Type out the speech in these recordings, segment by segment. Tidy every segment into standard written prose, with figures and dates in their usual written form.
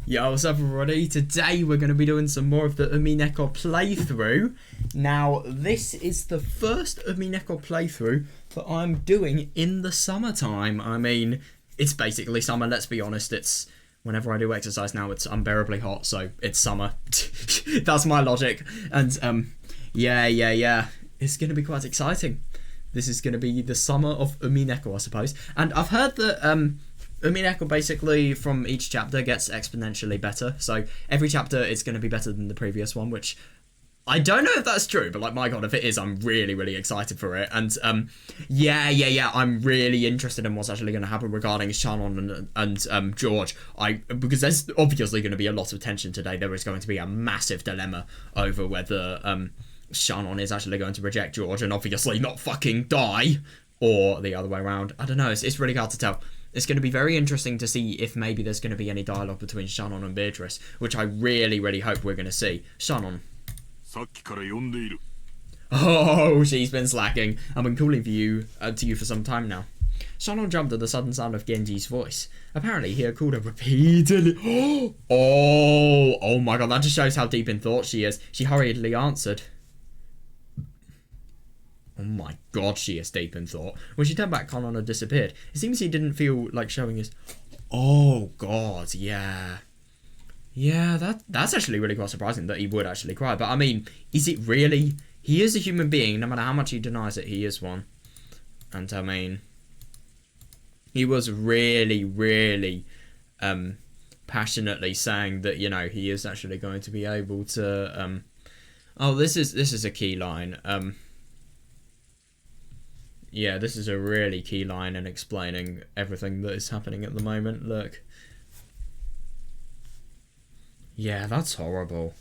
Yo, what's up everybody? Today we're going to be doing some more of the Umineko playthrough. Now, this is the first Umineko playthrough that I'm doing in the summertime. I mean, it's basically summer, let's be honest. It's whenever I do exercise now, it's unbearably hot, so it's summer. That's my logic. And, yeah. It's going to be quite exciting. This is going to be the summer of Umineko, I suppose. And I've heard that, Umineko basically from each chapter gets exponentially better, so every chapter is going to be better than the previous one, which I don't know if that's true, but like, my god, if it is, I'm really excited for it. And yeah, I'm really interested in what's actually going to happen regarding Shannon and George. Because there's obviously going to be a lot of tension today. There is going to be a massive dilemma over whether Shannon is actually going to reject George and obviously not fucking die, or the other way around. I don't know, it's really hard to tell. It's going to be very interesting to see if maybe there's going to be any dialogue between Shannon and Beatrice, which I really hope we're going to see. Shannon. Oh, she's been slacking. I've been calling to you for some time now. Shannon jumped at the sudden sound of Genji's voice. Apparently, he had called her repeatedly. Oh my god, that just shows how deep in thought she is. She hurriedly answered. Oh my god, she is deep in thought. When she turned back, Conan had disappeared. It seems he didn't feel like showing his... Oh god, yeah. Yeah, that's actually really quite surprising that he would actually cry. But I mean, is it really? He is a human being, no matter how much he denies it, he is one. And I mean, he was really passionately saying that, you know, he is actually going to be able to... Oh, this is a key line. Yeah, this is a really key line in explaining everything that is happening at the moment. Look. Yeah, that's horrible.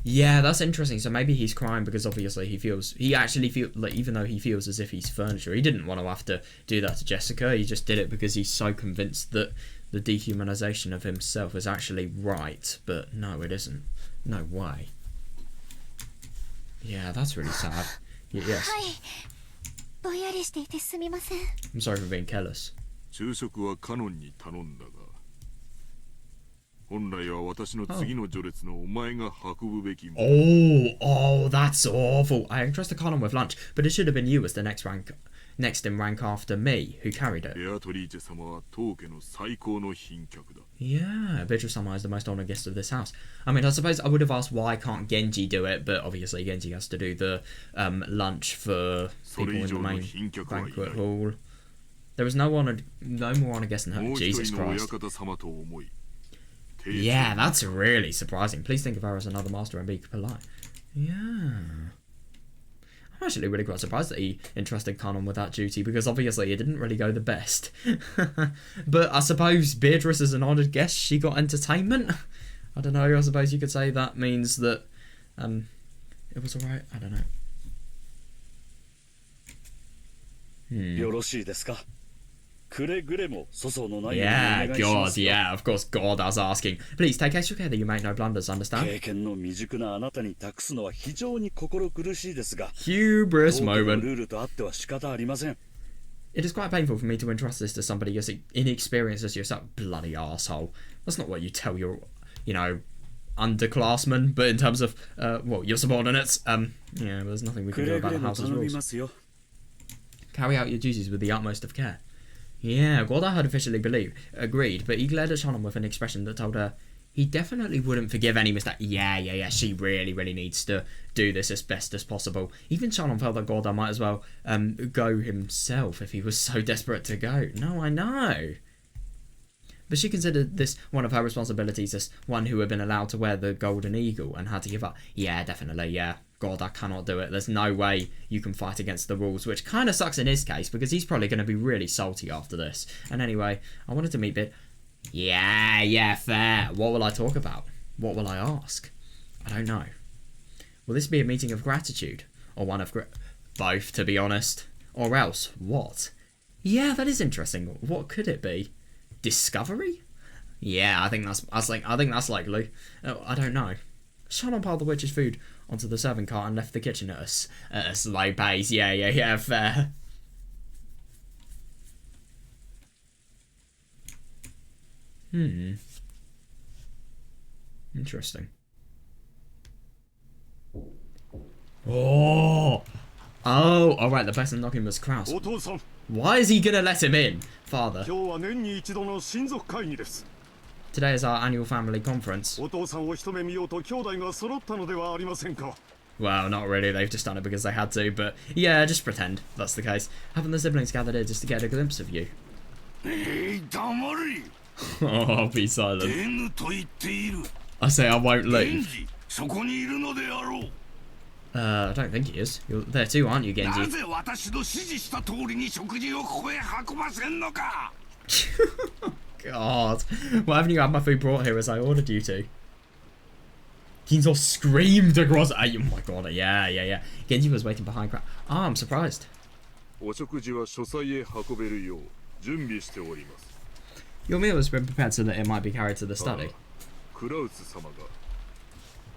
Yeah, that's interesting. So maybe he's crying because obviously he actually feels, like, even though he feels as if he's furniture, he didn't want to have to do that to Jessica. He just did it because he's so convinced that the dehumanization of himself is actually right. But no, it isn't. No way. Yeah, that's really sad. Yes. I'm sorry for being careless. Oh, that's awful. I entrusted Conan with lunch, but it should have been you as the next in rank after me who carried it. Yeah, Beatrice-sama is the most honoured guest of this house. I mean, I suppose I would have asked why can't Genji do it, but obviously Genji has to do the lunch for people in the main banquet hall. There was no more honoured guest than her. Jesus Christ. Yeah, that's really surprising. Please think of her as another master and be polite. Yeah. I'm actually really quite surprised that he entrusted Conan with that duty, because obviously it didn't really go the best. But I suppose Beatrice is an honoured guest. She got entertainment. I don't know, I suppose you could say that means that it was alright. I don't know. Yeah, God, yeah, of course, God, I was asking. Please take extra care that you make no blunders, understand? Hubris moment. It is quite painful for me to entrust this to somebody as inexperienced as yourself. Bloody arsehole. That's not what you tell your, you know, underclassmen, but in terms of, well, your subordinates, yeah, there's nothing we can do about the house's rules. Carry out your duties with the utmost of care. Yeah, Gorda had officially agreed, but he glared at Shannon with an expression that told her he definitely wouldn't forgive any mistake. Yeah, she really needs to do this as best as possible. Even Shannon felt that Gorda might as well go himself if he was so desperate to go. No, I know. But she considered this one of her responsibilities as one who had been allowed to wear the golden eagle and had to give up. Yeah, definitely, yeah. God, I cannot do it. There's no way you can fight against the rules, which kind of sucks in his case because he's probably going to be really salty after this. And anyway, I wanted to meet Bit. Yeah, fair. What will I talk about? What will I ask? I don't know. Will this be a meeting of gratitude? Or one of both, to be honest? Or else, what? Yeah, that is interesting. What could it be? Discovery? Yeah, I think that's likely. I don't know. Shannon piled the witch's food onto the serving cart and left the kitchen at a slow pace. Yeah, fair. Interesting. Oh! Oh, alright, the person knocking was Kraus. Why is he gonna let him in? Father. Today is our annual family conference. Well, not really, they've just done it because they had to, but yeah, just pretend that's the case. Having the siblings gathered here just to get a glimpse of you. Oh, be silent. I say I won't leave. I don't think he is. You're there too, aren't you, Genji? God. Why haven't you had my food brought here as I ordered you to? Ginzo screamed across. Oh my god, yeah. Genji was waiting behind crowd. Oh, I'm surprised. Your meal has been prepared so that it might be carried to the study.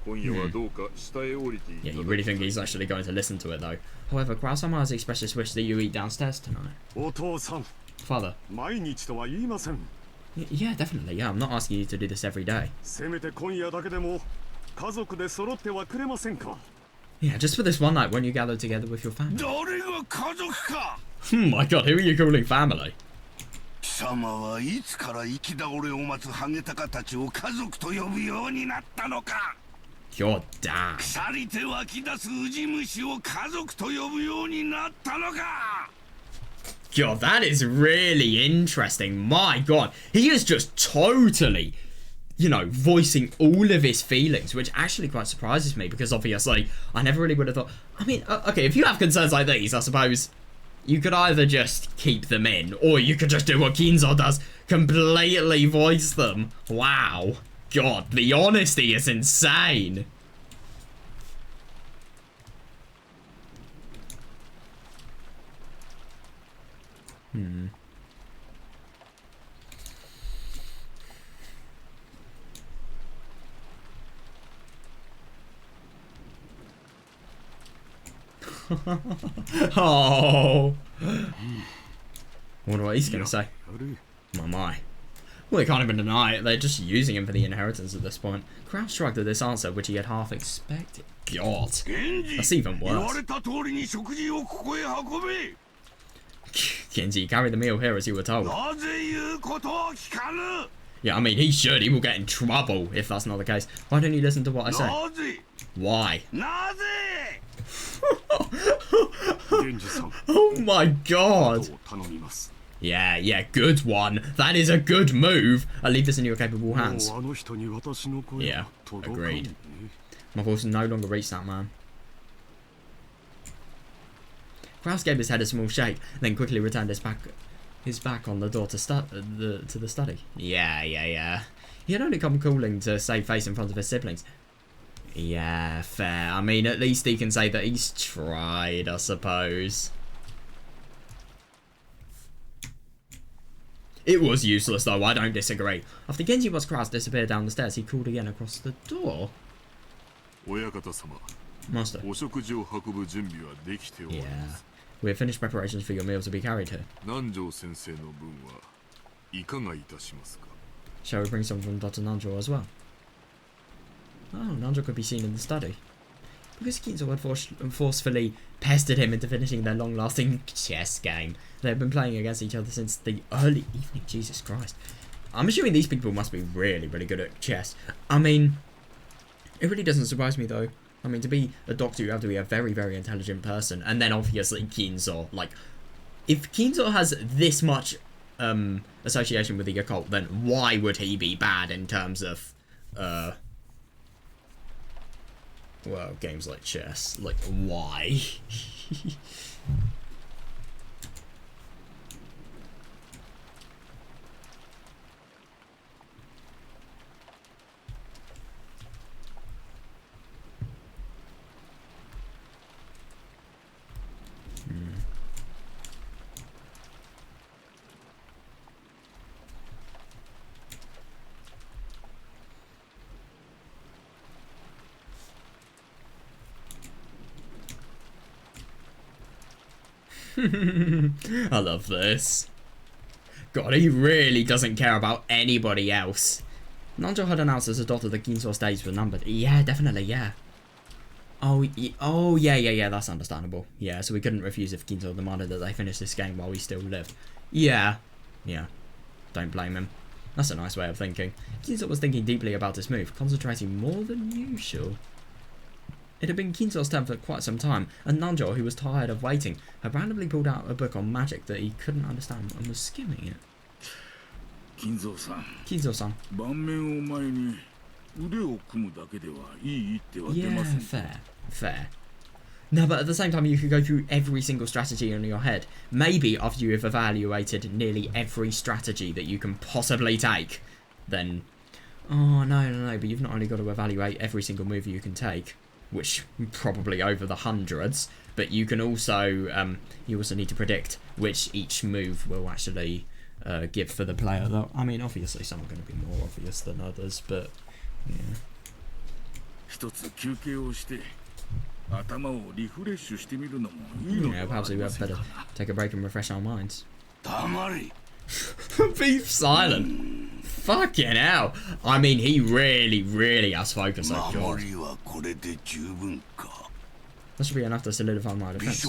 Yeah, you really think he's actually going to listen to it though. However, Kraus-sama has expressed his wish that you eat downstairs tonight. Father. Yeah, definitely, yeah, I'm not asking you to do this every day. Yeah, just for this one night when you gather together with your family. My god, who are you calling family? Your dad. God, that is really interesting. My god, he is just totally, you know, voicing all of his feelings, which actually quite surprises me because obviously I never really would have thought. I mean, okay, if you have concerns like these, I suppose you could either just keep them in or you could just do what Ginzo does, completely voice them. Wow. God, the honesty is insane. Oh. I wonder what he's gonna say. My. Well, they can't even deny it. They're just using him for the inheritance at this point. Kraus shrugged at this answer, which he had half expected. God. That's even worse. Genji, carry the meal here as you were told. Yeah, I mean, he should. He will get in trouble if that's not the case. Why don't you listen to what I say? Why? Oh my god. Yeah, good one. That is a good move. I'll leave this in your capable hands. Yeah, agreed. My voice no longer reached that man. Kraus gave his head a small shake, then quickly returned his back on the door to the study. Yeah. He had only come calling to save face in front of his siblings. Yeah, fair. I mean, at least he can say that he's tried, I suppose. It was useless, though. I don't disagree. After Genji watched Kraus disappear down the stairs, he called again across the door. Master. Yeah. We have finished preparations for your meal to be carried here. Shall we bring some from Dr. Nanjo as well? Oh, Nanjo could be seen in the study. Because Ginzo had forcefully pestered him into finishing their long-lasting chess game. They have been playing against each other since the early evening. Jesus Christ. I'm assuming these people must be really, really good at chess. I mean, it really doesn't surprise me, though. I mean, to be a doctor, you have to be a very, very intelligent person. And then, obviously, Ginzo. Like, if Ginzo has this much association with the occult, then why would he be bad in terms of, well, games like chess? Like, why? I love this. God, he really doesn't care about anybody else. Nanjo had announced as a daughter that Ginzo's days were numbered. Yeah, definitely, yeah. Oh, yeah, that's understandable. Yeah, so we couldn't refuse if Ginzo demanded that they finish this game while we still lived. Yeah. Don't blame him. That's a nice way of thinking. Ginzo was thinking deeply about this move, concentrating more than usual. It had been Ginzo's turn for quite some time, and Nanjo, who was tired of waiting, had randomly pulled out a book on magic that he couldn't understand and was skimming it. Ginzo-san. Yeah, fair. No, but at the same time, you could go through every single strategy in your head. Maybe after you have evaluated nearly every strategy that you can possibly take, then... Oh, no, but you've not only got to evaluate every single move you can take, which probably over the hundreds, but you can also, you also need to predict which each move will actually give for the player. Though, I mean, obviously some are going to be more obvious than others, but, yeah. Yeah, perhaps we better take a break and refresh our minds. Be silent. Fucking hell. I mean, he really has focus on God. That should be enough to solidify my defense.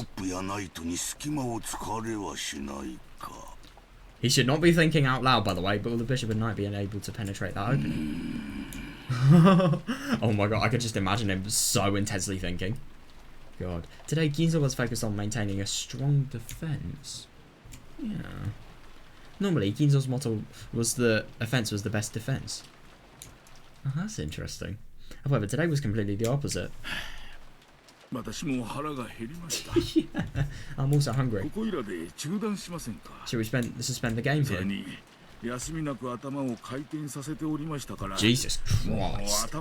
He should not be thinking out loud, by the way, but will the bishop and knight be unable to penetrate that opening? Oh my god, I could just imagine him so intensely thinking. God. Today, Ginzo was focused on maintaining a strong defense. Yeah. Normally, Ginzo's motto was the offense was the best defense. Oh, that's interesting. However, today was completely the opposite. Yeah, I'm also hungry. Should we suspend the game here? Jesus Christ.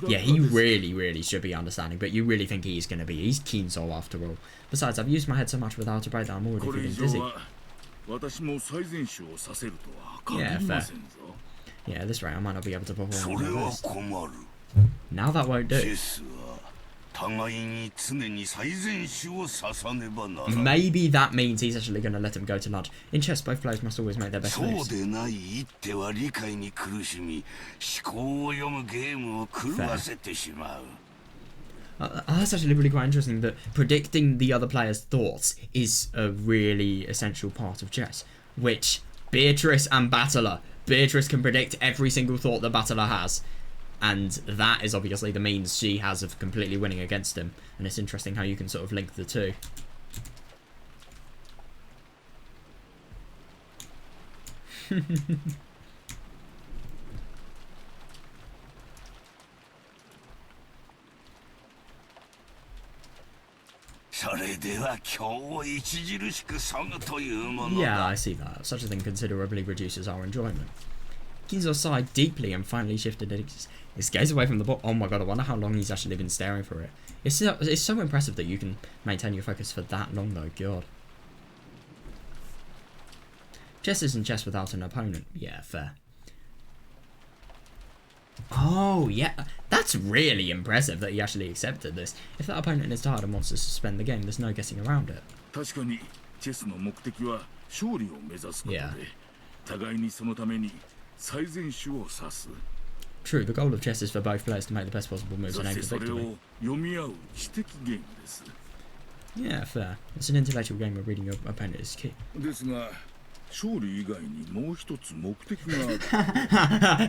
Yeah, he really should be understanding, but you really think he's going to be. He's Ginzo after all. Besides, I've used my head so much without a break that I'm already feeling dizzy. Yeah, fair. Yeah, at this rate, I might not be able to perform my best. Now that won't do. Maybe that means he's actually going to let him go to lunch. In chess, both players must always make their best moves. Fair. That's actually really quite interesting that predicting the other player's thoughts is a really essential part of chess, which Beatrice and Battler. Beatrice can predict every single thought that Battler has. And that is obviously the means she has of completely winning against him. And it's interesting how you can sort of link the two. Yeah, I see that. Such a thing considerably reduces our enjoyment. Ginzo sighed deeply and finally shifted his gaze away from the ball. Oh my god, I wonder how long he's actually been staring for it. It's so impressive that you can maintain your focus for that long though, god. Chess isn't chess without an opponent. Yeah, fair. Oh, yeah. That's really impressive that he actually accepted this. If that opponent is tired and wants to suspend the game, there's no getting around it. Yeah. True, the goal of chess is for both players to make the best possible moves and aim for victory. Yeah, fair. It's an intellectual game where reading your opponent is key.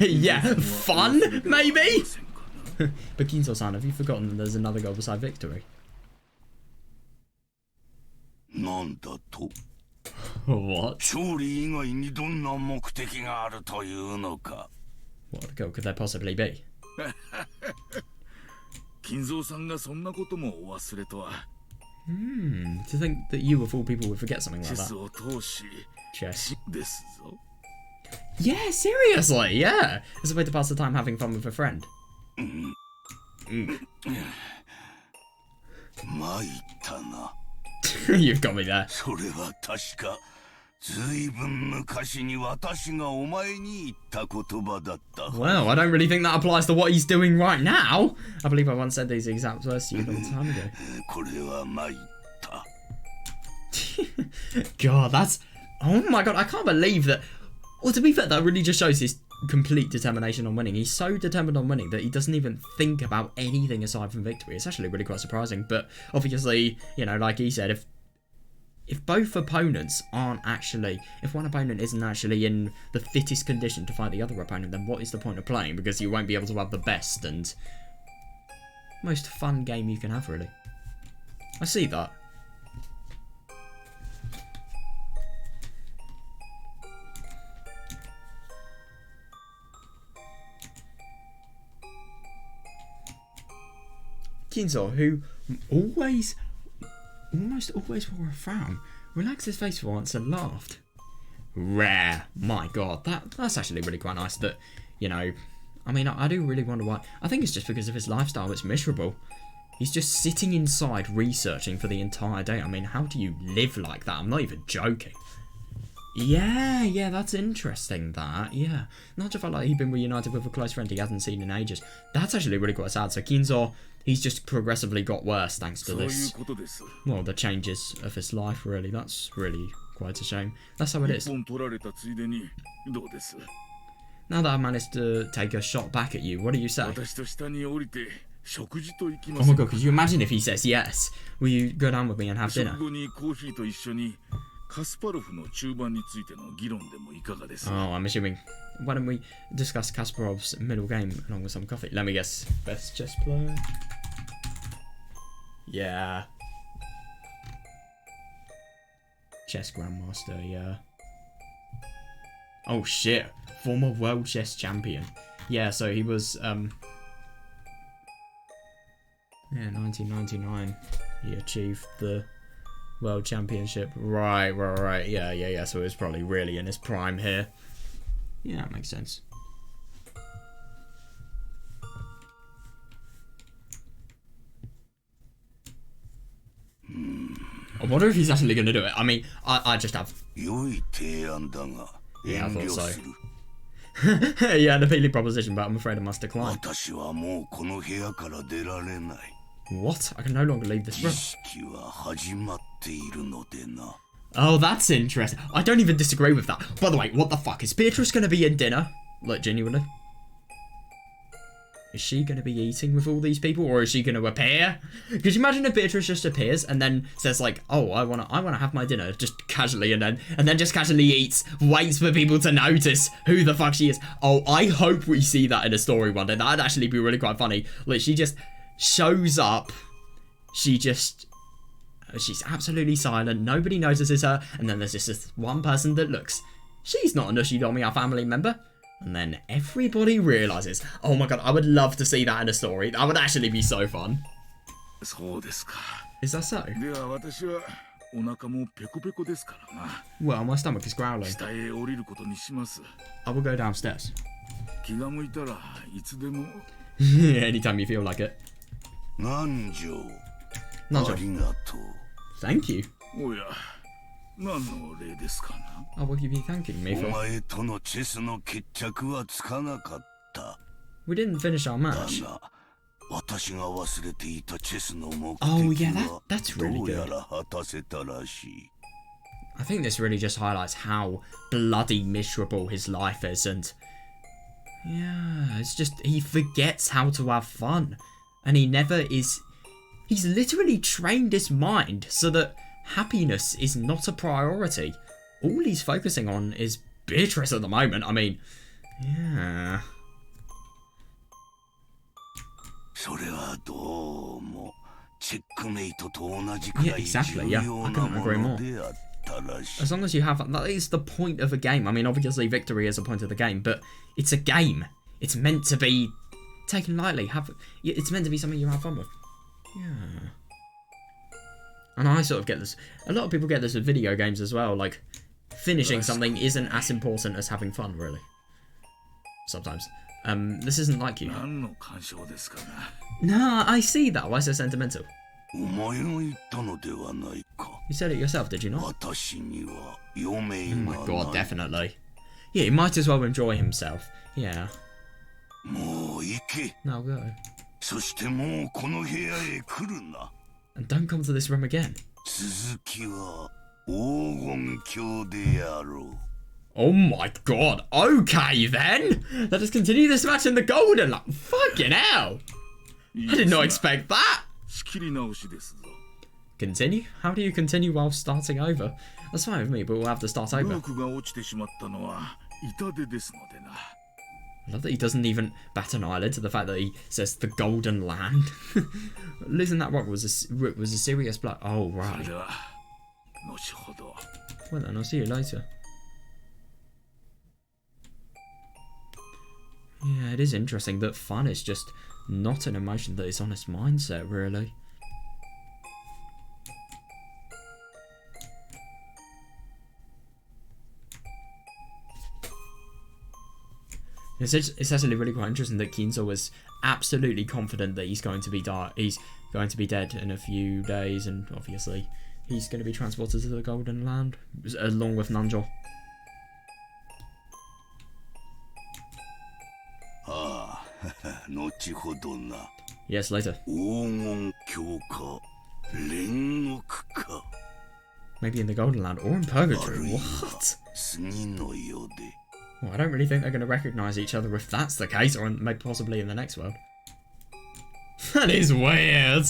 Yeah, fun, maybe? But Ginzo-san, have you forgotten that there's another goal beside victory? What? What goal could there possibly be? To think that you of all people would forget something like that. Chess. Yeah, seriously, yeah. It's a way to pass the time having fun with a friend. You've got me there. Well, I don't really think that applies to what he's doing right now. I believe I once said these exact words to you a long time ago. God, that's... Oh my god, I can't believe that... Well, to be fair, that really just shows his complete determination on winning. He's so determined on winning that he doesn't even think about anything aside from victory. It's actually really quite surprising. But obviously, you know, like he said, if both opponents aren't actually, if one opponent isn't actually in the fittest condition to fight the other opponent, then what is the point of playing? Because you won't be able to have the best and most fun game you can have, really. I see that. Kinzo, who almost always wore a frown, relaxed his face for once and laughed. Rare. My god, that's actually really quite nice that, you know, I mean, I do really wonder why. I think it's just because of his lifestyle. It's miserable. He's just sitting inside researching for the entire day. I mean, how do you live like that? I'm not even joking. Yeah, that's interesting, that. Yeah. Not just felt like he'd been reunited with a close friend he hasn't seen in ages. That's actually really quite sad. So Kinzo, he's just progressively got worse thanks to this. Well, the changes of his life, really. That's really quite a shame. That's how it is. Now that I've managed to take a shot back at you, what do you say? Oh my god, could you imagine if he says yes? Will you go down with me and have dinner? Oh, I'm assuming. Why don't we discuss Kasparov's middle game along with some coffee? Let me guess. Best chess player? Yeah. Chess Grandmaster, yeah. Oh shit. Former world chess champion. Yeah, so he was, yeah, 1999. He achieved the World Championship. Right. Yeah. So it was probably really in his prime here. Yeah, that makes sense. I wonder if he's actually going to do it. I mean, I just have... Yeah, I thought so. Yeah, an appealing proposition, but I'm afraid I must decline. What? I can no longer leave this room. Oh, that's interesting. I don't even disagree with that. By the way, what the fuck? Is Beatrice going to be in dinner? Like, genuinely? Is she going to be eating with all these people, or is she going to appear? Could you imagine if Beatrice just appears and then says like, "Oh, I wanna have my dinner," just casually, and then just casually eats, waits for people to notice who the fuck she is. Oh, I hope we see that in a story one day. That'd actually be really quite funny. Like, she just shows up, she's absolutely silent, nobody notices her, and then there's just this one person that looks. She's not a Nushidomi, our family member. And then everybody realizes. Oh my god, I would love to see that in a story. That would actually be so fun. Is that so? Well, my stomach is growling. I will go downstairs. Anytime you feel like it. Nanjo. Thank you. Oh, what are you thanking me for? We didn't finish our match. Oh yeah, that's really good. I think this really just highlights how bloody miserable his life is, and yeah, it's just he forgets how to have fun, and he never is. He's literally trained his mind so that happiness is not a priority. All he's focusing on is Beatrice at the moment. I mean, yeah. Yeah, exactly. Yeah, I couldn't agree more. As long as you have, that is the point of a game. I mean, obviously victory is a point of the game, but it's a game. It's meant to be taken lightly. It's meant to be something you have fun with. Yeah. And I sort of get this. A lot of people get this with video games as well. Like, finishing something isn't as important as having fun, really. Sometimes. This isn't like you. Nah, I see that. Why so sentimental? You said it yourself, did you not? Oh my god, definitely. Yeah, he might as well enjoy himself. Yeah. Now go. And don't come to this room again. Oh my god. Okay then. Let us continue this match in the golden line. Fucking hell. I did not expect that. Continue? How do you continue while starting over? That's fine with me, but we'll have to start over. I love that he doesn't even bat an eyelid to the fact that he says the golden land. Losing that rock was a serious blow. Oh, right. Well then, I'll see you later. Yeah, it is interesting that fun is just not an emotion that is on his mindset, really. It's actually really quite interesting that Kinzo was absolutely confident that he's going to be dead in a few days, and obviously he's going to be transported to the Golden Land along with Nanjo. Yes, later. Maybe in the Golden Land or in Purgatory. What? Well, I don't really think they're going to recognise each other if that's the case, or maybe possibly in the next world. That is weird.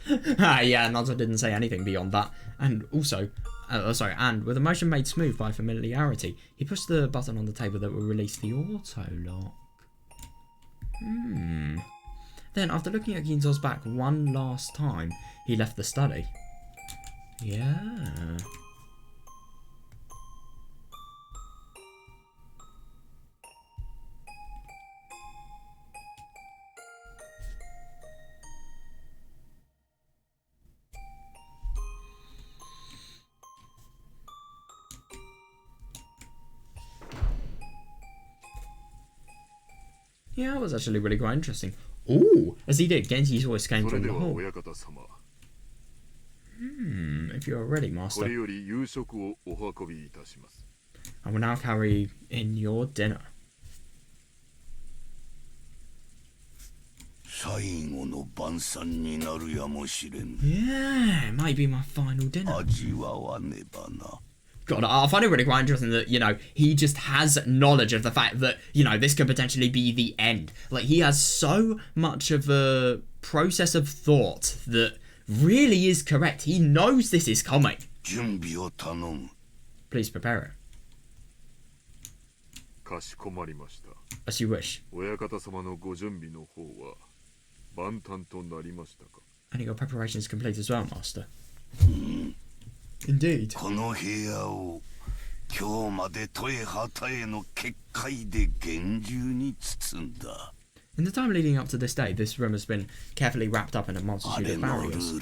Yeah, Nazo didn't say anything beyond that. And also, and with a motion made smooth by familiarity, he pushed the button on the table that will release the auto lock. Then, after looking at Ginzo's back one last time, he left the study. Yeah. Yeah, that was actually really quite interesting. Ooh, as he did, Genji's voice came from the hall. If you are ready, Master. I will now carry in your dinner. Yeah, it might be my final dinner. God, I find it really quite interesting that, he just has knowledge of the fact that, this could potentially be the end. Like, he has so much of a process of thought that really is correct. He knows this is coming. Please prepare it. As you wish. And your preparation is complete as well, Master. Indeed. In the time leading up to this day, this room has been carefully wrapped up in a multitude of barriers.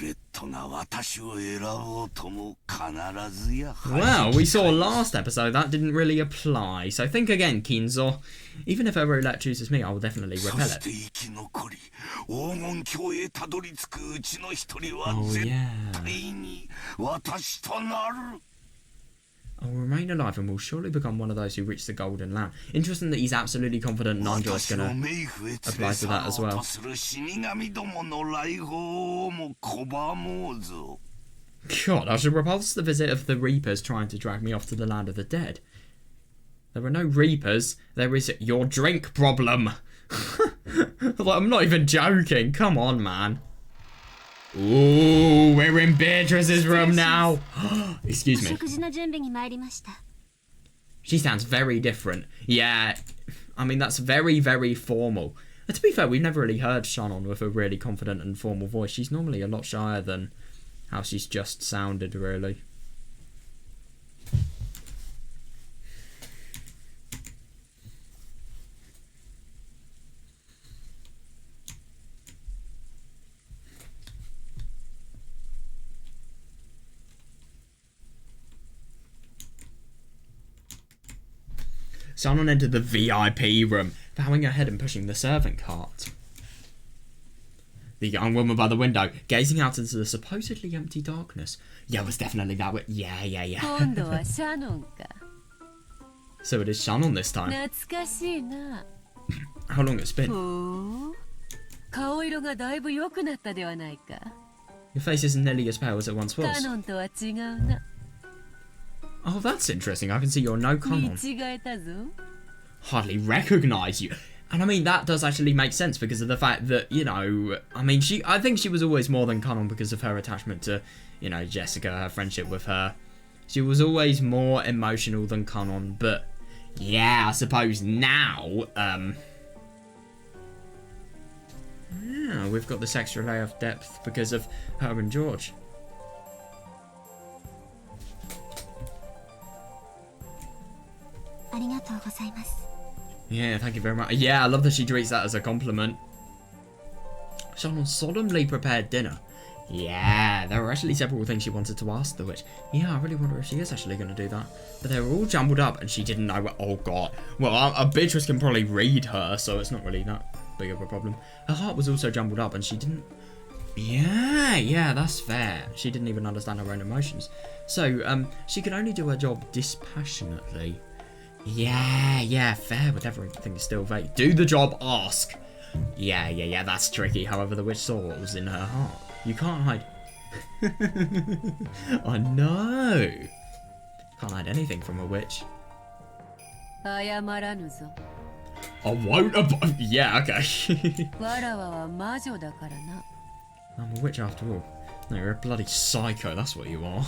Well, we saw last episode that didn't really apply, so think again, Kinzo. Even if a roulette chooses me, I will definitely repel it. Oh yeah. I will remain alive and will surely become one of those who reach the Golden Land. Interesting that he's absolutely confident Nanjo is going to apply to that as well. God, I should repulse the visit of the Reapers trying to drag me off to the land of the dead. There are no Reapers, there is your drink problem. Like, I'm not even joking, come on, man. Ooh, we're in Beatrice's room now. Excuse me. She sounds very different. Yeah, I mean, that's very, very formal. And to be fair, we've never really heard Shannon with a really confident and formal voice. She's normally a lot shyer than how she's just sounded, really. Shannon entered the VIP room, bowing her head and pushing the servant cart. The young woman by the window, gazing out into the supposedly empty darkness. Yeah, it was definitely that way. Yeah. So it is Shannon this time. How long it's been? Your face isn't nearly as pale as it once was. Oh, that's interesting. I can see your no Kanon. Hardly recognise you. And I mean, that does actually make sense because of the fact that, you know, I mean, I think she was always more than Kanon because of her attachment to, you know, Jessica, her friendship with her. She was always more emotional than Kanon, but yeah, I suppose now, yeah, we've got this extra layer of depth because of her and George. Yeah, thank you very much. Yeah, I love that she treats that as a compliment. Someone solemnly prepared dinner. Yeah, there were actually several things she wanted to ask the witch. Yeah, I really wonder if she is actually going to do that. But they were all jumbled up and she didn't know what... Oh, God. Well, Beatrice can probably read her, so it's not really that big of a problem. Her heart was also jumbled up and she didn't... Yeah, that's fair. She didn't even understand her own emotions. So, she could only do her job dispassionately. Yeah, fair, but everything is still vague. Do the job, ask. Yeah, that's tricky. However, the witch saw what was in her heart. You can't hide... I know. Can't hide anything from a witch. I won't... Yeah, okay. I'm a witch after all. No, you're a bloody psycho, that's what you are.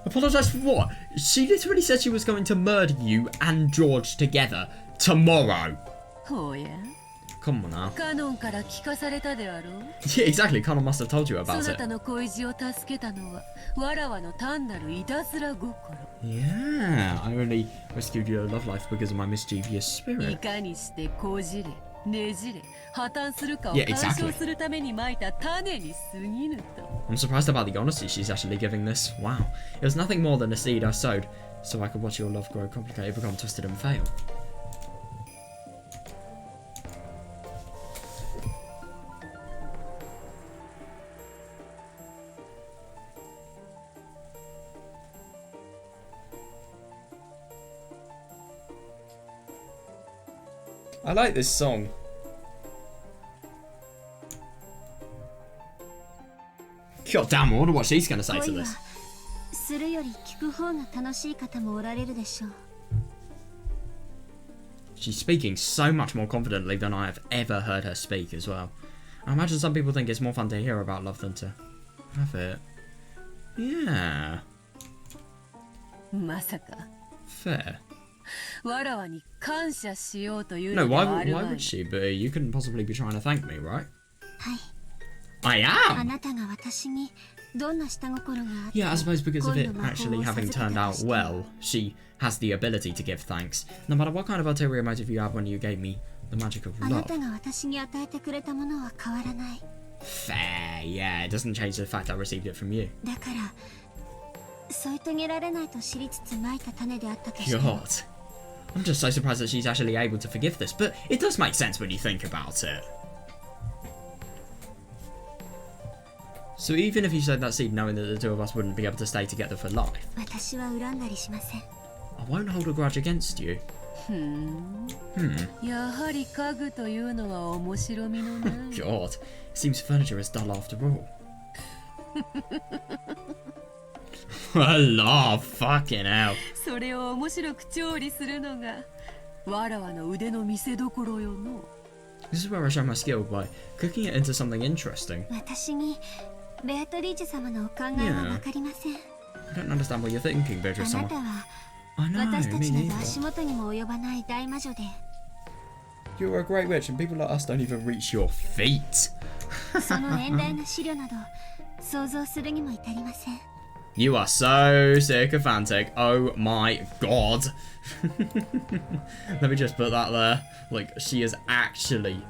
Apologise for what? She literally said she was going to murder you and George together tomorrow. Oh, yeah? Come on now. Yeah, exactly. Kanon must have told you about it. Yeah, I only rescued your love life because of my mischievous spirit. Yeah, exactly. I'm surprised about the honesty she's actually giving this. Wow. It was nothing more than a seed I sowed, so I could watch your love grow complicated, become twisted and fail. I like this song. God damn, I wonder what she's going to say to this. She's speaking so much more confidently than I have ever heard her speak as well. I imagine some people think it's more fun to hear about love than to have it. Yeah. Fair. No, why would she be? You couldn't possibly be trying to thank me, right? I am! Yeah, I suppose because of it actually having turned out well, she has the ability to give thanks, no matter what kind of ulterior motive you have when you gave me the magic of love. Fair, yeah, it doesn't change the fact I received it from you. God. I'm just so surprised that she's actually able to forgive this, but it does make sense when you think about it. So even if you sowed that seed knowing that the two of us wouldn't be able to stay together for life, I won't hold a grudge against you. God, it seems furniture is dull after all. I laugh, fucking hell. This is where I show my skill by cooking it into something interesting. Yeah. I don't understand what you're thinking, Beatrice-sama. I know, me neither. You're a great witch and people like us don't even reach your feet. You are so sycophantic. Oh my god. Let me just put that there. Like, she is actually...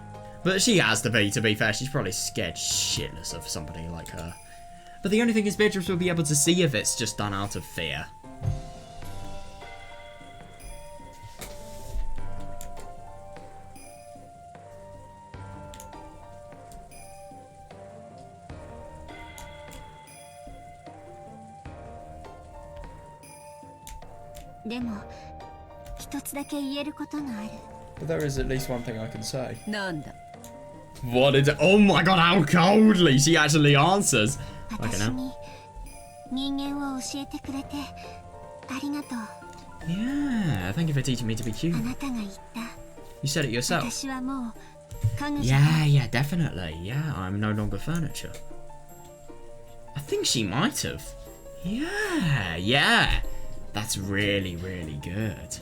But she has to be fair. She's probably scared shitless of somebody like her. But the only thing is Beatrice will be able to see if it's just done out of fear. But there is at least one thing I can say. What is it? Oh my god, how coldly she actually answers. Okay, now. Yeah, thank you for teaching me to be human. You said it yourself. Yeah, definitely. Yeah, I'm no longer furniture. I think she might have. Yeah. That's really, really good.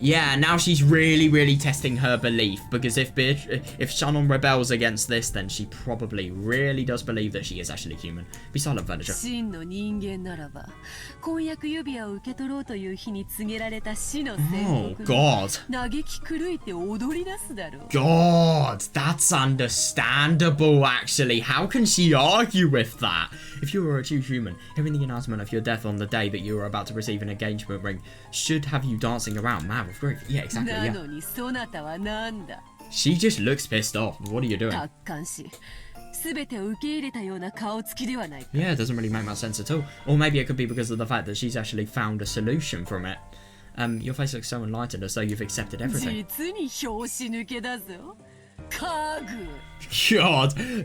Yeah, now she's really testing her belief, because if Shannon rebels against this, then she probably really does believe that she is actually human. Be silent, furniture. Oh, God. God, that's understandable, actually. How can she argue with that? If you were a true human, hearing the announcement of your death on the day that you were about to receive an engagement ring should have you dancing around mad with grief. Yeah, exactly, yeah. She just looks pissed off. What are you doing? Yeah, it doesn't really make much sense at all. Or maybe it could be because of the fact that she's actually found a solution from it. Your face looks so enlightened, as though you've accepted everything. God,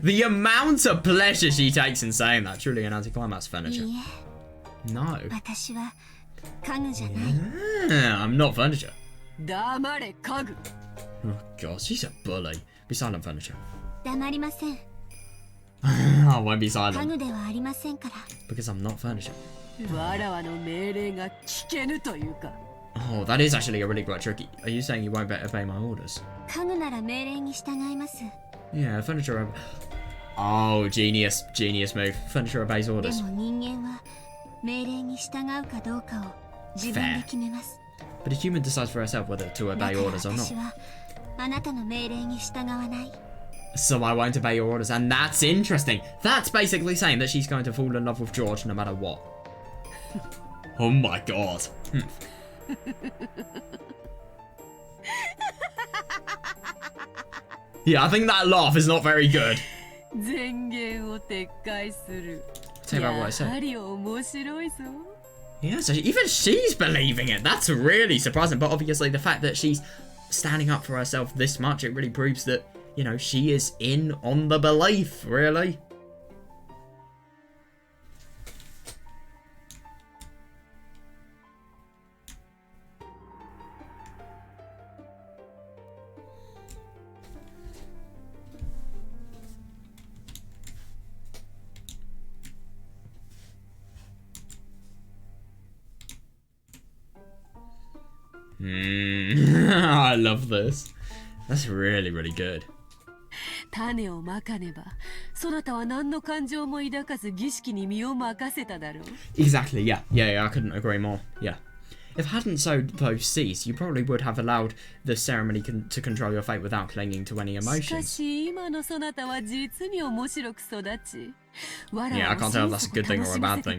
the amount of pleasure she takes in saying that. Truly an anticlimax, furniture. No. Yeah, I'm not furniture. Oh God, she's a bully. Be silent, furniture. I won't be silent. Because I'm not furniture. Oh, that is actually a really quite tricky. Are you saying you won't obey my orders? Yeah, furniture. Oh, genius move. Furniture obeys orders. Fair. But a human decides for herself whether to obey orders or not. So I won't obey your orders, and that's interesting. That's basically saying that she's going to fall in love with George no matter what. Oh my God. Yeah, I think that laugh is not very good. Tell you about what I said. Yeah, so even she's believing it. That's really surprising. But obviously the fact that she's standing up for herself this much, it really proves that, you know, she is in on the belief, really. I love this. That's really, really good. Exactly, yeah, I couldn't agree more, yeah. If it hadn't sowed those seeds, you probably would have allowed the ceremony to control your fate without clinging to any emotions. Yeah, I can't tell if that's a good thing or a bad thing.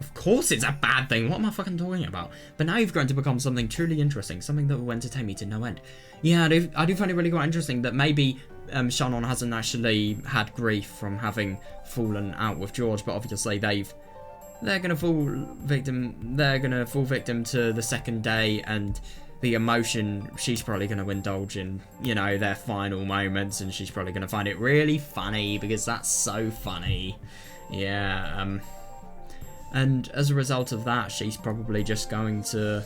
Of course it's a bad thing, what am I fucking talking about? But now you've grown to become something truly interesting, something that will entertain me to no end. Yeah, I do find it really quite interesting that maybe Shannon hasn't actually had grief from having fallen out with George, but obviously they're gonna fall victim to the second day and the emotion. She's probably gonna indulge in, you know, their final moments, and she's probably gonna find it really funny because that's so funny. Yeah, and as a result of that, she's probably just going to,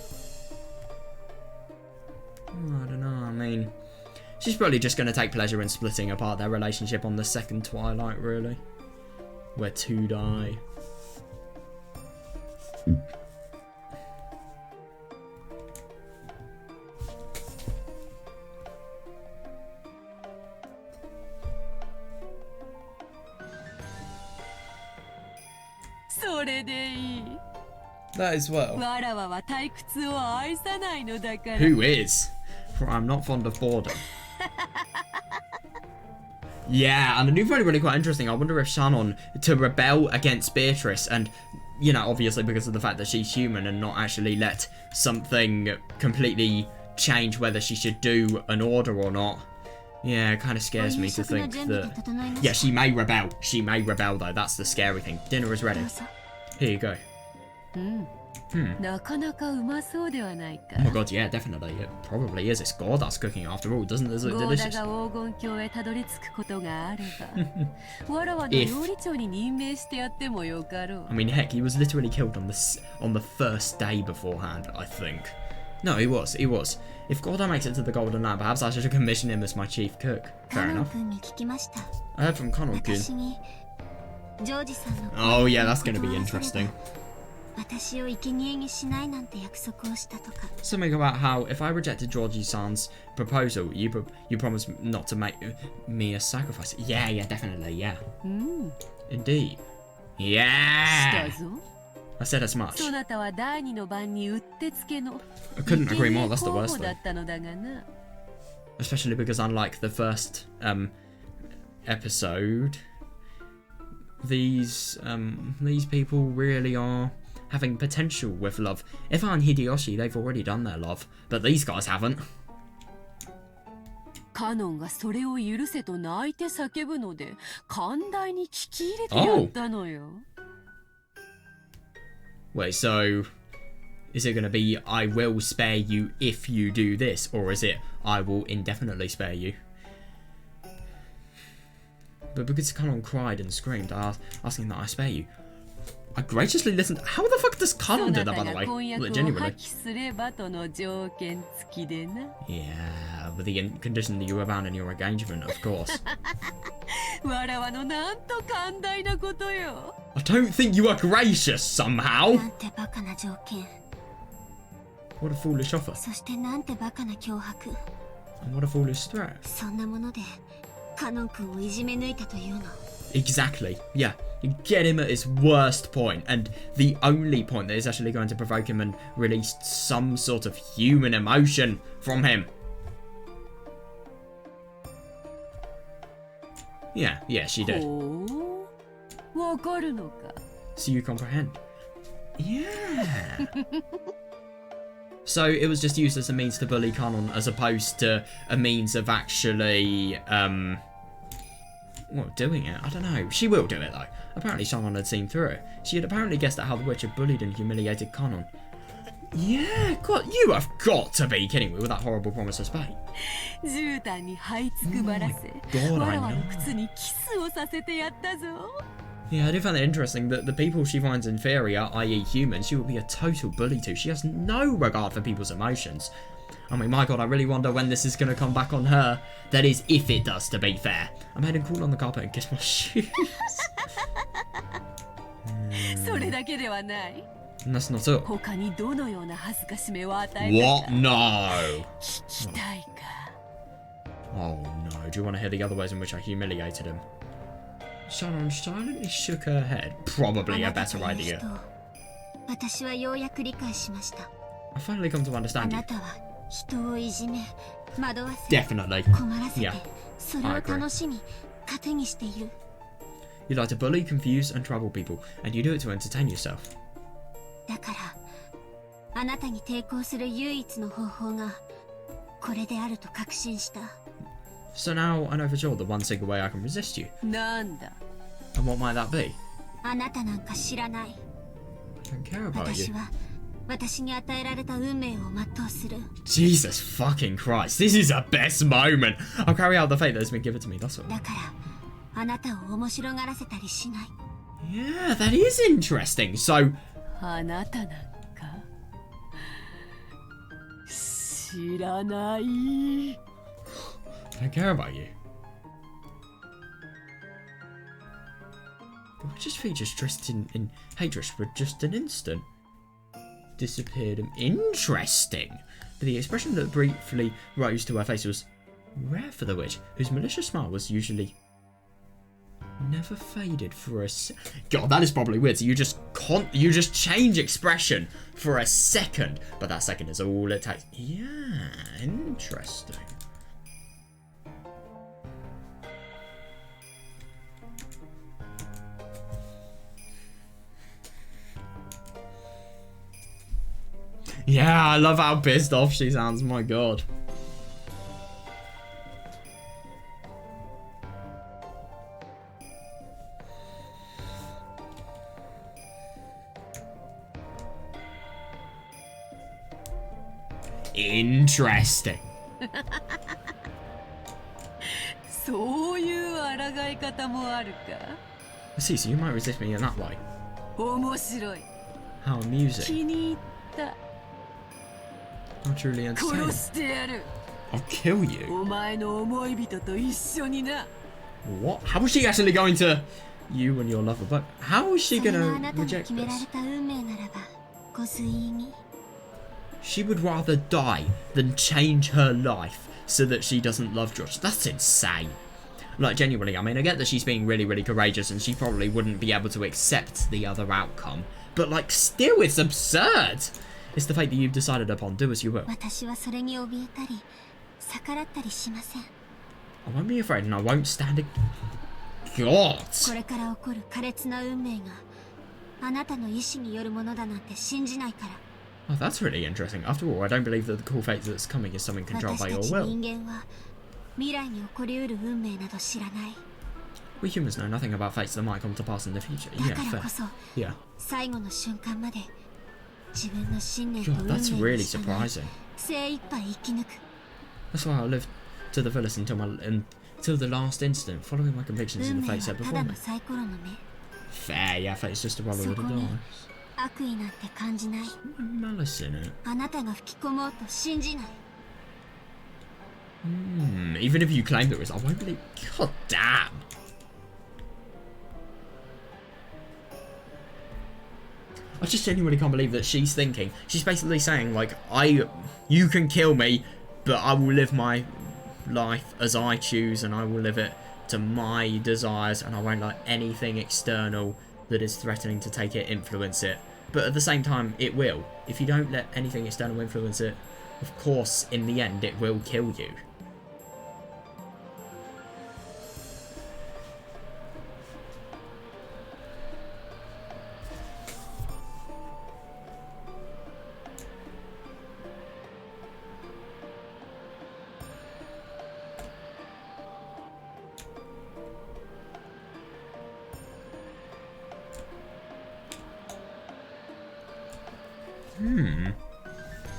I don't know, I mean, she's probably just going to take pleasure in splitting apart their relationship on the second twilight, really, where two die. That as well. Who is? For I'm not fond of boredom. Yeah, and I do find it really quite interesting. I wonder if Shannon, to rebel against Beatrice, and, you know, obviously because of the fact that she's human and not actually let something completely change whether she should do an order or not. Yeah, it kind of scares me to think that... Yeah, she may rebel. She may rebel, though. That's the scary thing. Dinner is ready. Here you go. なかなかうまそうではないか。 Oh my god, yeah, definitely. It probably is. It's God that's cooking after all, doesn't it? Does it ゴーダ delicious? が黄金鏡へたどり着くことがあればわらわの料理長に任命してやってもよかろう。 I mean, heck, he was literally killed on the first day beforehand, I think. No, he was. If Gordon makes it to the Golden Lamp, perhaps I should commission him as my chief cook. Fair enough. 君に聞きました。 I heard from Connell-kun. 私にジョージさんの Oh yeah, that's gonna be interesting. 私を生贄にしないなんて約束をしたとか。 Something about how if I rejected Georgie-san's proposal, you promised not to make me a sacrifice. Yeah, definitely, yeah. うん、 Indeed. し Yeah! たぞ。 I said as much. そなたは第二の番にうってつけの I couldn't agree 生 more, 贄 that's the 候 worst 補だ thing. ったのだがな。 Especially because unlike the first episode, these people really are having potential with love. If and Hideyoshi, they've already done their love, but these guys haven't. カノンがそれを許せと泣いて叫ぶので寛大に聞き入れてやったのよ。 Wait, so is it going to be I will spare you if you do this, or is it I will indefinitely spare you? But because Kanon cried and screamed, asking that I spare you, I graciously listened. How the fuck does そ Kanon な do た that, by が the way? 婚約 Like, を genuinely. 破棄すればとの条件付きでな。 Yeah, with the condition that you abandon your engagement, of course. わらわのなんと寛大なことよ。 I don't think you are gracious somehow. なんてバカな条件。 What a foolish offer. そしてなんてバカな脅迫。 And what a foolish threat. そんなものでカノン君をいじめ抜いたというの。 Exactly. Yeah. You get him at his worst point, and the only point that is actually going to provoke him and release some sort of human emotion from him. Yeah, she did. ほう、わかるのか。 So you comprehend? Yeah. So it was just used as a means to bully Kanon as opposed to a means of actually, well, doing it. I don't know. She will do it though. Apparently someone had seen through it. She had apparently guessed at how the witch had bullied and humiliated Kanon. Yeah, God, you have got to be kidding me with that horrible promise of spate. 絨毯に這いつくばらせ、 God, わ I らわの know. 靴にキスをさせてやったぞ。 Yeah, I do find it interesting that the people she finds inferior, i.e. humans, she will be a total bully to. She has no regard for people's emotions. I mean, my God, I really wonder when this is going to come back on her. That is, if it does, to be fair. I'm heading cool on the carpet and kiss my shoes. それだけではない。 And that's not all. 他にどのような恥ずかしめを与えた What? か No. 聞きたいか。 Oh no, do you want to hear the other ways in which I humiliated him? Shannon silently shook her head. Probably a better あなたという idea. 人を私はようやく理解しました。 I finally come to あ understand you. なたは人をいじめ、惑わせ、 Definitely. 困らせて Yeah.、それを楽しみ、糧にしている。 You like to bully, confuse, and trouble people, and you do it to entertain yourself. だからあなたに抵抗する唯一の方法がこれであると確信した。 So now I know for sure the one single way I can resist you. なんだ。 And what might that be? あなたなんか知らない。 I don't care about 私 you. は私に与えられた運命を全うする。 Jesus fucking Christ, this is the best moment. I'll carry out the fate that has been given to me, that's all. だからあなたを面白がらせたりしない。 Yeah, that is interesting. So, あなたなんか知らない。 I don't care about you. The witch's features dressed in hatred for just an instant disappeared. Interesting. But the expression that briefly rose to her face was rare for the witch, whose malicious smile was usually never faded for a God, that is probably weird. So you just change expression for a second, but that second is all it takes. Yeah, interesting. Yeah, I love how pissed off she sounds, my God. Interesting. そういう抗い方もあるか。 I see, so you might resist me in that way. 面白い。 How amusing. 気に入った。 How truly entertaining. 殺してやる。 I'll kill you. お前の思い人と一緒にな。 What? How is she actually going to... You and your lover, but how is she それ gonna があなたの reject 決められ this? た運命ならばご随意に。 She would rather die than change her life so that she doesn't love George. That's insane. Like, genuinely, I mean, I get that she's being really, really courageous and she probably wouldn't be able to accept the other outcome. But, like, still, it's absurd. It's the fate that you've decided upon. Do as you will. 私はそれに怯えたり逆らったりしません。 I won't be afraid and I won't stand it. God! これから起こる苛烈な運命があなたの意志によるものだなんて信じないから。 Oh, that's really interesting. After all, I don't believe that the cool fate that's coming is something controlled 私 by た your ち will. 人間は未来に起こりうる運命など知らない。 We humans know nothing about fates that might come to pass in the future. だ Yeah, から fair. こそ Yeah. 最後の瞬間まで自分の信念と God, 運命 that's に really 従い surprising. 精一杯生き抜く。 That's why I lived to the fullest until the last instant, following my convictions 運 in the 命 fate は set た before だ me. のサイコロの目。 Fair, yeah, fate's just a roll of the そこに dice. 悪意なんて感じない。 Malice in it. あなたが吹き込もうと信じない。 Even if you claim there is, I won't believe. God damn. I just genuinely can't believe that she's thinking. She's basically saying, like, you can kill me, but I will live my life as I choose, and I will live it to my desires, and I won't let anything external that is threatening to take it influence it. But at the same time, it will. If you don't let anything external influence it, of course, in the end, it will kill you.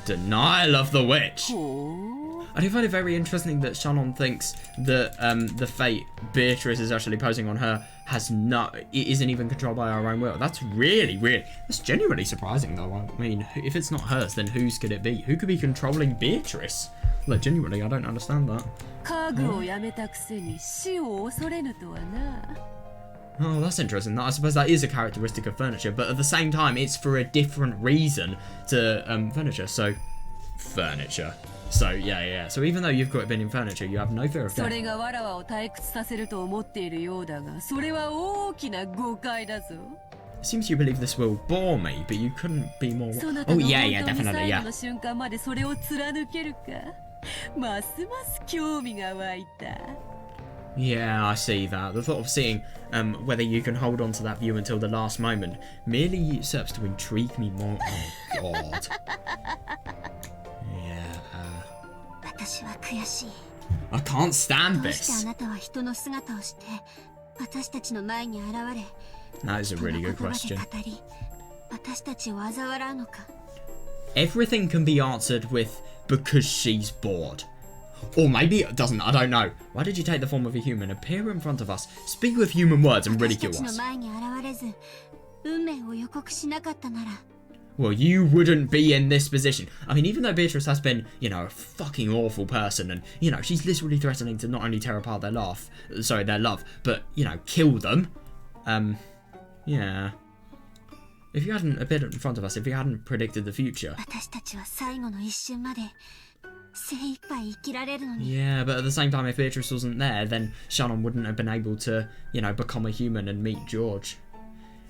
Denial of the witch. ほう。 I do find it very interesting that Shannon thinks that the fate Beatrice is actually posing on her it isn't even controlled by her own will. That's really, that's genuinely surprising though. I mean, if it's not hers, then whose could it be? Who could be controlling Beatrice? Like, genuinely, I don't understand that. 家具をやめたくせに死を恐れぬとはな。 Oh, that's interesting. I suppose that is a characteristic of furniture, but at the same time, it's for a different reason to furniture. So, furniture. So, yeah. So even though you've been in furniture, you have no fear of そ death. れがわらわを退屈させると思っているようだが、それは大きな誤解だぞ。 It seems you believe this will bore me, but you couldn't be more... そなた Oh, の yeah, 本 yeah, 当に definitely, 最後 yeah. の瞬間までそれを貫けるか。ますます興味が湧いた。 Yeah, I see that. The thought of seeing whether you can hold on to that view until the last moment merely serves to intrigue me more. Oh, God. Yeah. 私は悔しい。 I can't stand どうしてあ this. なたは人の姿をして私たちの前に現れ、 That is a この really 言 good 葉で question. 語り、私たちを嘲笑うのか。 Everything can be answered with because she's bored. Or maybe it doesn't, I don't know. Why did you take the form of a human, appear in front of us, speak with human words and 私た ridicule ちの us? 前に現れず、運命を予告しなかったなら、 Well, you wouldn't be in this position. I mean, even though Beatrice has been, a fucking awful person and, she's literally threatening to not only tear apart their love, but, kill them. Yeah. If you hadn't appeared in front of us, if you hadn't predicted the future. 私たちは最後の一瞬まで精一杯生きられるのに。 Yeah, but at the same time, if Beatrice wasn't there, then Shannon wouldn't have been able to, become a human and meet George.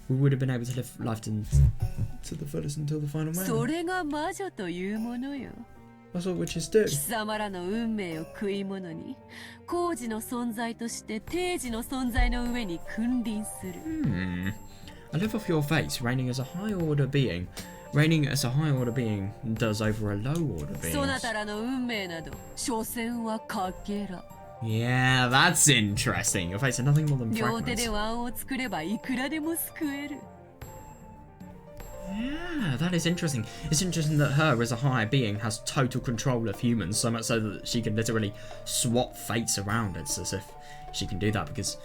We would have been able to live life to the fullest until the final そ moment. れが魔女というものよ。 That's what witches do. 貴様らの運命を食い物に、工事の存在として定時の存在の上に君臨する。 I live off your face, reigning as a high order being. Reigning as a high order being does over a low order そな being. たらの運命など、所詮はかけら。 Yeah, that's interesting. Your face are nothing more than 両手 fragments. でワンを作ればいくらでも救える。Yeah, that is interesting. It's interesting that her, as a higher being, has total control of humans, so much so that she can literally swap fates around. It's as if she can do that because,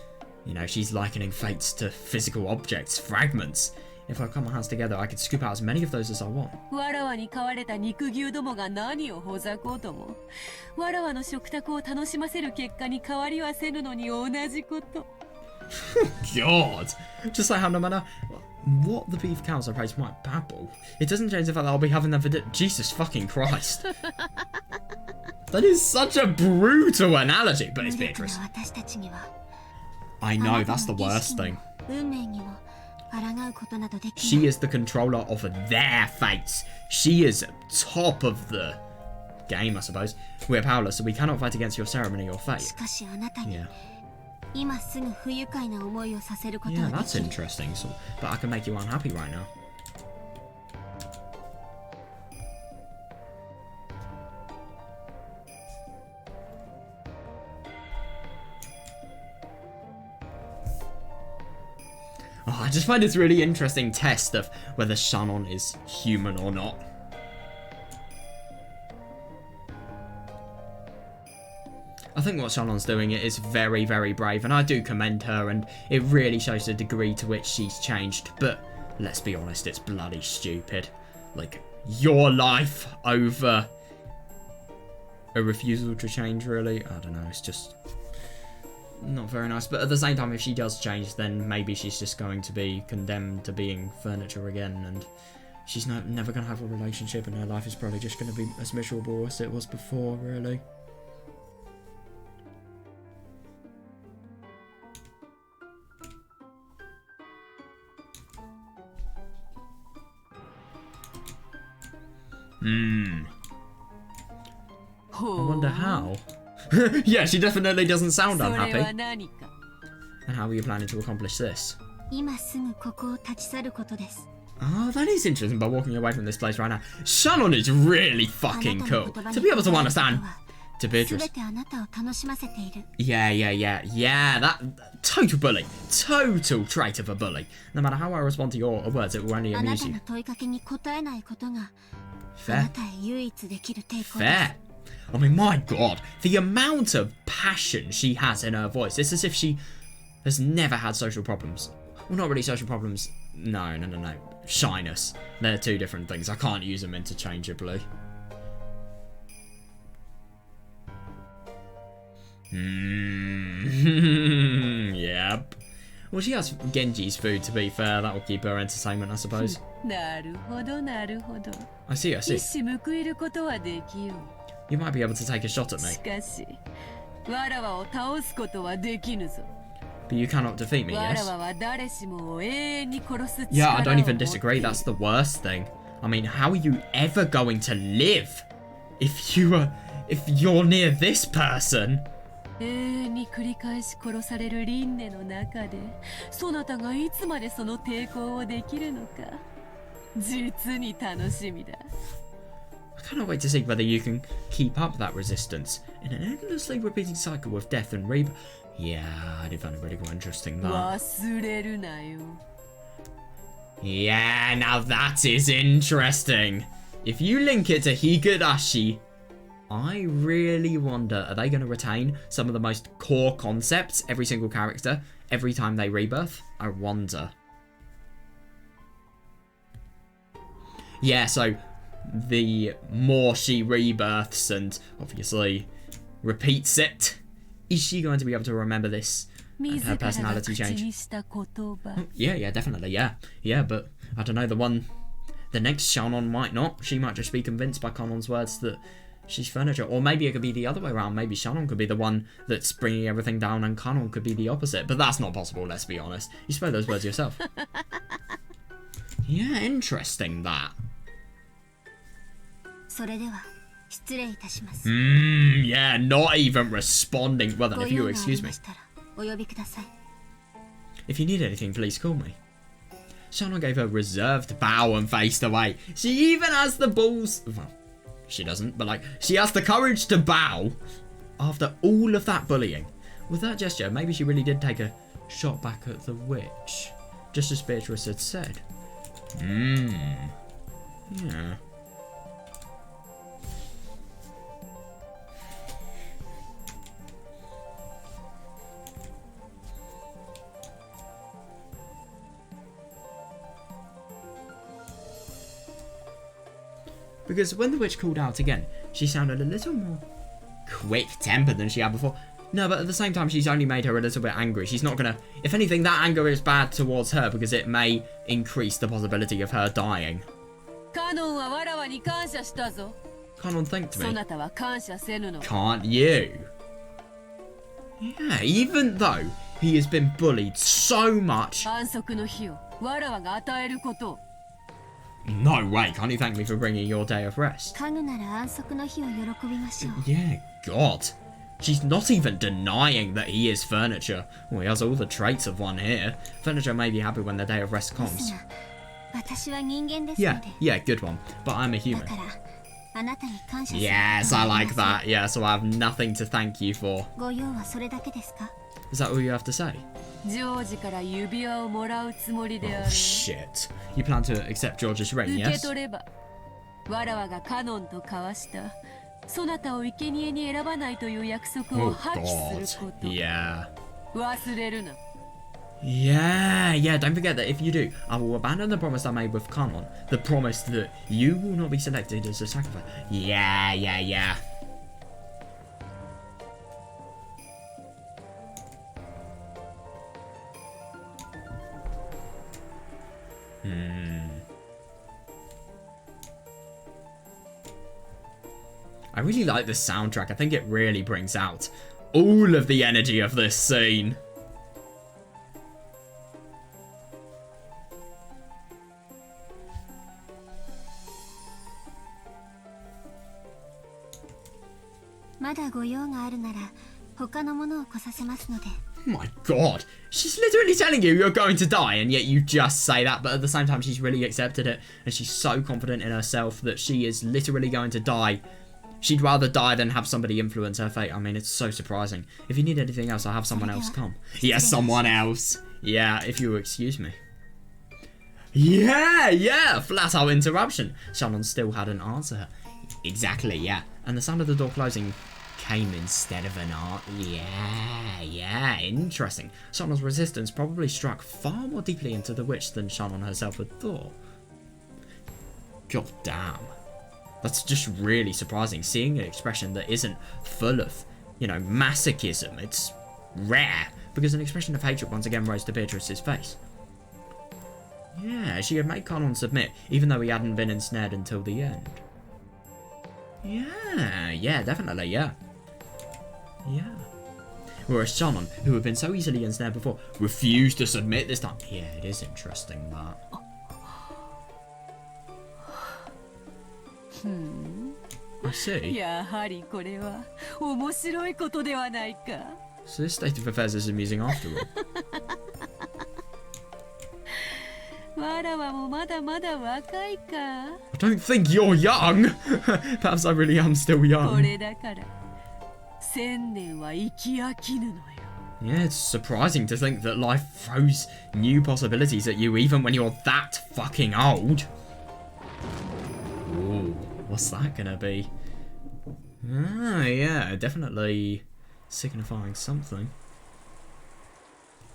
you know, she's likening fates to physical objects, fragments. If I put my hands together, I could scoop out as many of those as I want. わらわに飼われた肉牛どもが何をほざこうとも、わらわの食卓を楽しませる結果に変わりはせぬのに同じこと。God! Just like how no matter what the beef cows I raise might babble, it doesn't change the fact that I'll be having them for Jesus fucking Christ. That is such a brutal analogy, but it's Beatrice. I know, that's the worst thing. She is the controller of their fates. She is top of the game, I suppose. We're powerless, so we cannot fight against your ceremony or fate. Yeah. Yeah, that's interesting. So, but I can make you unhappy right now. Oh, I just find this really interesting test of whether Shannon is human or not. I think what Shannon's doing is very, very brave, and I do commend her, and it really shows the degree to which she's changed, but let's be honest, it's bloody stupid. Like, your life over a refusal to change, really? I don't know, it's just not very nice. But at the same time, if she does change, then maybe she's just going to be condemned to being furniture again, and she's never going to have a relationship, and her life is probably just going to be as miserable as it was before, really. I wonder how. Yeah, she definitely doesn't sound unhappy. And how are you planning to accomplish this? Oh, that is interesting, by walking away from this place right now. Shannon is really fucking cool. To be able to understand to Beatrice. Yeah, that total bully. Total trait of a bully. No matter how I respond to your words, it will only amuse you. Fair. Fair. I mean, my God, the amount of passion she has in her voice. It's as if she has never had social problems. Well, not really social problems. No. Shyness. They're two different things. I can't use them interchangeably. Yep. Well, she has Genji's food, to be fair. That will keep her entertainment, I suppose. I see. You might be able to take a shot at me. But you cannot defeat me, yes? Yeah, I don't even disagree. That's the worst thing. I mean, how are you ever going to live if you're near this person? Yeah, I cannot wait to see whether you can keep up that resistance in an endlessly repeating cycle of death and rebirth. Yeah, I do find it really quite interesting, that. Yeah, now that is interesting. If you link it to Higurashi, I really wonder, are they going to retain some of the most core concepts, every single character, every time they rebirth? I wonder. Yeah, so the more she rebirths and obviously repeats it, is she going to be able to remember this and her personality change? Oh, yeah, definitely, yeah, but I don't know, the next Shannon might not. She might just be convinced by Kanon's words that she's furniture, or maybe it could be the other way around. Maybe Shannon could be the one that's bringing everything down and Kanon could be the opposite, but that's not possible, let's be honest. You spoke those words yourself. Yeah, interesting, that. Yeah, not even responding. Well then, if you excuse me. If you need anything, please call me. Shannon gave a reserved bow and faced away. She even has the balls... Well, she doesn't, but like, she has the courage to bow after all of that bullying. With that gesture, maybe she really did take a shot back at the witch, just as Beatrice had said. Yeah. Because when the witch called out again, she sounded a little more quick-tempered than she had before. No, but at the same time, she's only made her a little bit angry. She's not gonna... If anything, that anger is bad towards her because it may increase the possibility of her dying. Canon thanked me. Can't you? Yeah, even though he has been bullied so much... No way, can't you thank me for bringing your day of rest? Yeah, God. She's not even denying that he is furniture. Well, he has all the traits of one here. Furniture may be happy when the day of rest comes. Yeah, good one. But I'm a human. Yes, I like that. Yeah, so I have nothing to thank you for. Is that all you have to say? Oh, shit. You plan to accept George's ring, yes? Oh, God. Yeah. Yeah, don't forget that if you do, I will abandon the promise I made with Kanon. The promise that you will not be selected as a sacrifice. Yeah. I really like this soundtrack. I think it really brings out all of the energy of this scene. My God, she's literally telling you you're going to die, and yet you just say that, but at the same time she's really accepted it, and she's so confident in herself that she is literally going to die. She'd rather die than have somebody influence her fate. I mean, it's so surprising. If you need anything else, I'll have someone else come. Yes, someone else. Yeah, if you will excuse me. Yeah, flat out interruption. Shannon still hadn't answered her. Exactly, yeah. And the sound of the door closing came instead of an art. Yeah, interesting. Shannon's resistance probably struck far more deeply into the witch than Shannon herself had thought. God damn. That's just really surprising, seeing an expression that isn't full of, masochism. It's rare, because an expression of hatred once again rose to Beatrice's face. Yeah, she had made Kanon submit, even though he hadn't been ensnared until the end. Yeah, definitely, yeah. Whereas Shannon, who had been so easily ensnared before, refused to submit this time. Yeah, it is interesting, that. I see. So this state of affairs is amusing after all. I don't think you're young. Perhaps I really am still young. Yeah, it's surprising to think that life throws new possibilities at you even when you're that fucking old. Ooh, what's that gonna be? Yeah, definitely signifying something.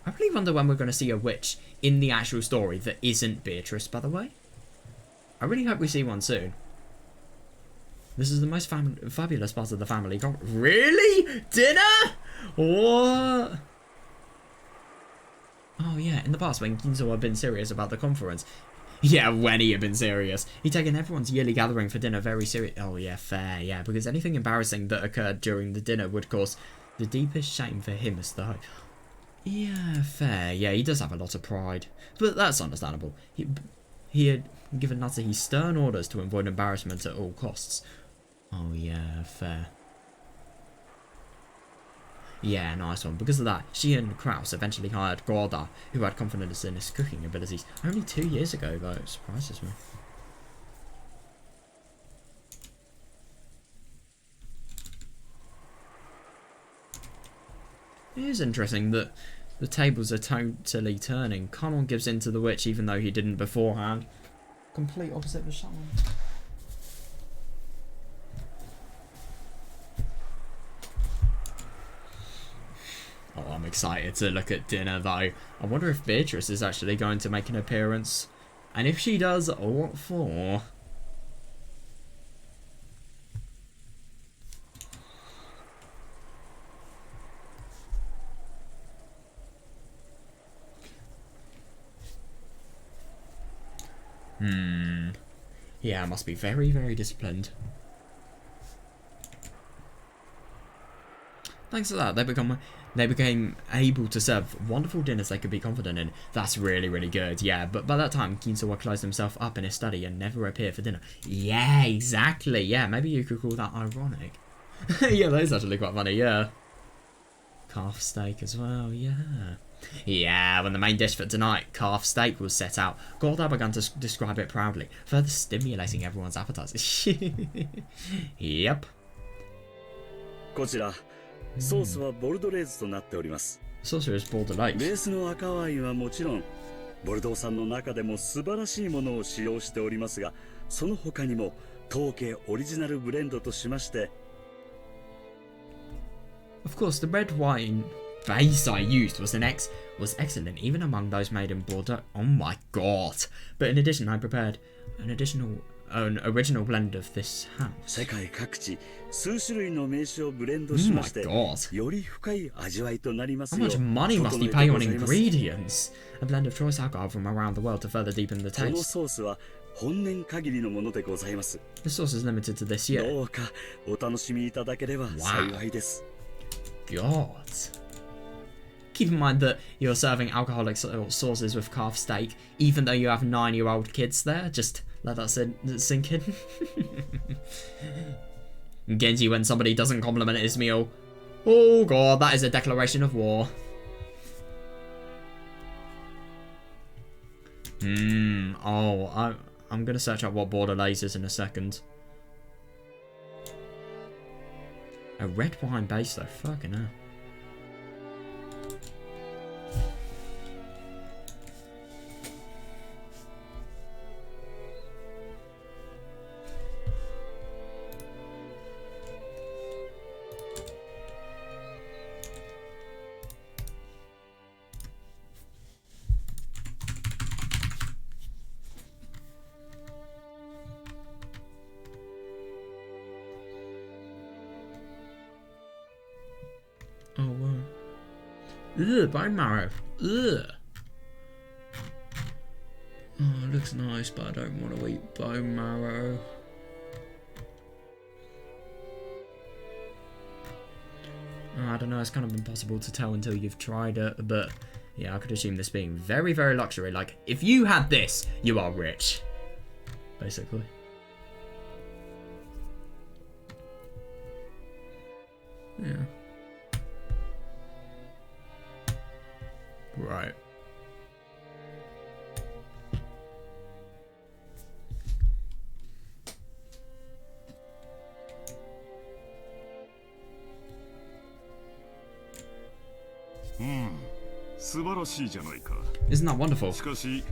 I really wonder when we're going to see a witch in the actual story that isn't Beatrice, by the way. I really hope we see one soon. This is the most fabulous part of the family. Really? Dinner? What? Oh yeah, in the past when Ginzo had been serious about the conference. Yeah, when he had been serious. He'd taken everyone's yearly gathering for dinner very serious. Oh yeah, fair, yeah. Because anything embarrassing that occurred during the dinner would cause the deepest shame for him as the host. Yeah, fair. Yeah, he does have a lot of pride. But that's understandable. He had given Natsuhi stern orders to avoid embarrassment at all costs. Oh yeah, fair. Yeah, nice one. Because of that, she and Kraus eventually hired Gorda, who had confidence in his cooking abilities. Only 2 years ago, though. It surprises me. It is interesting that the tables are totally turning. Kanon gives in to the witch even though he didn't beforehand. complete opposite of a shaman. Oh, I'm excited to look at dinner though. I wonder if Beatrice is actually going to make an appearance. And if she does, what for? Yeah, must be very, very disciplined. Thanks to that, they became able to serve wonderful dinners they could be confident in. That's really, really good, yeah. But by that time, Kinsawa closed himself up in his study and never appeared for dinner. Yeah, exactly. Yeah, maybe you could call that ironic. Yeah, that is actually quite funny, yeah. Calf steak as well, yeah. Yeah, when the main dish for tonight, calf steak, was set out, Gorda began to describe it proudly, further stimulating everyone's appetites. Yep. こちらソースはボルドレーズとなっております。 Saucer is Bordelais. ベースの赤ワインはもちろんボルドー産の中でも素晴らしいものを使用しておりますが、その他にも当家オリジナルブレンドとしまして Of course, the red wine base I used was excellent, even among those made in Bordeaux. Oh my god! But in addition, I prepared an original blend of this house. 世界各地数種類の名酒をブレンドしまして、 Oh my god! より深い味わいとなります How よ much money must be 整え paid て on ございます。 ingredients? A blend of choice alcohol from around the world to further deepen the この taste. ソースは本年限りのものでございます。 The sauce is limited to this year. どうかお楽しみいただければ幸いです。 God. Keep in mind that you're serving alcoholic sauces with calf steak, even though you have 9-year-old kids there. Just let that sink in. Genji, when somebody doesn't compliment his meal. Oh god, that is a declaration of war. Oh, I'm gonna search up what Bordelais is in a second. A red wine base though, fucking hell. Oh, wow. Ugh, bone marrow. Ugh. Oh, it looks nice, but I don't want to eat bone marrow. Oh, I don't know, it's kind of impossible to tell until you've tried it, but yeah, I could assume this being very, very luxury. Like, if you had this, you are rich. Basically. Yeah. Right. Isn't that wonderful? しかし、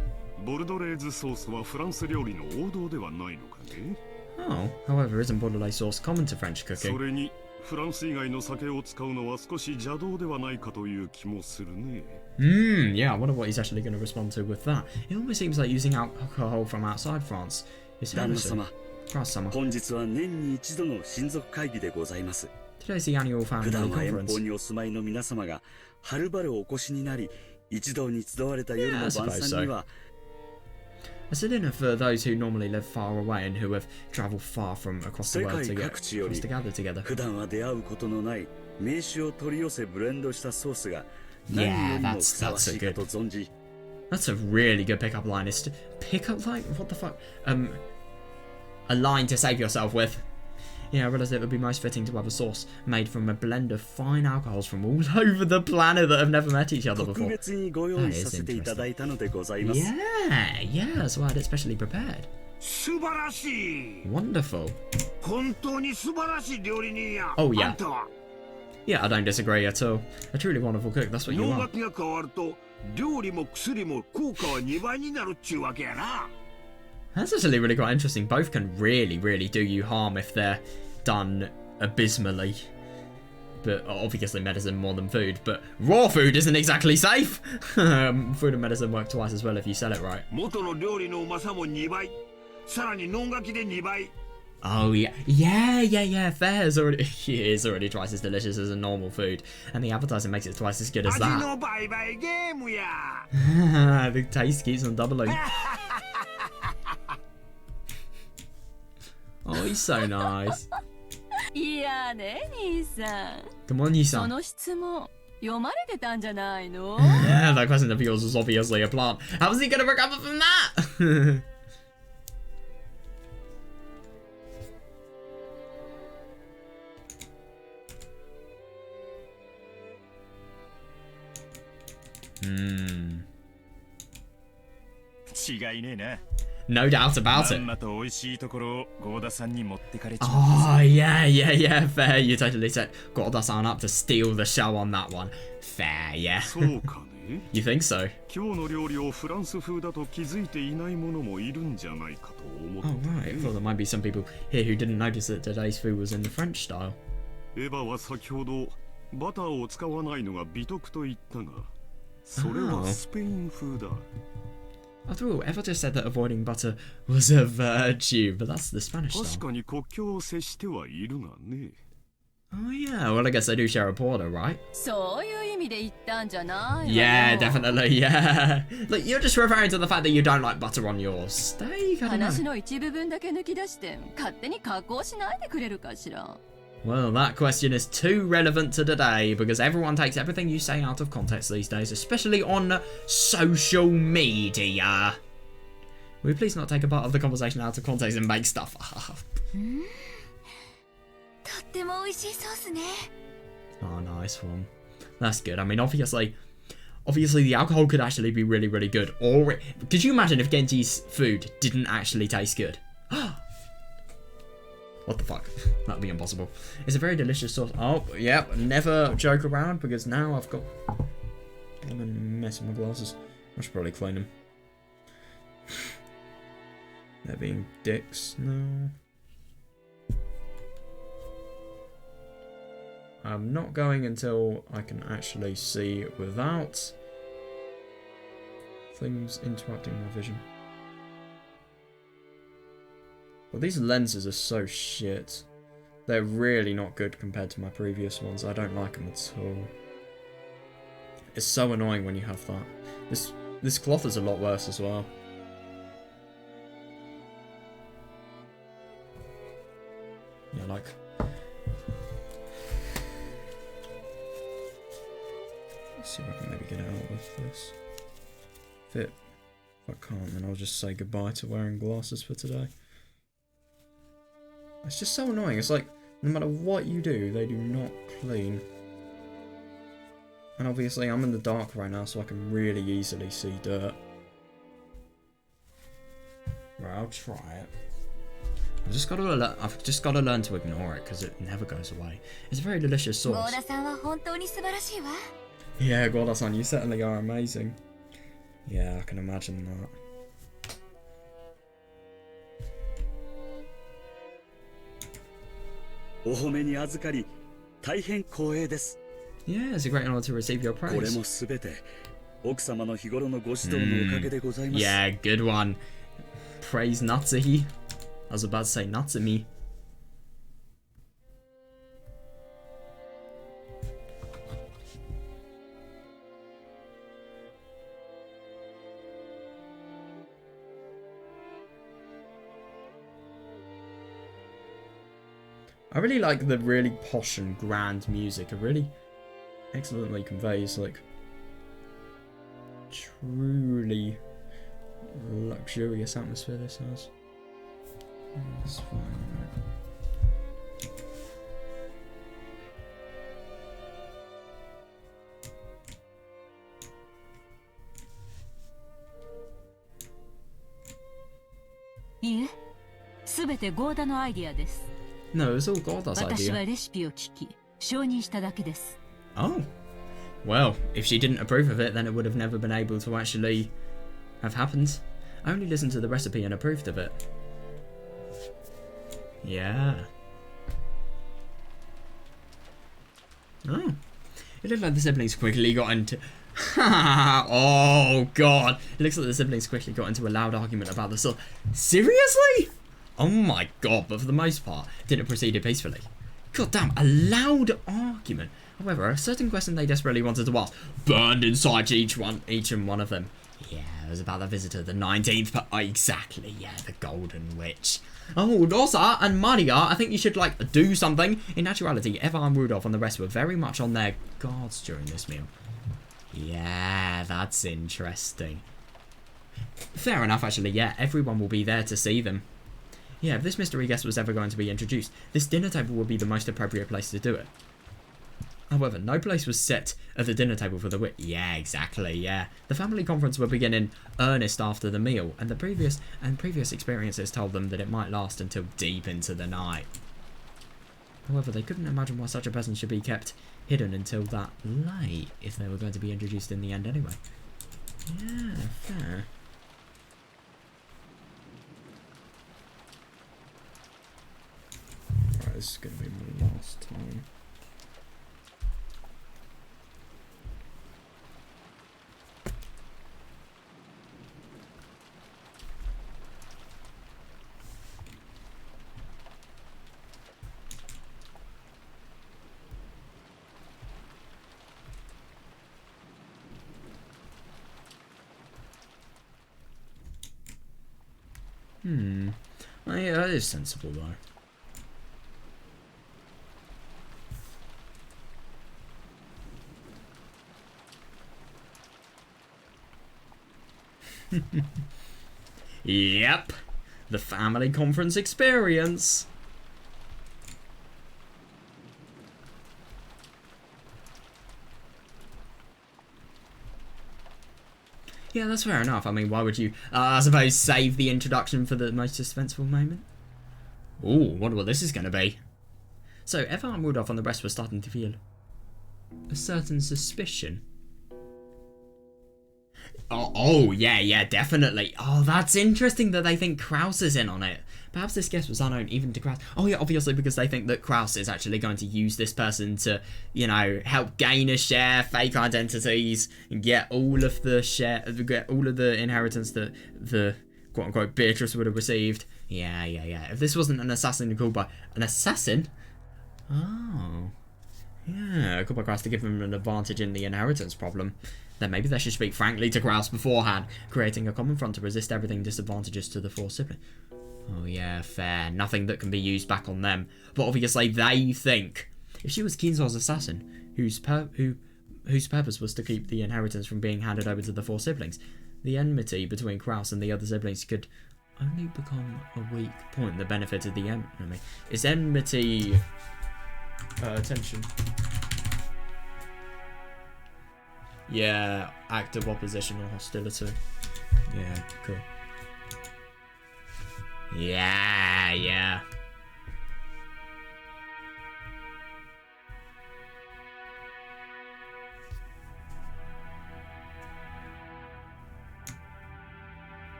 ボルドレーズソースはフランス料理の王道ではないのかね。 Oh, however, isn't Bordelais sauce common to French そ cooking? れに、フランス以外の酒を使うのは少し邪道ではないかという気もするね。Yeah, I wonder what he's actually going to respond to with that. It almost seems like using alcohol from outside France. Is 旦那 it 様、 France summer? 本日は年に一度の親族会議でございます。 Today's the annual 普 family 段は遠 conference. 方にお住まいの皆様がはるばるお越しになり、一堂に集われた夜の Yeah, I 晩 suppose 餐には It's a dinner for those who normally live far away and who have travelled far from across the 世 world 界 to 各地よ get り to gather together. 普段は出会うことのない名酒を取り寄せブレンドしたソースが何 Yeah, よりも that's ふさわしいかと存じ、 That's a really good pickup line. Is pickup line? What the fuck? A line to save yourself with. Yeah, I realised it would be most fitting to have a sauce made from a blend of fine alcohols from all over the planet that have never met each other 特 before. 別にご用意させていただいたのでございます。 Yeah, so I had it specially prepared. 素晴らしい Wonderful. 本当に素晴らしい料理人や Oh, yeah. あんたは Yeah, I don't disagree at all. A truly wonderful cook, that's what you 能 are. 楽が変わると料理も薬も効果は2倍になるっちゅうわけやな That's actually really quite interesting. Both can really, really do you harm if they're done abysmally. But obviously medicine more than food. But raw food isn't exactly safe. Food and medicine work twice as well if you sell it right. 元の料理のうまさも2倍。さらにノンガキで2倍。 Oh yeah, yeah. Fair is already is already twice as delicious as a normal food, and the advertising makes it twice as good as 味 that. の売買ゲームや。 The taste keeps on doubling. Oh, he's so nice. いやね兄さん Come on, you そ son. の質問読まれてたんじゃないの That question of yours was obviously a plant. How's he gonna recover from that? No doubt about it. Oh, yeah. Fair. You totally set Gorda-san up to steal the show on that one. Fair, yeah. そうかね。 You think so? 今日の料理をフランス風だと気づいていない者もいるんじゃないかと思っ Oh, て。 right. I thought there might be some people here who didn't notice that today's food was in the French style. エヴァは先ほどバターを使わないのが美徳と言ったが、それはスペイン風だ。 After all, Eva just said that avoiding butter was a virtue, but that's the Spanish 確 style. かに国境を接してはいるがね。 Oh, yeah. Well, I guess they do share a border, right? そういう意味で言ったんじゃないの Yeah, definitely, yeah. Look, you're just referring to the fact that you don't like butter on your steak. I don't 話 know. の一部分だけ抜き出して勝手に加工しないでくれるかしら Well, that question is too relevant to today because everyone takes everything you say out of context these days, especially on social media. Will you please not take a part of the conversation out of context and make stuff up? とっても美味しいソースね。 Oh, nice one. That's good. I mean, obviously the alcohol could actually be really, really good. Or could you imagine if Genji's food didn't actually taste good? What the fuck? That'd be impossible. It's a very delicious sauce. Oh, yep. Never joke around because now I've got... I'm a mess with my glasses. I should probably clean them. They're being dicks. No. I'm not going until I can actually see without things interrupting my vision. Well, these lenses are so shit. They're really not good compared to my previous ones. I don't like them at all. It's so annoying when you have that. This cloth is a lot worse as well. Yeah, like... Let's see if I can maybe get out with this. If I can't, then I'll just say goodbye to wearing glasses for today. It's just so annoying. It's like, no matter what you do, they do not clean. And obviously I'm in the dark right now, so I can really easily see dirt. Right, I'll try it. I've just got to learn to ignore it, because it never goes away. It's a very delicious sauce. ゴーダさんは本当に素晴らしいわ。 Yeah, Gorda-san, you certainly are amazing. Yeah, I can imagine that. Yeah, it's a great honor to receive your praise. Yeah, good one. Praise Natsuhi. I was about to say Natsumi. I really like the really posh and grand music. It really excellently conveys, like, truly luxurious atmosphere this has. That's fine, right?いえ、すべてゴーダのアイディアです。 No, it was all Gorda's 私は idea. レシピを聞き、承認しただけです。 Oh. Well, if she didn't approve of it, then it would have never been able to actually have happened. only listened to the recipe and approved of it. Yeah. Oh. It looked like the siblings quickly got into... oh, God. It looks like the siblings quickly got into a loud argument about the sauce. Seriously? Oh, my God. But for the most part, dinner proceeded peacefully. God damn, a loud argument. However, a certain question they desperately wanted to ask burned inside each and one of them. Yeah, it was about the visitor, the 19th, but exactly, yeah, the Golden Witch. Oh, Rosa and Maria, I think you should, like, do something. In actuality, Eva and Rudolph and the rest were very much on their guards during this meal. Yeah, that's interesting. Fair enough, actually, yeah, everyone will be there to see them. Yeah, if this mystery guest was ever going to be introduced, this dinner table would be the most appropriate place to do it. However, no place was set at the dinner table for the witch. Yeah, exactly, yeah. The family conference would begin in earnest after the meal, and the previous experiences told them that it might last until deep into the night. However, they couldn't imagine why such a person should be kept hidden until that late, if they were going to be introduced in the end anyway. Yeah, fair. Alright, this is going to be my last time. Oh, yeah, that is sensible though. Yep, the family conference experience. Yeah, that's fair enough. I mean, why would you, I suppose, save the introduction for the most suspenseful moment? Ooh, wonder what this is going to be. So, Eva and Rudolph and the rest were starting to feel a certain suspicion. Oh, yeah, definitely. Oh, that's interesting that they think Kraus is in on it. Perhaps this guest was unknown even to Kraus. Oh, yeah, obviously because they think that Kraus is actually going to use this person to, you know, help gain a share, fake identities, and get all of the get all of the inheritance that the quote-unquote Beatrice would have received. Yeah. If this wasn't an assassin called by... An assassin? Oh. Yeah, called by Kraus to give him an advantage in the inheritance problem. Then maybe they should speak frankly to Kraus beforehand, creating a common front to resist everything disadvantageous to the four siblings. Oh yeah, fair. Nothing that can be used back on them. But obviously they think, if she was Kinzo's assassin, whose purpose was to keep the inheritance from being handed over to the four siblings, the enmity between Kraus and the other siblings could only become a weak point that benefited the enemy. Is enmity... tension. Yeah, active opposition or hostility. Yeah, cool. Yeah.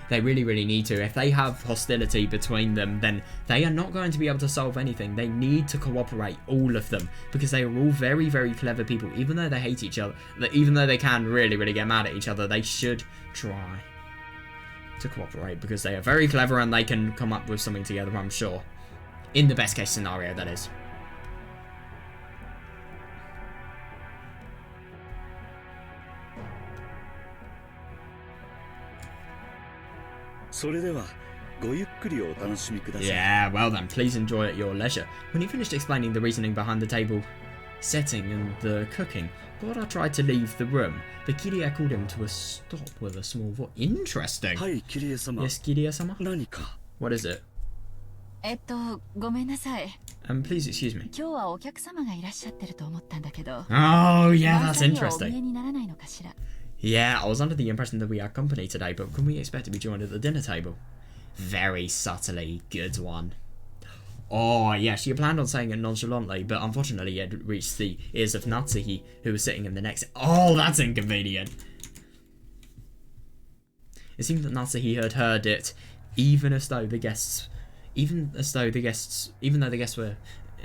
They really need to. If they have hostility between them, then they are not going to be able to solve anything. They need to cooperate, all of them, because they are all very clever people. Even though they hate each other, even though they can really get mad at each other, they should try to cooperate because they are very clever and they can come up with something together, I'm sure. In the best case scenario, that is. Yeah, well then, please enjoy at your leisure. When he finished explaining the reasoning behind the table setting and the cooking, Bora tried to leave the room, but Kiria called him to a stop with a small voice. Interesting. Yes, Kiria-sama? What is it? ごめんなさい。Please excuse me. 今日はお客様がいらっしゃってると思ったんだけど。Oh, yeah, that's お見え interesting. にならないのかしら。Yeah, I was under the impression that we had company today, but can we expect to be joined at the dinner table? Very subtly, good one. Oh, yeah, she had planned on saying it nonchalantly, but unfortunately it had reached the ears of Natsuki, who was sitting in the next... Oh, that's inconvenient. It seemed that Natsuhi had heard it, even though the guests were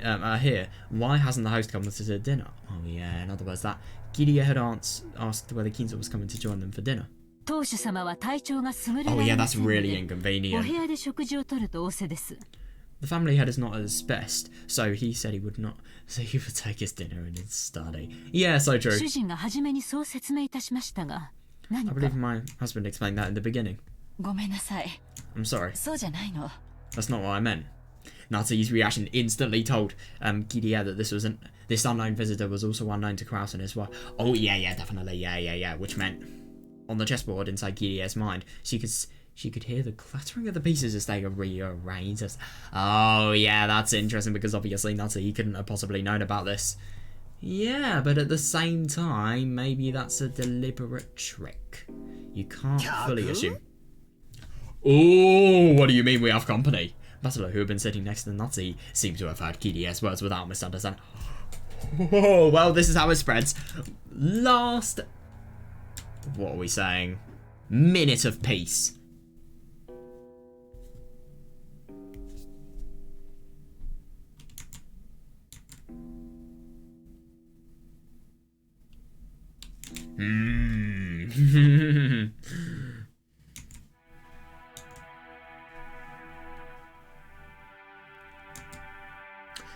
are here. Why hasn't the host come to the dinner? Oh yeah, in other words, that Kiria had asked whether Kinzo was coming to join them for dinner. Oh yeah, that's really inconvenient. The family head is not at his best, so he said he would not. So he would take his dinner and his study. Yeah, so true. I believe my husband explained that in the beginning. I'm sorry. That's not what I meant. Natsuhi's reaction instantly told Kiria that this unknown visitor was also unknown to Kraus and his wife. Oh yeah, definitely, yeah. Which meant on the chessboard inside Kiria's mind, she could hear the clattering of the pieces as they are rearranged. Oh yeah, that's interesting because obviously Natsuhi couldn't have possibly known about this. Yeah, but at the same time, maybe that's a deliberate trick. You can't fully assume. Oh, what do you mean we have company? Butler, who had been sitting next to Natsuhi, seemed to have heard Kiria's words without misunderstanding. Oh, well, this is how it spreads. Last... What are we saying? Minute of peace.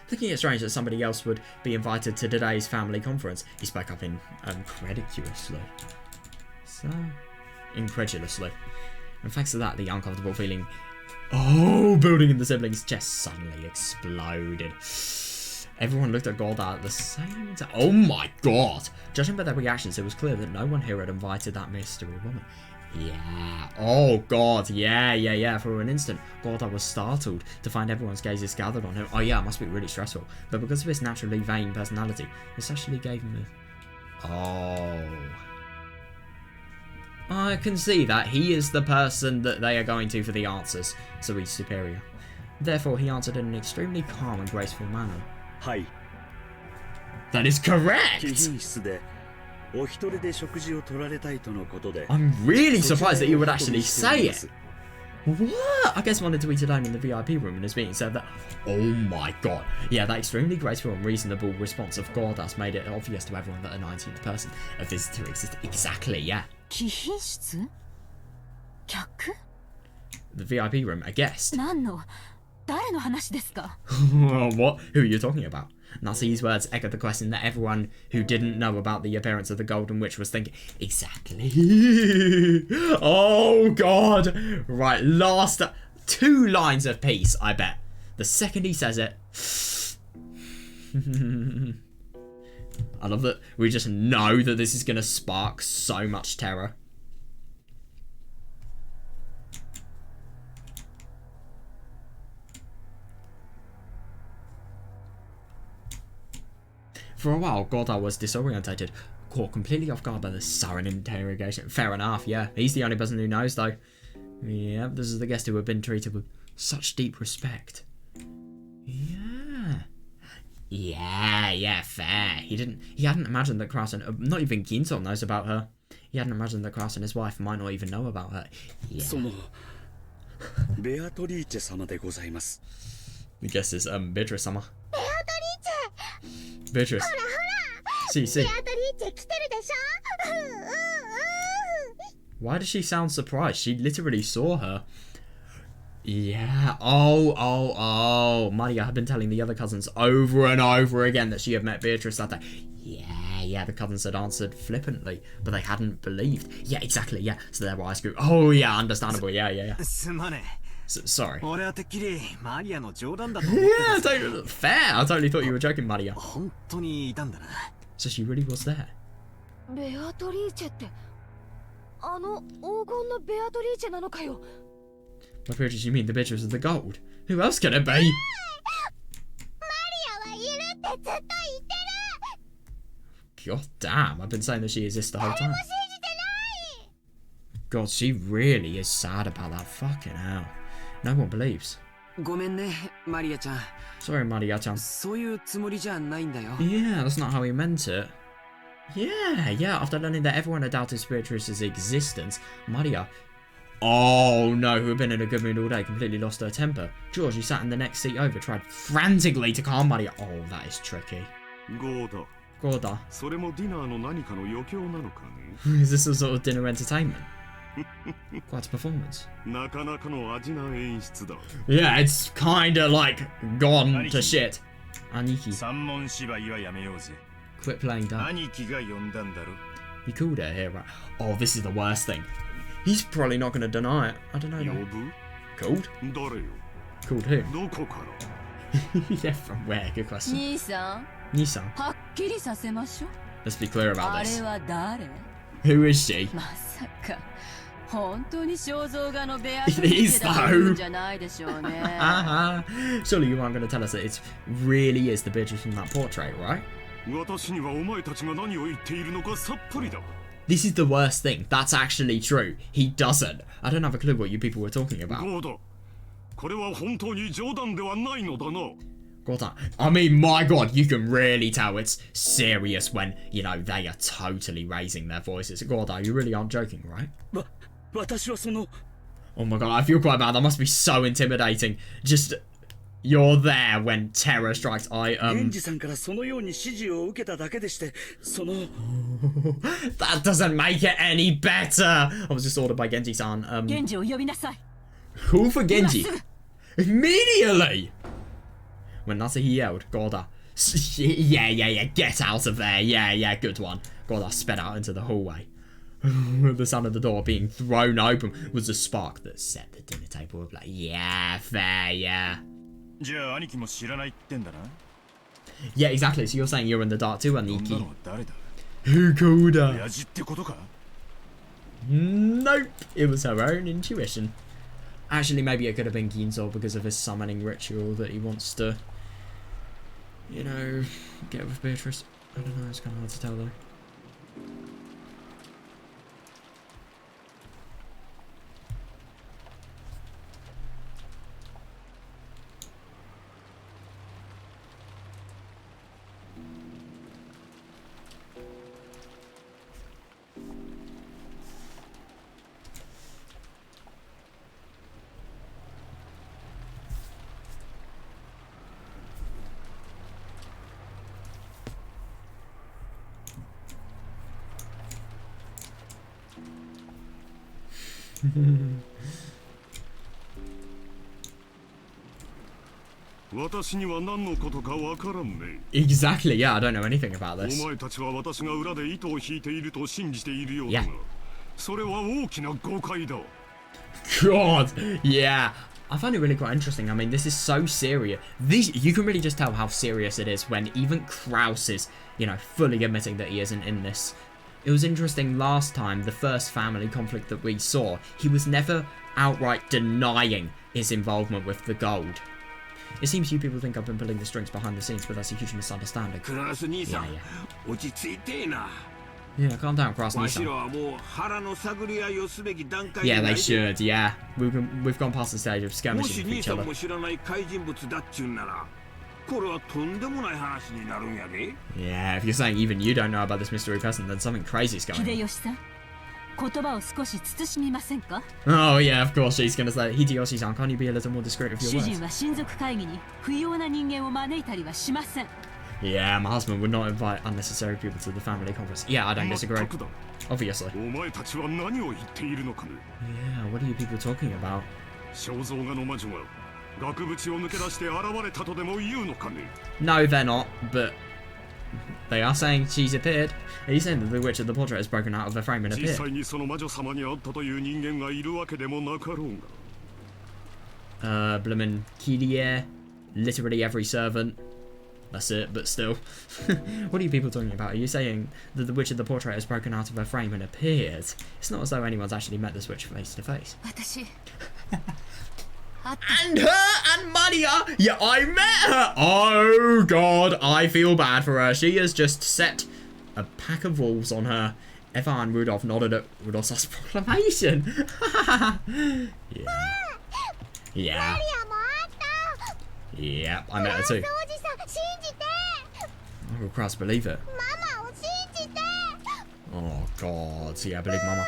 Thinking it strange that somebody else would be invited to today's family conference, he spoke up incredulously. And thanks to that, the uncomfortable feeling building in the siblings' chest suddenly exploded. Everyone looked at Golda at the same time. Oh my god! Judging by their reactions, it was clear that no one here had invited that mystery woman. Yeah. Oh god. Yeah. For an instant, Golda was startled to find everyone's gazes gathered on him. Oh yeah, it must be really stressful. But because of his naturally vain personality, this actually gave him a... Oh. I can see that. He is the person that they are going to for the answers, so he's superior. Therefore, he answered in an extremely calm and graceful manner. Hi. That is correct! I'm really surprised that you would actually say it. What? I guess wanted to eat alone in the VIP room and is being said that. Oh my god. Yeah, that extremely graceful and reasonable response of Gordas made it obvious to everyone that a 19th person, a visitor, existed. Exactly, yeah. The VIP room, a guest. What? Who are you talking about? Natsuhi's words echoed the question that everyone who didn't know about the appearance of the Golden Witch was thinking. Exactly. Oh god. Right, last 2 lines of peace, I bet. The second he says it. I love that we just know that this is going to spark so much terror. For a while, Gorda was disorientated, caught completely off guard by the sudden interrogation. Fair enough, yeah. He's the only person who knows, though. Yeah, this is the guest who had been treated with such deep respect. Yeah, fair. He hadn't imagined that Kraus and not even Ginto knows about her. He hadn't imagined that Kraus and his wife might not even know about her. Yeah. The guest is Beatrice-sama. Beatrice. See. Why does she sound surprised? She literally saw her. Yeah. Oh. Maria had been telling the other cousins over and over again that she had met Beatrice that day. Yeah, the cousins had answered flippantly, but they hadn't believed. Yeah, exactly, yeah. So their eyes grew. Oh, yeah, understandable. Yeah. Sorry. Yeah, fair. I totally thought you were joking, Maria. So she really was there. By Beatrice, you mean the Beatrice of the gold? Who else can it be? God damn, I've been saying that she exists the whole time. God, she really is sad about that. Fucking hell. No one believes. Sorry, Maria-chan. Yeah, that's not how he meant it. Yeah, after learning that everyone had doubted Beatrice's existence, Maria... Oh no, who had been in a good mood all day, completely lost her temper. George, who sat in the next seat over, tried frantically to calm Maria. Oh, that is tricky. ゴーダ Gorda. それもディナーの何かの余興なのかね Is this some sort of dinner entertainment? Quite a performance. なかなかの味な演出だ Yeah, it's kinda like gone to shit. Aniki, 三文芝居はやめようぜ quit playing dumb. 兄貴が呼んだんだろ He called her here, right? Oh, this is the worst thing. He's probably not gonna deny it. I don't know. 呼 though. ぶ Called? 誰よ Called who? どこから Yeah, from where? Good question. 兄さん Nisan. はっきりさせましょう Let's be clear about あれ this. は誰 Who is she? まさか本当に肖像画のベア It is だったんじゃないでしょうね Surely you aren't going to tell us that it really is the Beatrice from that portrait, right? 私にはお前たちが何を言っているのかさっぱりだ This is the worst thing. That's actually true. He doesn't. I don't have a clue what you people were talking about. ゴーダこれは本当に冗談ではないのだな God, I mean, my God, you can really tell it's serious when, you know, they are totally raising their voices. God, you really aren't joking, right? 私はその Oh my God, I feel quite bad. That must be so intimidating. Just, you're there when terror strikes. 源氏さんからそのように指示を受けただけでしてその That doesn't make it any better. I was just ordered by Genji-san. 源氏を呼びなさい Call for Genji. Immediately. When Nasuhi yelled, Gorda, yeah, get out of there. Yeah, good one. Gorda sped out into the hallway. The sound of the door being thrown open was the spark that set the dinner table ablaze. Yeah, fair, yeah. じゃあ兄貴も知らないってんだな Yeah, exactly. So you're saying you're in the dark too, 呼んだ Aniki? のは誰だ Who called her? 親父ってことか Nope. It was her own intuition. Actually, maybe it could have been Ginzo because of his summoning ritual that he wants to, you know, get with Beatrice. I don't know, it's kind of hard to tell though. Exactly, yeah, I don't know anything about this. お前たちは私が裏で糸を引いていると信じているようだ Yeah. が、それは大きな誤解だ。 God, yeah. I find it really quite interesting. I mean, this is so serious. You can really just tell how serious it is when even Kraus is, you know, fully admitting that he isn't in this. It was interesting last time, the first family conflict that we saw, he was never outright denying his involvement with the gold. It seems you people think I've been pulling the strings behind the scenes, but that's a huge misunderstanding. クラス兄さん Yeah, 落ち着いてえな Yeah, calm down, Kraus わし Nissan. らはもう腹の探り合いをすべき段階 Yeah, でな they いで should, yeah. We've gone past the stage of もし skirmishing with 兄 each さん other. も知らない怪人物だっちゅうんならこれはとんでもない話になるんやで Yeah, if you're saying even you don't know about this mystery person, then something crazy's going 秀 on. 吉さん言葉を少し慎みませんか Oh, yeah, of course, she's gonna say, Hideyoshi-san, can't you be a little more discreet with your 主 words? 人は親族会議に不要な人間を招いたりはしません Yeah, my husband would not invite unnecessary people to the family conference. Yeah, I don't ま disagree. ったくだ。 Obviously. お前たちは何を言っているのかね。 Yeah, what are you people talking about? 肖像画の魔女が額縁を抜け出して現れたとでも言うのかね。 No, they're not, but they are saying she's appeared. Are you saying that the witch of the portrait has broken out of her frame and 実 appeared? 際にその魔女様に会ったという人間がいるわけでもなかろうが。Bloomin' Kilie, literally every servant. That's it, but still. What are you people talking about? Are you saying that the witch of the portrait has broken out of her frame and appeared? It's not as though anyone's actually met this witch face to face. 私 And her and Maria! Yeah, I met her! Oh god, I feel bad for her. She has just set a pack of wolves on her. Eva and Rudolph nodded at Rudolph's proclamation. Yeah. Yeah. Yeah, I met her too. Oh, Christ, believe it. Oh god, yeah, believe Mama.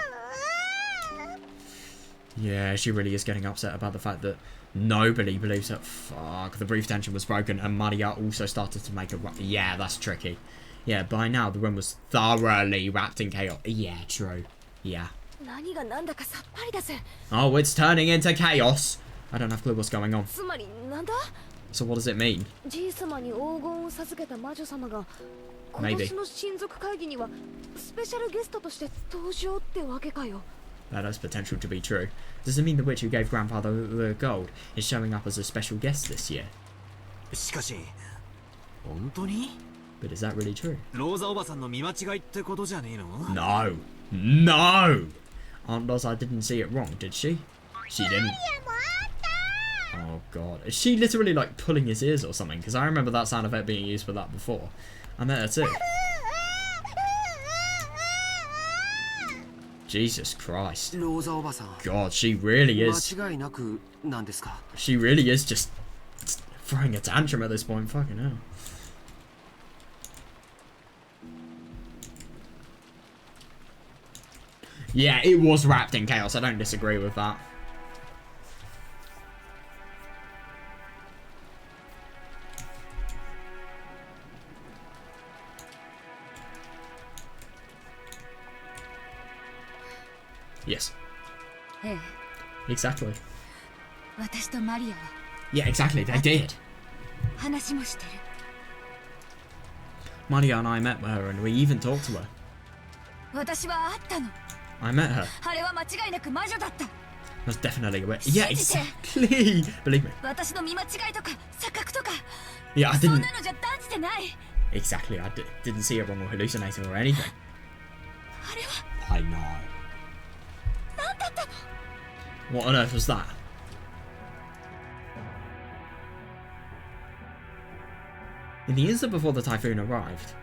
Yeah, she really is getting upset about the fact that nobody believes that, fuck, the brief tension was broken, and Maria also started to make a... Yeah, that's tricky. Yeah, by now the room was thoroughly wrapped in chaos. Yeah, true. Yeah. Oh, it's turning into chaos. I don't have a clue what's going on. So what does it mean? Maybe. That has potential to be true. Does it mean the witch who gave grandfather the gold is showing up as a special guest this year? But is that really true? No. No! Aunt Rosa didn't see it wrong, did she? She didn't. Oh god. Is she literally like pulling his ears or something? Because I remember that sound effect being used for that before. I met her too. Jesus Christ. God, she really is. She really is just throwing a tantrum at this point. Fucking hell. Yeah, it was wrapped in chaos. I don't disagree with that. Yes. Exactly. Yeah, exactly. They did. Maria and I met her and we even talked to her. I met her. That's definitely a witch. Yeah, exactly. Believe me. Yeah, I didn't. Exactly. I didn't see it wrong or hallucinating or anything. I know. What on earth was that? In the instant before the typhoon arrived.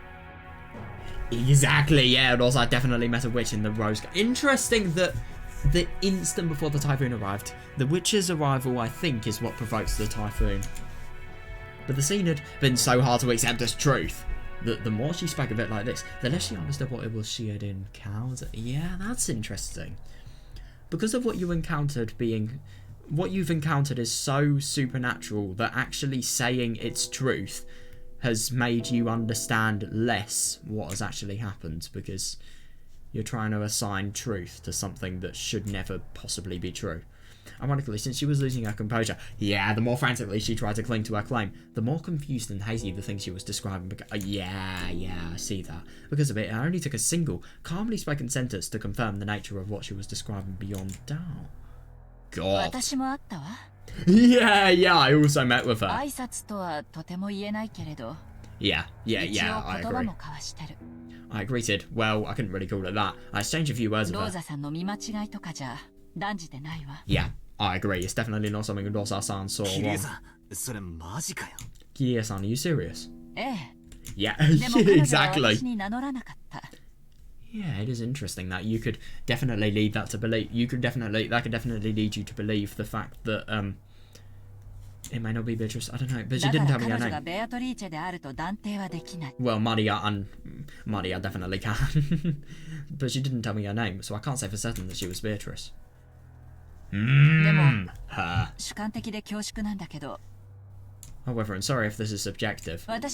Exactly, yeah, and also I definitely met a witch in the rose. Interesting that the instant before the typhoon arrived, the witch's arrival, I think, is what provokes the typhoon. But the scene had been so hard to accept as truth that the more she spoke of it like this, the less she understood what it was she had encountered. Yeah, that's interesting. Because of what you encountered being... What you've encountered is so supernatural that actually saying its truth has made you understand less what has actually happened, because you're trying to assign truth to something that should never possibly be true. Ironically, since she was losing her composure, yeah, the more frantically she tried to cling to her claim, the more confused and hazy the things she was describing yeah, I see that. Because of it, it only took a single, calmly spoken sentence to confirm the nature of what she was describing beyond doubt. God. Yeah, I also met with her. Yeah, I agree. I greeted, well, I couldn't really call it that. I exchanged a few words with her. Yeah, I agree. It's definitely not something Rosa-san saw wrong. Kirie-san, are you serious? Yeah, exactly. Yeah, it is interesting that you could definitely lead that to believe. That could definitely lead you to believe the fact that it may not be Beatrice. I don't know, but she didn't tell me her name. Well, Maria definitely can, but she didn't tell me her name, so I can't say for certain that she was Beatrice. Her. However, I'm sorry if this is subjective. But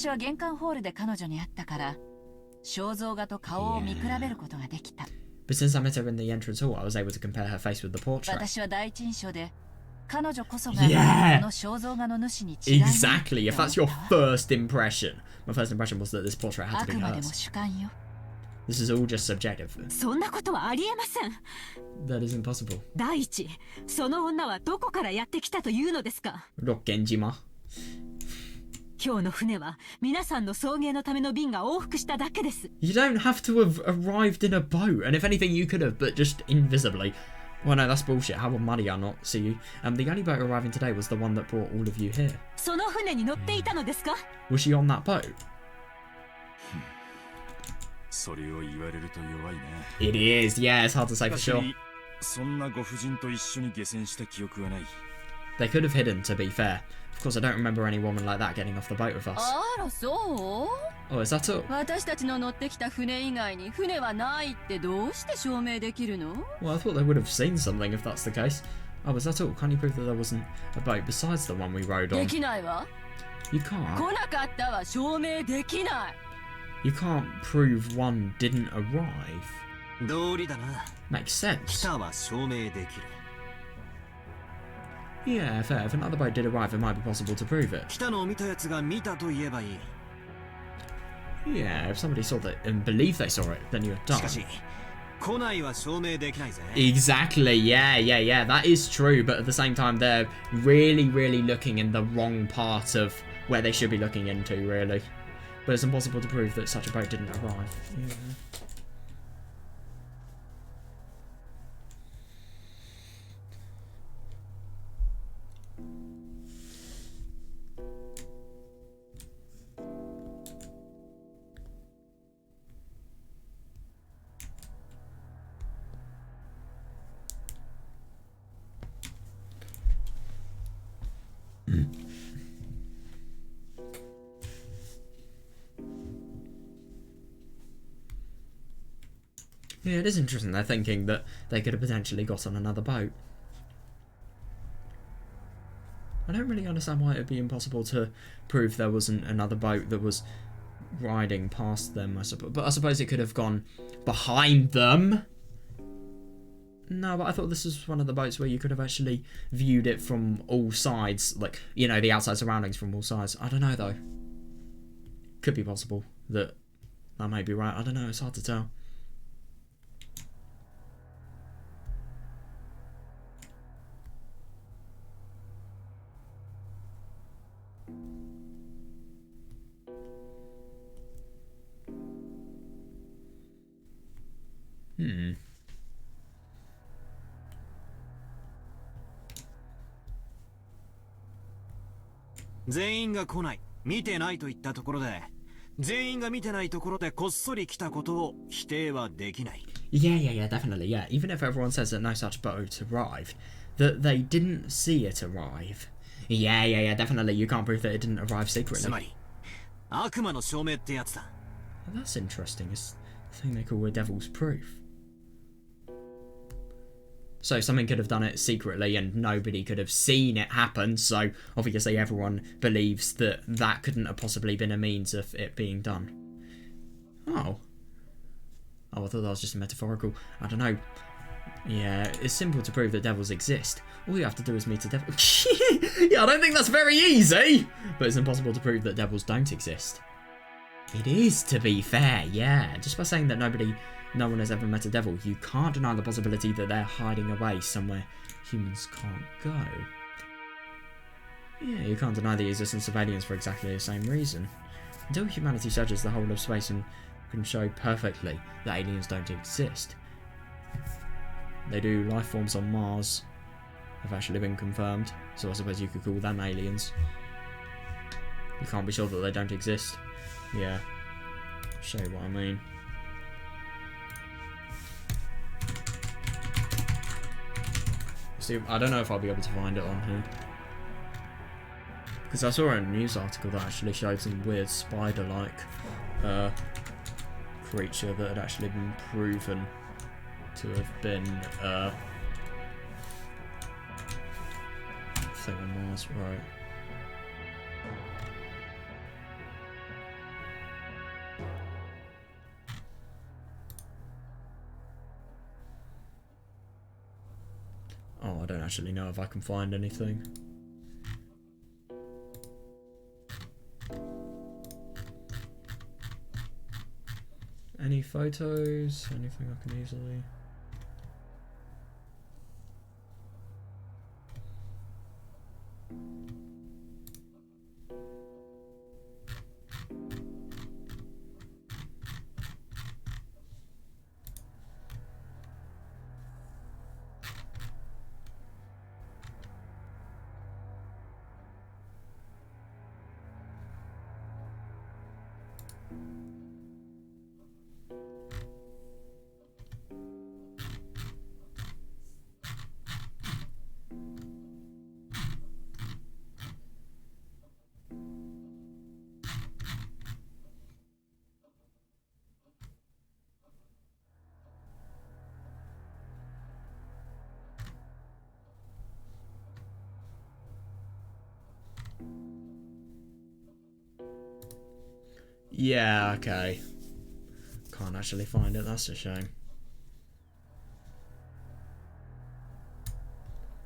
since I met her in the entrance hall, I was able to compare her face with the portrait. Yeah! Exactly, if that's your first impression. My first impression was that this portrait had to be hers. This is all just subjective. That is impossible. Look, Genjima. You don't have to have arrived in a boat, and if anything you could have, but just invisibly. Well, no, that's bullshit. How would Maria not see you? The only boat arriving today was the one that brought all of you here. Was she on that boat? It is, yeah, it's hard to say for sure. They could have hidden, to be fair. Of course, I don't remember any woman like that getting off the boat with us. あらそう Oh, is that all? 私たちの乗ってきた船以外に船はないってどうして証明できるの Well, I thought they would have seen something if that's the case. Oh, is that all? Can't you prove that there wasn't a boat besides the one we rode で on? きないわ You 来 can't. なかったは証明できない You can't prove one didn't arrive. 道理だな。 Makes sense. 来たは証明できる。 Yeah, fair. If another boat did arrive, it might be possible to prove it. 来たのを見たやつが見たと言えばいい。 Yeah, if somebody saw that and believed they saw it, then you're し done. かし、来ないは証明できないぜ。 Exactly, yeah. That is true, but at the same time, they're really looking in the wrong part of where they should be looking into, really. But it's impossible to prove that such a boat didn't arrive. Yeah. Yeah, it is interesting. They're thinking that they could have potentially got on another boat. I don't really understand why it would be impossible to prove there wasn't another boat that was riding past them, I suppose. But I suppose it could have gone behind them. No, but I thought this was one of the boats where you could have actually viewed it from all sides. Like, you know, the outside surroundings from all sides. I don't know, though. Could be possible that may be right. I don't know. It's hard to tell. Hmm. 全員が来ない、見てないといったところで、全員が見てないところでこっそり来たことを否定はできない。Yeah, definitely, yeah. Even if everyone says that no such boat arrived, that they didn't see it arrive. Yeah, definitely. You can't prove that it didn't arrive つ secretly. まり、悪魔の証明ってやつだ。Well, that's interesting. It's the thing they call a devil's proof. So something could have done it secretly and nobody could have seen it happen, so obviously everyone believes that that couldn't have possibly been a means of it being done. Oh, I thought that was just metaphorical. I don't know. Yeah, it's simple to prove that devils exist. All you have to do is meet a devil. Yeah, I don't think that's very easy! But it's impossible to prove that devils don't exist. It is, to be fair, yeah. Just by saying that no one has ever met a devil, you can't deny the possibility that they're hiding away somewhere humans can't go. Yeah, you can't deny the existence of aliens for exactly the same reason. Until humanity searches the whole of space and can show perfectly that aliens don't exist. They do life forms on Mars have actually been confirmed, so I suppose you could call them aliens. You can't be sure that they don't exist. Yeah, show you what I mean. See, I don't know if I'll be able to find it on here. Because I saw a news article that actually showed some weird spider-like creature that had actually been proven to have been thing on Mars, right? Oh, I don't actually know if I can find anything. Any photos? Anything I can easily... Yeah, okay. Can't actually find it, that's a shame.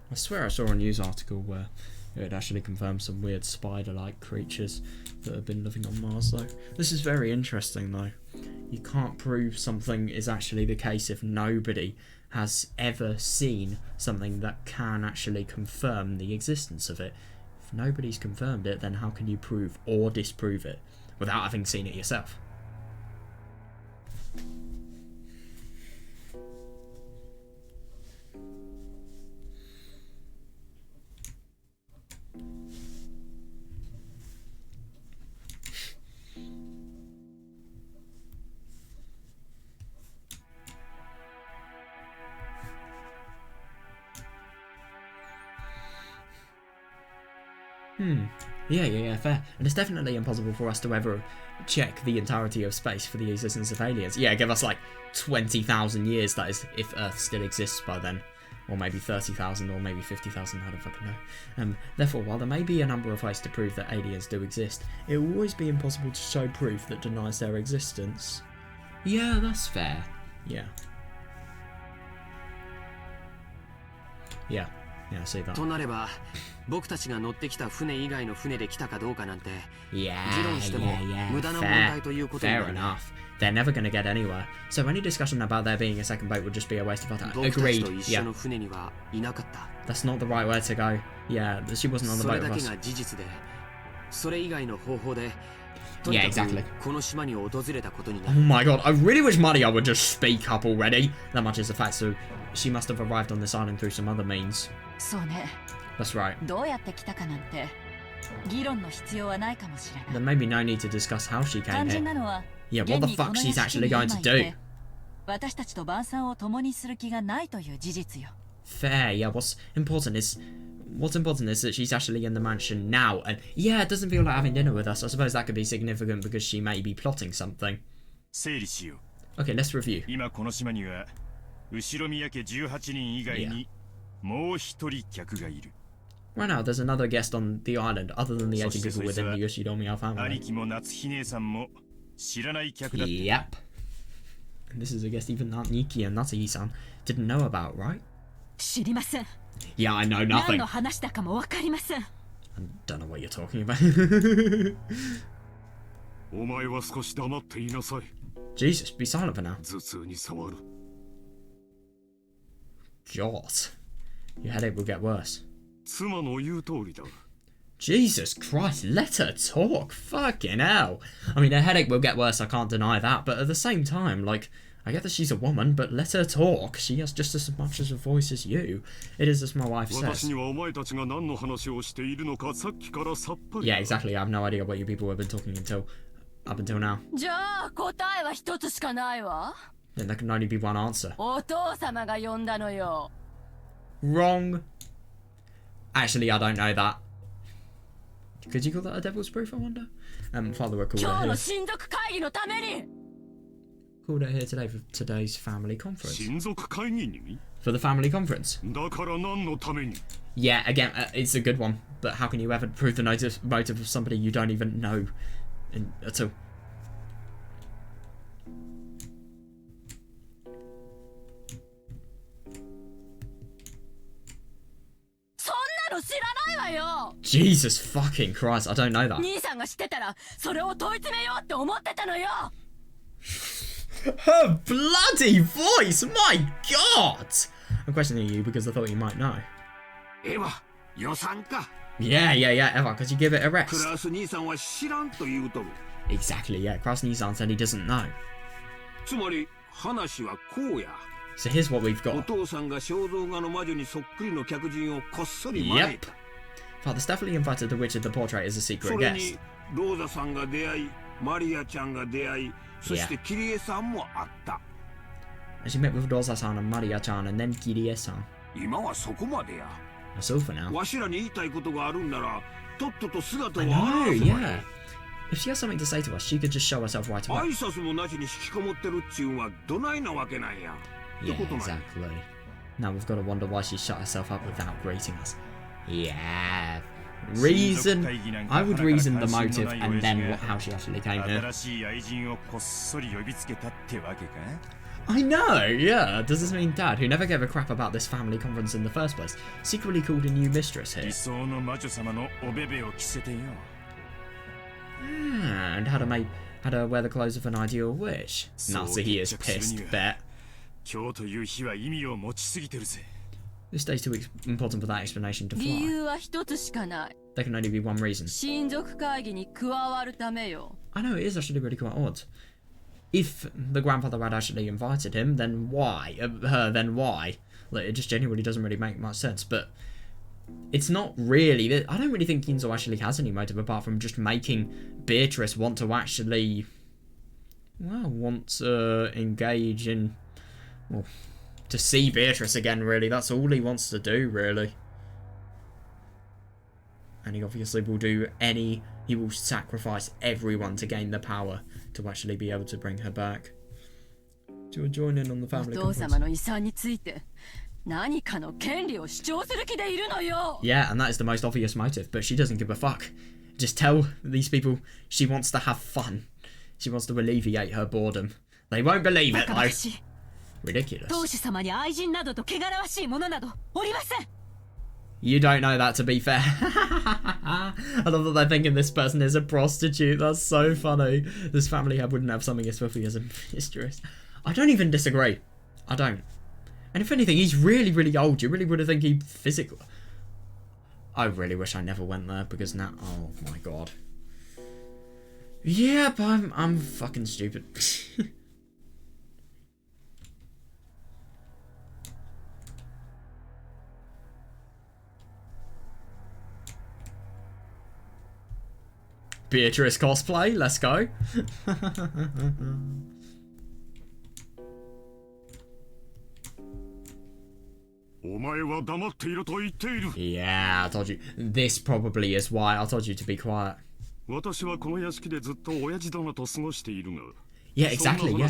I swear I saw a news article where it had actually confirmed some weird spider-like creatures that have been living on Mars, though. This is very interesting, though. You can't prove something is actually the case if nobody has ever seen something that can actually confirm the existence of it. If nobody's confirmed it, then how can you prove or disprove it without having seen it yourself? Yeah, fair. And it's definitely impossible for us to ever check the entirety of space for the existence of aliens. Yeah, give us like 20,000 years, that is, if Earth still exists by then. Or maybe 30,000, or maybe 50,000, I don't fucking know. Therefore, while there may be a number of ways to prove that aliens do exist, it will always be impossible to show proof that denies their existence. Yeah, that's fair. Yeah. Yeah, I see that. となれば、僕たちが乗ってきた船以外の船で来たかどうかなんて、 Yeah, 議論しても無駄な問題ということにな fair るね。 enough. They're never going to get anywhere. So any discussion about there being a second boat would just be a waste of our time. 僕たち Agreed. と一緒の船にはいなかった。 That's not the right way to go. Yeah, she wasn't on the それ boat だ with け us. が事実で、それ以外の方法で、と Yeah, にかく exactly. この島に訪れたことにな Oh る。 my god, I really wish Maria would just speak up already. That much is a fact, so she must have arrived on this island through some other means. そうね。 That's right. どうやって来たかなんて議論の必要はないかもしれない。 Then maybe no need to discuss how she came 肝心 here. なのは、 Yeah, what the fuck she's actually going to do? 私たちと晩餐を共にする気がないという事実よ。 Fair, yeah, what's important is that she's actually in the mansion now, and yeah, it doesn't feel like having dinner with us. I suppose that could be significant because she may be plotting something. 整理しよう。 Okay, let's review. 今この島には後ろ宮家18人以外にもう一人客がいる。 Right now, there's another guest on the island other than the そ aging して people そいつ within は the Yoshidomiya 兄 family. 貴も夏日姉さんも知らない客だった。 Yep. And this is a guest even Niki and Natsuhi-san didn't know about, right? 知りません。 Yeah, I know 何 nothing. の話だかもわかりません。 I don't know what you're talking about. お前は少し黙っていなさい。 Jesus, be silent for now. 頭痛に触る。 God. Your headache will get worse. 妻の言う通りだ。 Jesus Christ, let her talk. Fucking hell. I mean, her headache will get worse, I can't deny that, but at the same time, like, I get that she's a woman, but let her talk. She has just as much as a voice as you. It is as my wife 私 says. にはお前たちが何の話をしているのかさっきからさっぱり。 Yeah, exactly. I have no idea what you people have been talking up until now. じゃあ答えは一つしかないわ。 Then there can only be one answer. お父様が呼んだのよ。 Wrong. Actually, I don't know that. Could you call that a devil's proof, I wonder? Father would call 今日 it の here. 親族会議のために。 Called it here today for today's family conference. 親族会議に For the family conference. だから何のために Yeah, again, it's a good one. But how can you ever prove the motive of somebody you don't even know at all? そんなの知らないわよ。 Jesus fucking Christ, I don't know that. 兄さんが知ってたらそれを問い詰めようって思ってたのよ。 Her bloody voice! My God! I'm questioning you because I thought you might know. エヴァ、予算か。 Yeah, Eva, could you give it a ク rest? ラス兄さんは知らんと言うとる。 Exactly, yeah. Krasny-san said he doesn't know. つまり話はこうや。 So here's what we've お got. 父さんが肖像画の魔女にそっくりの客人をこっそり招い Yep. た。 Father Stephanie invited the witch of the portrait as a そ secret れに guest. ローザさんが出会い、マリアちゃんが出会い、そしてキリエさんもあった。 And she met with Rosa-san and Maria-chan and then Kirie-san. 今はそこまでや。 That's all for now. わしらに言いたいことがあるんなら、とっとと姿を I 現 know, せば yeah. If she has something to say to us, she could just show herself right 挨 away. 拶もなしに引きこもってるっちゅうんはどないなわけなんや。って Yeah, ことなんや。 exactly. Now we've got to wonder why she shut herself up without greeting us. Yeah. Reason. I would reason the motive and then how she actually came here. I know, yeah. Does this mean Dad, who never gave a crap about this family conference in the first place, secretly called a new mistress here? And had her wear the clothes of an ideal witch. Natsuhi is pissed, bet. This day's too important for that explanation to fly. There can only be one reason. I know, it is actually really quite odd. If the grandfather had actually invited him, then why? Then why? Like, it just genuinely doesn't really make much sense. But it's not really. I don't really think Ginzo actually has any motive apart from just making Beatrice want to actually, well, want to engage in, well, to see Beatrice again, really. That's all he wants to do, really. And he obviously will do he will sacrifice everyone to gain the power to actually be able to bring her back. To join in on the family conference. Yeah, and that is the most obvious motive, but she doesn't give a fuck. Just tell these people she wants to have fun. She wants to alleviate her boredom. They won't believe it, though. Ridiculous. You don't know that, to be fair. I love that they're thinking this person is a prostitute. That's so funny. This family wouldn't have something as filthy as a mistress. I don't even disagree. I don't. And if anything, he's really, really old. You really would have think he physically... I really wish I never went there, because now... Oh, my God. Yep, I'm fucking stupid. Beatrice cosplay, let's go. Yeah, I told you. This probably is why I told you to be quiet. Yeah, exactly, yeah.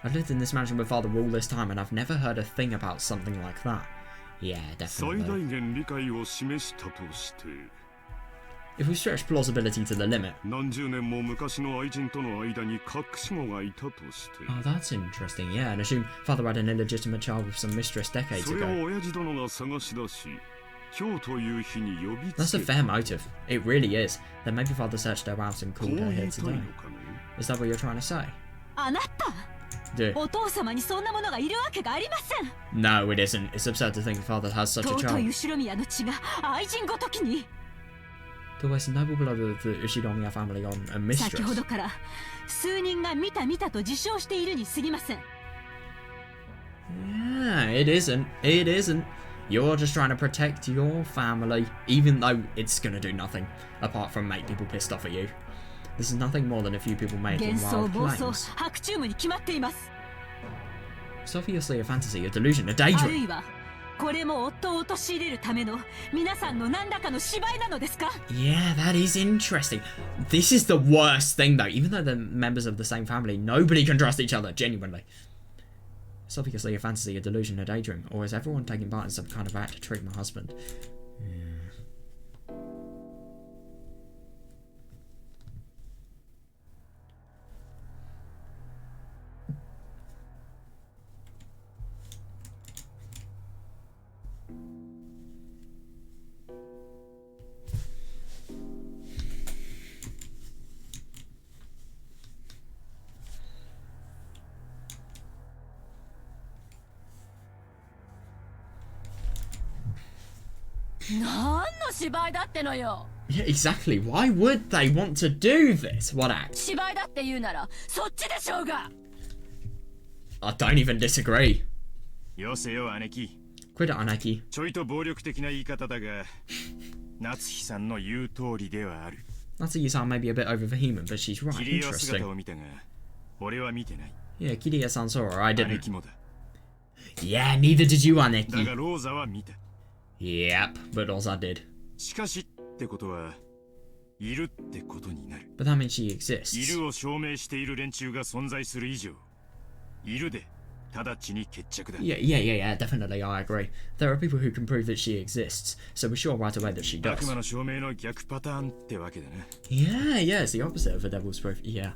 I've lived in this mansion with Father all this time and I've never heard a thing about something like that. Yeah, definitely. If we stretch plausibility to the limit. Oh, that's interesting, yeah, and assume Father had an illegitimate child with some mistress decades ago. That's a fair motive. It really is. Then maybe Father searched her out and called her here today. Is that what you're trying to say? No, it isn't. It's absurd to think Father has such a child. The West noble blood of the Ushinomiya family on a mistress. Yeah, it isn't. It isn't. You're just trying to protect your family, even though it's gonna do nothing, apart from make people pissed off at you. This is nothing more than a few people making wild claims. It's obviously a fantasy, a delusion, a daydream. Yeah, that is interesting. This is the worst thing, though. Even though they're members of the same family, nobody can trust each other, genuinely. It's obviously a fantasy, a delusion, a daydream. Or is everyone taking part in some kind of act to trick my husband? Yeah, exactly. Why would they want to do this? What act? I don't even disagree. Quit it, Aneki. Natsuki-san may be a bit over vehement, but she's right. Interesting. Yeah, Kiria-san saw her. I didn't. Yeah, neither did you, Aneki. Yep, but Rosa did. But that means she exists. 直ちに決着だ。 Yeah, definitely, I agree. There are people who can prove that she exists, so we're sure right away that she 悪 does. 魔の証明の逆パターンってわけだな。 Yeah, it's the opposite of a devil's proof. Yeah.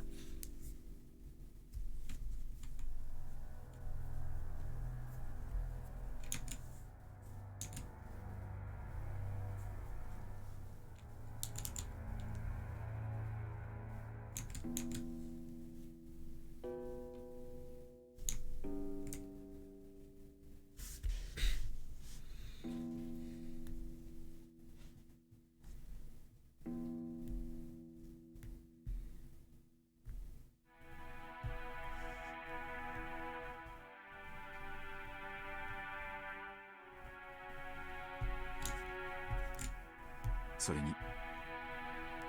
So それに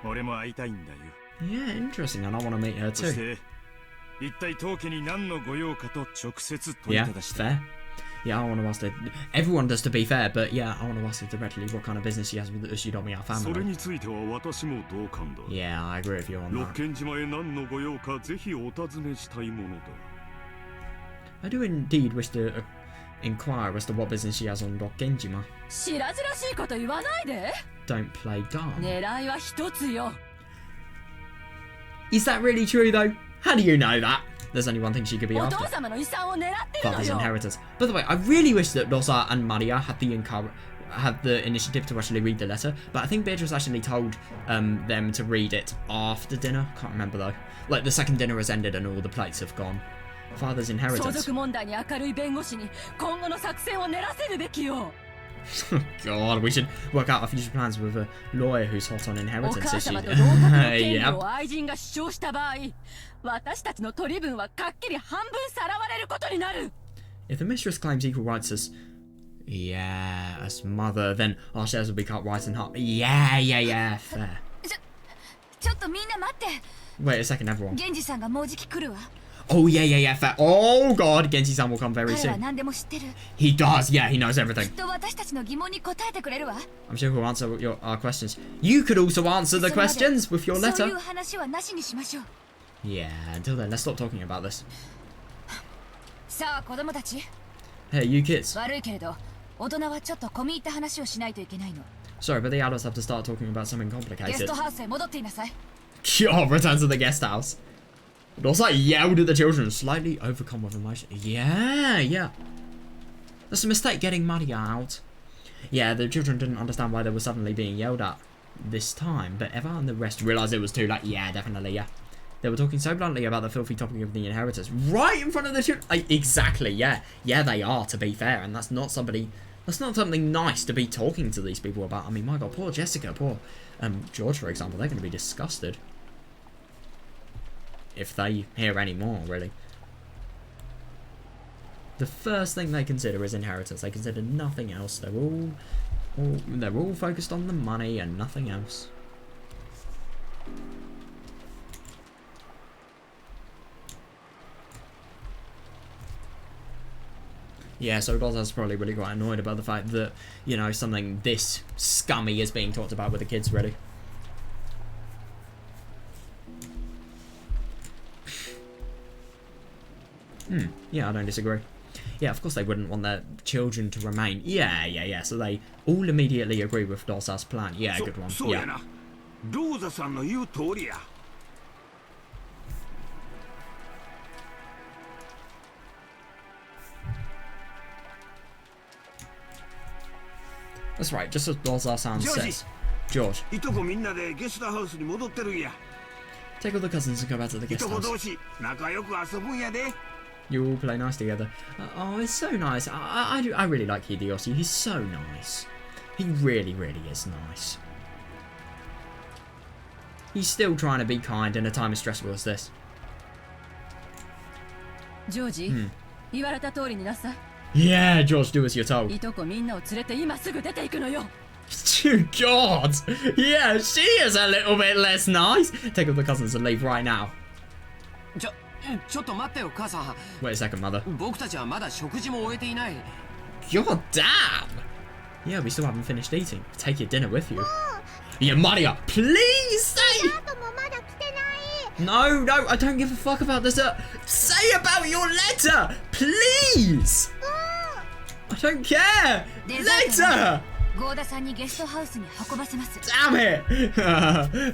俺も会いたいんだよ。 Yeah, interesting, and I want to meet her そし too. て一体当家に何の御用かと直接問い Yeah, ただした。 fair. Yeah, I want to ask her. Everyone does, to be fair, but yeah, I want to ask her directly what kind of business she has with the Ushidomiya それ family. については私も同感だ。 Yeah, I agree with you on 六 that. 軒島へ何の御用かぜひお尋ねしたいものだ。 I do indeed wish to inquire as to what business she has on Rokkenjima. 白々しいこと言わないで。 Don't play dumb. 狙いは一つよ。 Is that really true though? How do you know that? There's only one thing she could be お after. 父様の遺産を狙ってるの Father's よ。 inheritance. By the way, I really wish that Rosa and Maria had the initiative to actually read the letter, but I think Beatrice actually told them to read it after dinner. Can't remember though. Like the second dinner has ended and all the plates have gone. Father's 相 inheritance. 続問題に明るい弁護士に今後の作戦を練らせるべきよ。 God, we should work out our future plans with a lawyer who's hot on お inheritance 母 issues. 様と同格の権利 Yep. を愛人が主張した場合、私たちの取り分はかっきり半分さらわれることになる。 If the mistress claims equal rights as mother, then our shares will be cut right in half. Yeah, fair. ちょっとみんな待って。 Wait a second, everyone. 源氏さんがもうじき来るわ。 Oh, yeah, fair. Oh, God, Genji-san will come very 彼は soon. 何でも知ってる。 He does, yeah, he knows き everything. っと私たちの疑問に答えてくれるわ。 I'm sure he'll answer our questions. You could also answer the それまで questions with your そうい letter. う話はなしにしましょう。 Yeah, until then, let's stop talking about this. さあ子供たち、 Hey, you kids. 悪いけれど大人はちょっと込み入った話をしないといけないの。 Sorry, but the adults have to start talking about something ゲス complicated. トハウスへ戻っていなさい。 Oh, return to the guest house. Rosa yelled at the children, slightly overcome with emotion. Yeah. That's a mistake getting Maria out. Yeah, the children didn't understand why they were suddenly being yelled at this time, but Eva and the rest realised it was too late. Yeah, definitely, yeah. They were talking so bluntly about the filthy topic of the inheritance right in front of the children. Exactly, yeah. Yeah, they are, to be fair, and that's not something nice to be talking to these people about. I mean, my God, poor Jessica, poor George, for example, they're going to be disgusted. If they hear any more, really. The first thing they consider is inheritance. They consider nothing else. They're all focused on the money and nothing else. Yeah, so Rosa's probably really quite annoyed about the fact that, you know, something this scummy is being talked about with the kids, really. Yeah, I don't disagree. Yeah, of course they wouldn't want their children to remain. Yeah. So they all immediately agree with Dosa's plan. Yeah, good one. そうや Yeah. な。ローザさんの言う通りや。 That's right, just as Dosa-san says. George, いとこみんなでゲストハウスに戻ってるんや。 take all the cousins and go back to the い guest とこ house. 同士仲良く遊ぶんやで。 You all play nice together. Oh, it's so nice. I really like Hideyoshi. He's so nice. He really is nice. He's still trying to be kind in a time as stressful as this. ジョージ、言われた通りになさい。 Yeah, George, do as you're told. いとこみんなを連れて今すぐ出ていくのよ。 God! Yeah, she is a little bit less nice. Take all the cousins and leave right now. ちょっと待ってよ母さん。 Wait a second, mother. 僕たちはまだ食事も終えていない。 God damn! Yeah, we still haven't finished eating. Take your dinner with you. Yeah, Maria, please stay! あともまだ来てない。No, no, I don't give a fuck about dessert. Say about your letter, please. I don't care. Letter. ゴーダさんにゲストハウスに運ばせます。 Damn it.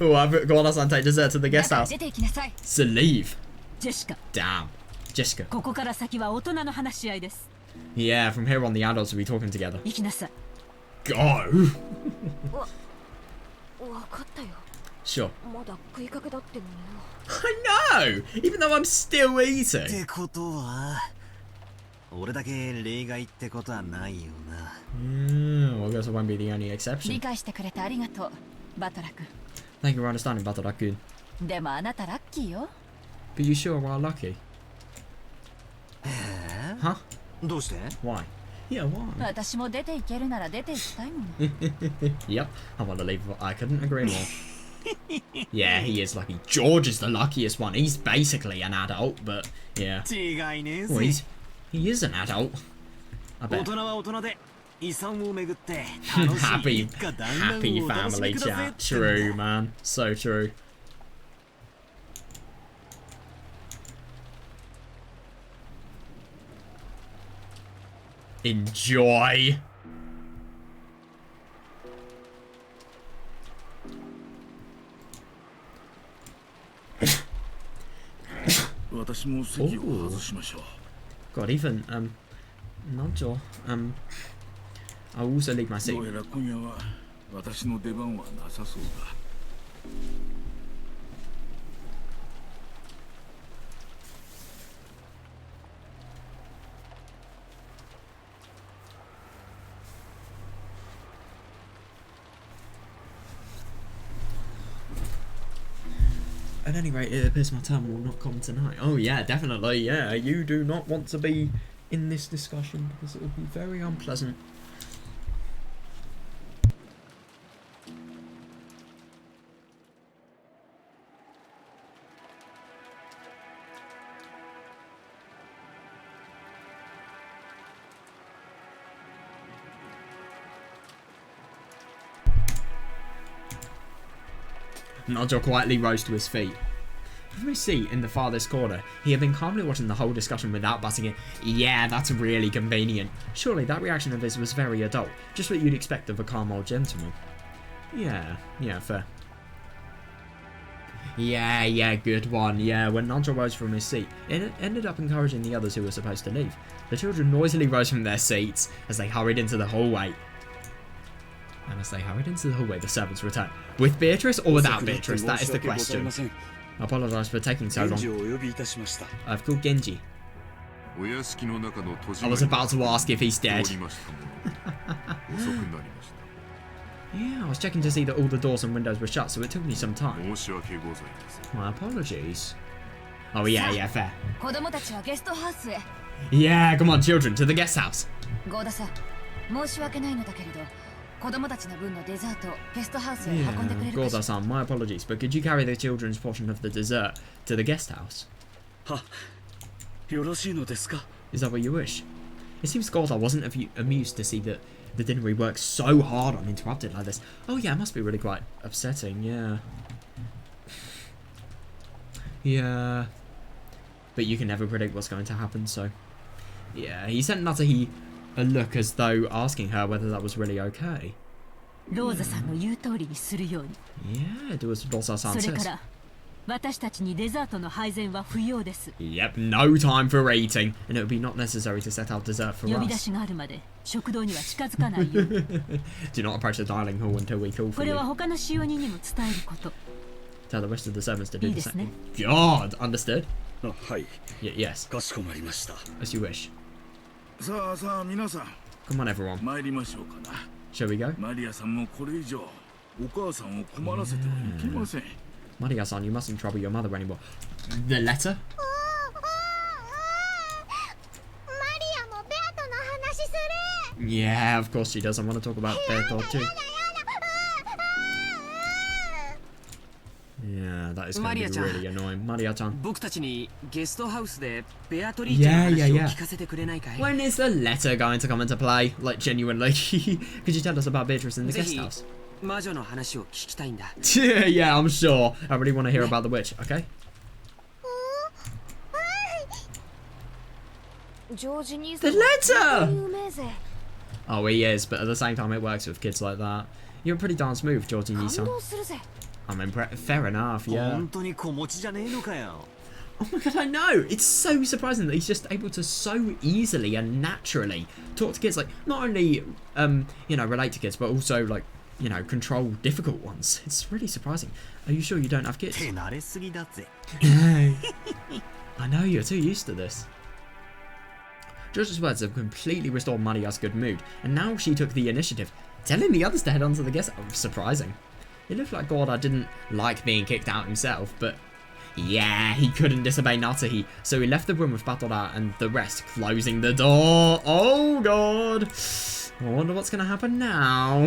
Oh, I've got Goda-san take dessert to the guest house. 出て行きなさい。 So leave. ジェシカ。 Damn. Jessica. ここから先は大人の話し合いです。 Yeah, from here on the adults will be talking together. 行きなさい。 Go. わかったよ。 Sure. まだ食いかけだってのにな。 I know! Even though I'm still っ eating. てことは俺だけ例外ってことはないよな。Well, I guess I won't be the only 理 exception. 解してくれてありがとう、バトラ君。 Thank you for understanding, Batarakun. でもあなたラッキーよ。 But you sure are lucky. Huh? どうして？ Why? Yeah, why? 私も出て行けるなら出て行きたいもん。 Yep, I want to leave. I couldn't agree more. Yeah, he is lucky. George is the luckiest one. He's basically an adult, but yeah. 違いねえ Well, ぜ。 he is an adult. I 大 bet. 人は大人で遺産をめぐって楽しい Happy, 一家団 happy らんをお楽しみ family ください chat. って True, man. So true. Enjoy. 私も席を外しましょう。 God, even Nonjo, I'll also leave my ど seat. うやら今夜は私の出番はなさそうだ。 At any rate, it appears my turn will not come tonight. Oh yeah, definitely, yeah. You do not want to be in this discussion because it will be very unpleasant. Nodjo quietly rose to his feet. From his seat in the farthest corner, he had been calmly watching the whole discussion without butting in. Yeah, that's really convenient. Surely that reaction of his was very adult, just what you'd expect of a calm old gentleman. Yeah, fair. Yeah, good one. Yeah, when Nodjo rose from his seat, it ended up encouraging the others who were supposed to leave. The children noisily rose from their seats as they hurried into the hallway. And as they hurried into the hallway, the servants returned. With Beatrice or without Beatrice? That is the question. I apologise for taking so long. I've called Genji. I was about to ask if he's dead. Yeah, I was checking to see that all the doors and windows were shut, so it took me some time. My apologies. Oh yeah, fair. 子供たちはゲストハウスへ。 Yeah, come on, children, to the guest house. ゴーダさん、申し訳ないのだけれど、子供たちの分のデザートをゲストハウスへ運んでくれるかしら。 Gorda-san, my apologies, but could you carry the children's portion of the dessert to the guest house? は、よろしいのですか? Is that what you wish? It seems Gorda wasn't amused to see that the dinner we worked so hard on interrupted like this. Oh yeah, it must be really quite upsetting, yeah. Yeah. But you can never predict what's going to happen, so... Yeah, he sent Natahi a look as though asking her whether that was really okay. ローザさんの言う通りにするように。 Yeah, do as Rosa-san それ says. から、私たちにデザートの配膳は不要です。 Yep, no time for eating, and it would be not necessary to set out dessert for 呼び出 us. しがあるまで食堂には近づかないように。 Do not approach the dining hall until we call こ for れ you. は他の使用人にも伝えること。 Tell the rest of the servants to do いい the です same. ね。 God, understood? あ、はい、 Yes, かしこまりました。 as you wish. さあさあ皆さん、 Come on, everyone. 参りましょうかな。 Shall we go? マリアさんもこれ以上お母さんを困らせてはいけません。 Maria-san, you mustn't trouble your mother anymore. The letter? マリアもベアとの話する。 Yeah, of course she does. I want to talk about Beto too. Yeah, that is going to be Maria-chan. really annoying. Maria-chan. 僕たちにゲストハウスでベアトリーチェの話を聞かせてくれないかい？ When is the letter going to come into play? Like, genuinely. Could you tell us about Beatrice in the ぜ guest ひ house? 魔女の話を聞きたいんだ。 Yeah, I'm sure. I really want to hear about the witch, okay? The letter! Oh, he is, but at the same time, it works with kids like that. You're pretty darn smooth, Georgie Nissan. I'm impressed. Fair enough, yeah. Oh my god, I know! It's so surprising that he's just able to so easily and naturally talk to kids. Like, not only, you know, relate to kids, but also, like, you know, control difficult ones. It's really surprising. Are you sure you don't have kids? I know, you're too used to this. George's words have completely restored Maria's good mood, and now she took the initiative, telling the others to head on to the guest house. Surprising. It looked like Gorda didn't like being kicked out himself, but yeah, he couldn't disobey Natsuhi, so he left the room with Batora and the rest, closing the door. Oh god! I wonder what's gonna happen now.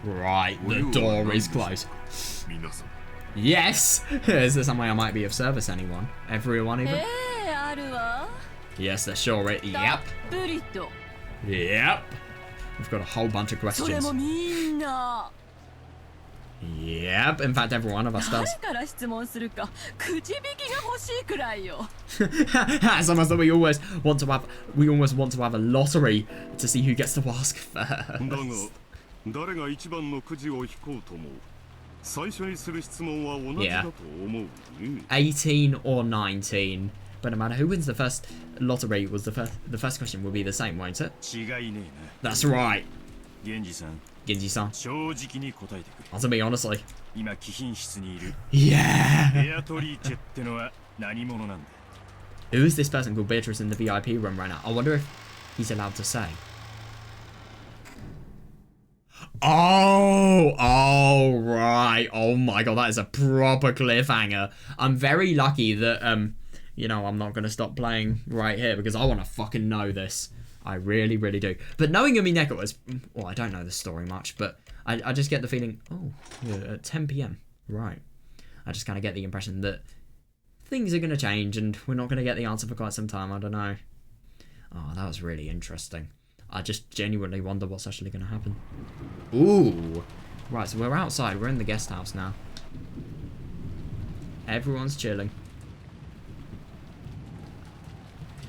Right, the door is closed. Yes! Is there some way I might be of service, anyone? Everyone even? Yes, there sure is. Yep. Yep. We've got a whole bunch of questions. Yep, in fact every one of us does. It's almost that we almost want to have a lottery to see who gets to ask first. Yeah. 18 or 19. But no matter who wins the first lottery, the first question will be the same, won't it? That's right. Genji-san. Answer me honestly. Yeah! Who is this person called Beatrice in the VIP room right now? I wonder if he's allowed to say. Oh, right. Oh my god, that is a proper cliffhanger. I'm very lucky that, you know, I'm not going to stop playing right here because I want to fucking know this. I really, really do. But knowing Umineko is... Well, I don't know the story much, but I just get the feeling... Oh, yeah, at 10 PM. Right. I just kind of get the impression that things are going to change and we're not going to get the answer for quite some time. I don't know. Oh, that was really interesting. I just genuinely wonder what's actually going to happen. Ooh. Right, so we're outside. We're in the guest house now. Everyone's chilling.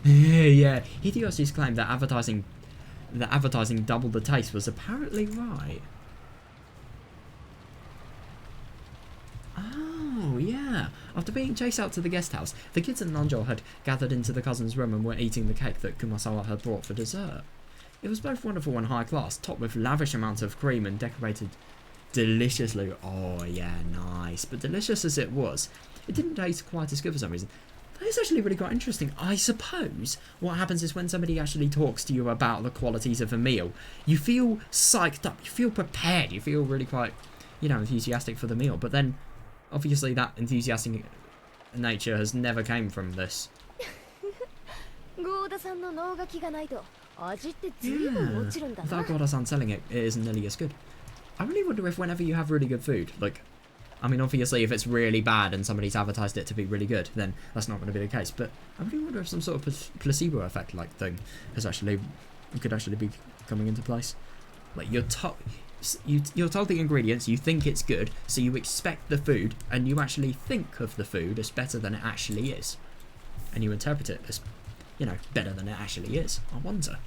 Yeah, Hideyoshi's claim that advertising doubled the taste was apparently right. Oh, yeah. After being chased out to the guest house, the kids and Nanjo had gathered into the cousin's room and were eating the cake that Kumasawa had brought for dessert. It was both wonderful and high class, topped with lavish amounts of cream and decorated deliciously. Oh, yeah, nice. But delicious as it was, it didn't taste quite as good for some reason. That is actually really quite interesting. I suppose what happens is when somebody actually talks to you about the qualities of a meal, you feel psyched up, you feel prepared, you feel really quite, you know, enthusiastic for the meal. But then, obviously, that enthusiastic nature has never came from this. Yeah, without Gorda-san selling it, it isn't nearly as good. I really wonder if whenever you have really good food, like, I mean, obviously, if it's really bad and somebody's advertised it to be really good, then that's not going to be the case. But I really wonder if some sort of placebo effect-like thing could actually be coming into place. Like, you're told the ingredients, you think it's good, so you expect the food, and you actually think of the food as better than it actually is. And you interpret it as, you know, better than it actually is. I wonder.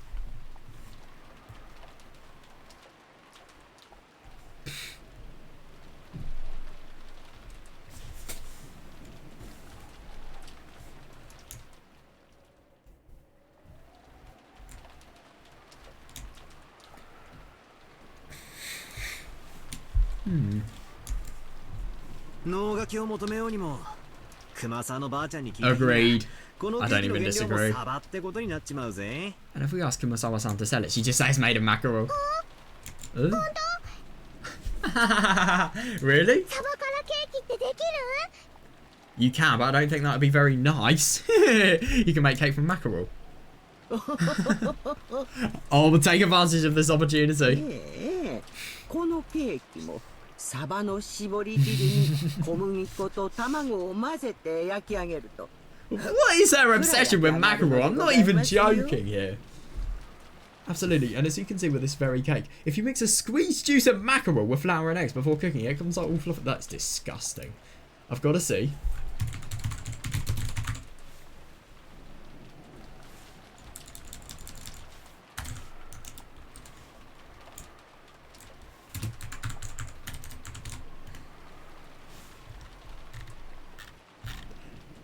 Agreed. I don't even disagree. And if we ask Kumasawa-san to sell it, she just says made of mackerel. Really? You can, but I don't think that would be very nice. You can make cake from mackerel. Oh, we'll take advantage of this opportunity. このケーキもサバの絞り汁に小麦粉と卵を混ぜて焼き上げると What is her obsession with mackerel? I'm not even joking here. Absolutely, and as you can see with this very cake, if you mix a squeezed juice of mackerel with flour and eggs before cooking it, it comes out all fluffy. That's disgusting. I've got to see.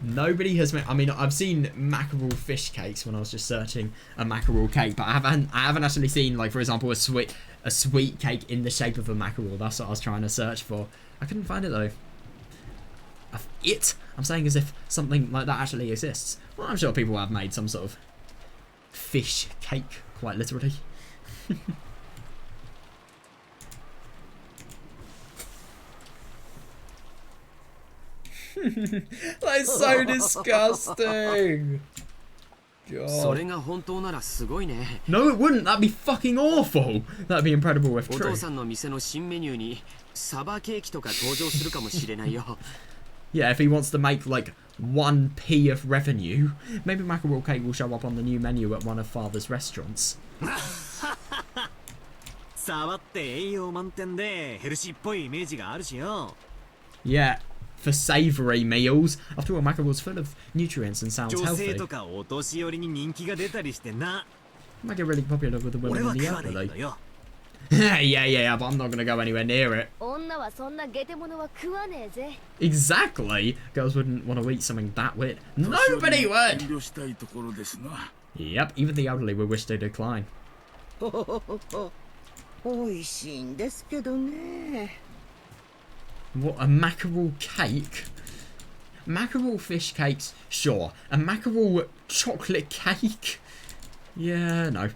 Nobody has made. I mean, I've seen mackerel fish cakes when I was just searching a mackerel cake, but I haven't actually seen, like, for example, a sweet cake in the shape of a mackerel. That's what I was trying to search for. I couldn't find it though. I'm saying as if something like that actually exists. Well, I'm sure people have made some sort of fish cake, quite literally. That is so disgusting. God. No, it wouldn't. That'd be fucking awful. That'd be incredible if true. Yeah, if he wants to make like 1p of revenue, maybe mackerel cake will show up on the new menu at one of Father's restaurants. Yeah. For savoury meals. After all, mackerel's full of nutrients and sounds healthy. Might get really popular with the women and the elderly. yeah, but I'm not gonna go anywhere near it. Exactly. Girls wouldn't want to eat something that weird. Nobody would. Yep, even the elderly would wish to decline. What, a mackerel cake? Mackerel fish cakes, sure. A mackerel chocolate cake? Yeah, no.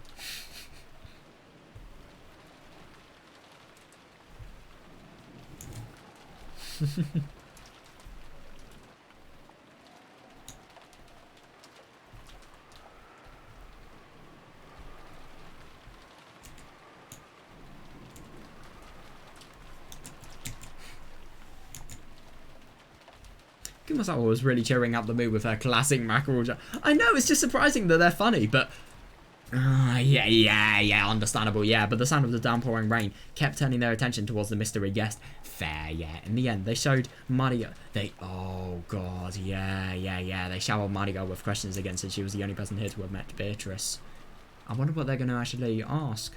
Kumasawa was really cheering up the mood with her classic mackerel. I know, it's just surprising that they're funny, but... yeah, understandable, yeah. But the sound of the downpouring rain kept turning their attention towards the mystery guest. Fair, yeah. In the end, they showed Mario... Oh, God, yeah. They showered Mario with questions again since she was the only person here to have met Beatrice. I wonder what they're going to actually ask.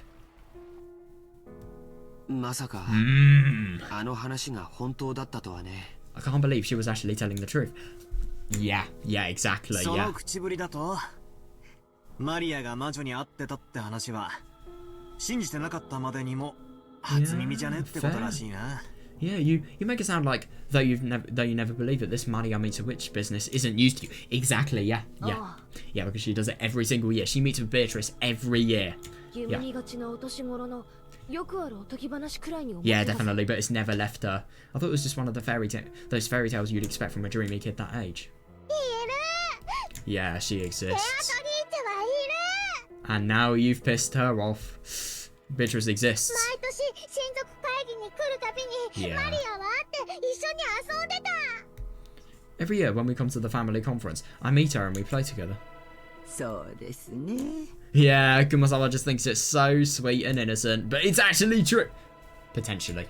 I can't believe she was actually telling the truth. Yeah, exactly, yeah. Yeah, you make it sound like though you never believe that this Maria meets a witch business isn't used to you. Exactly, yeah. Yeah, because she does it every single year. She meets with Beatrice every year. Yeah, definitely, but it's never left her. I thought it was just one of the those fairy tales you'd expect from a dreamy kid that age. Yeah, she exists. And now you've pissed her off. Beatrice exists. Yeah. Every year when we come to the family conference, I meet her and we play together. Yeah, Kumasawa just thinks it's so sweet and innocent, but it's actually true. Potentially.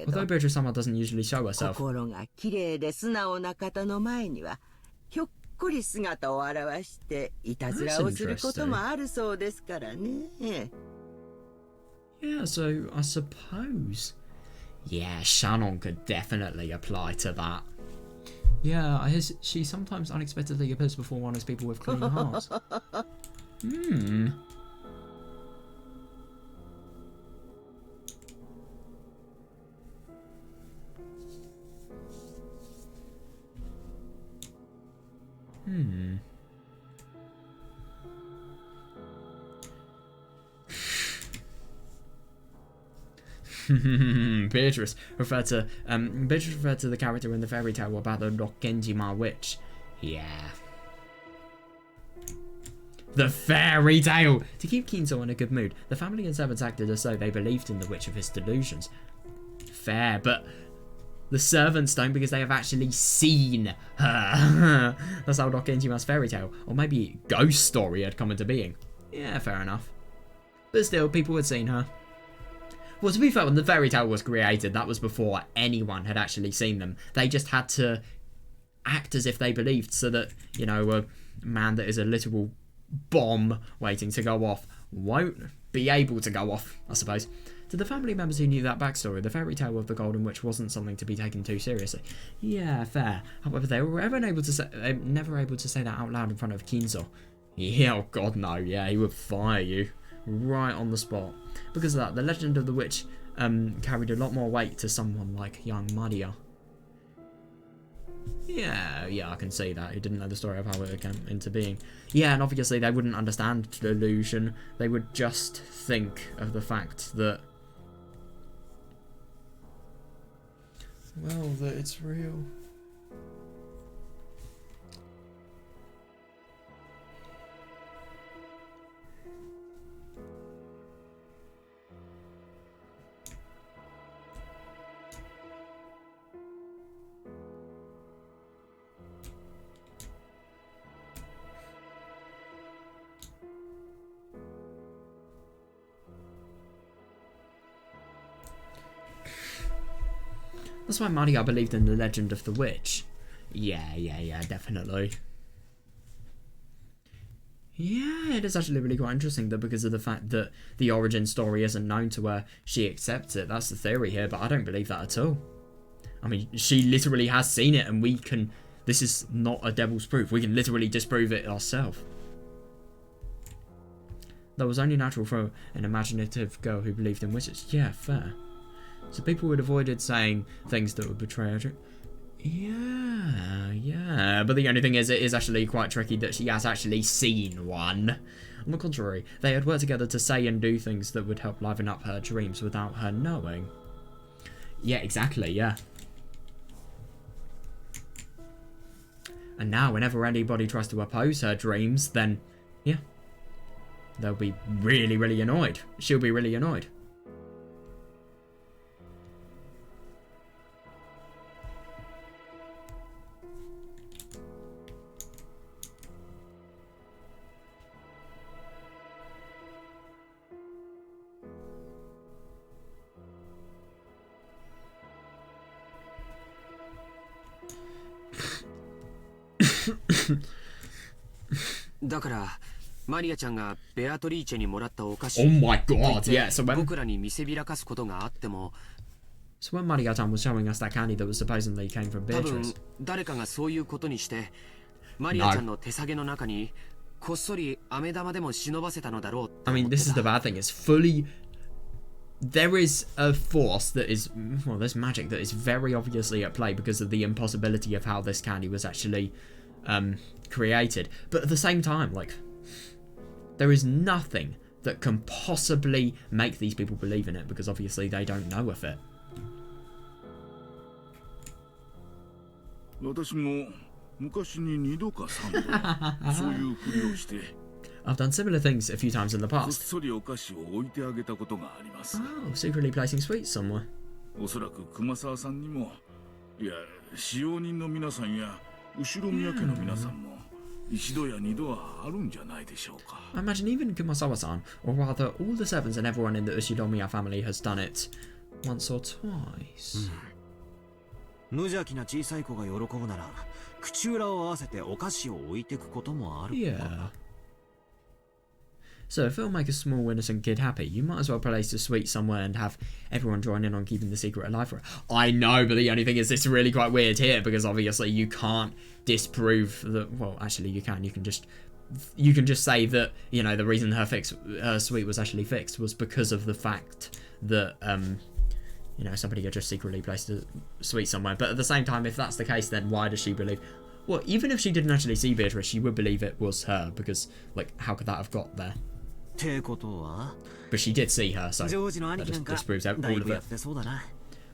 Although Beatrice-sama doesn't usually show herself. Yeah, so I suppose... Yeah, Shannon could definitely apply to that. Yeah, she sometimes unexpectedly appears before honest people with clean hearts. Beatrice referred to the character in the fairy tale about the Rokkenjima witch. Yeah. The fairy tale! To keep Kinzo in a good mood, the family and servants acted as though they believed in the witch of his delusions. Fair, but the servants don't because they have actually seen her. That's how Rokkenjima's fairy tale, or maybe ghost story, had come into being. Yeah, fair enough. But still, people had seen her. Well, to be fair, when the fairy tale was created, that was before anyone had actually seen them. They just had to act as if they believed, so that, you know, a man that is a literal bomb waiting to go off won't be able to go off, I suppose. To the family members who knew that backstory, the fairy tale of the Golden Witch wasn't something to be taken too seriously. Yeah, fair. However, they were never able to say that out loud in front of Kinzo. Yeah, oh god, no. Yeah, he would fire you right on the spot. Because of that, the legend of the witch carried a lot more weight to someone like young Maria. Yeah, I can see that. He didn't know the story of how it came into being. Yeah, and obviously they wouldn't understand delusion. They would just think of the fact that, well, that it's real. That's why Maria believed in the legend of the witch. Yeah, definitely. Yeah, it is actually really quite interesting that because of the fact that the origin story isn't known to her, she accepts it. That's the theory here, but I don't believe that at all. I mean, she literally has seen it, and we can... This is not a devil's proof. We can literally disprove it ourselves. That was only natural for an imaginative girl who believed in witches. Yeah, fair. So people would avoided saying things that would betray her. Yeah. But the only thing is, it is actually quite tricky that she has actually seen one. On the contrary, they had worked together to say and do things that would help liven up her dreams without her knowing. Yeah, exactly, yeah. And now, whenever anybody tries to oppose her dreams, then, yeah. They'll be really, really annoyed. She'll be really annoyed. Oh my god, yeah, so when Maria-chan was showing us that candy that was supposedly came from Beatrice. No. I mean, this is the bad thing, it's fully... There is a force that is... Well, there's magic that is very obviously at play because of the impossibility of how this candy was actually created. But at the same time, like... There is nothing that can possibly make these people believe in it because obviously they don't know of it. I've done similar things a few times in the past. Oh, secretly placing sweets somewhere. I imagine even Kumasawa-san, or rather all the servants and everyone in the Ushidomiya family has done it once or twice. Yeah. So if it'll make a small innocent kid happy, you might as well place a sweet somewhere and have everyone join in on keeping the secret alive for it. I know, but the only thing is it's really quite weird here because obviously you can't disprove that. Well, actually you can. You can just say that, you know, the reason her sweet was actually fixed was because of the fact that you know, somebody had just secretly placed a sweet somewhere. But at the same time, if that's the case, then why does she believe? Well, even if she didn't actually see Beatrice, she would believe it was her because, like, how could that have got there? But she did see her, so that just disproves all of it.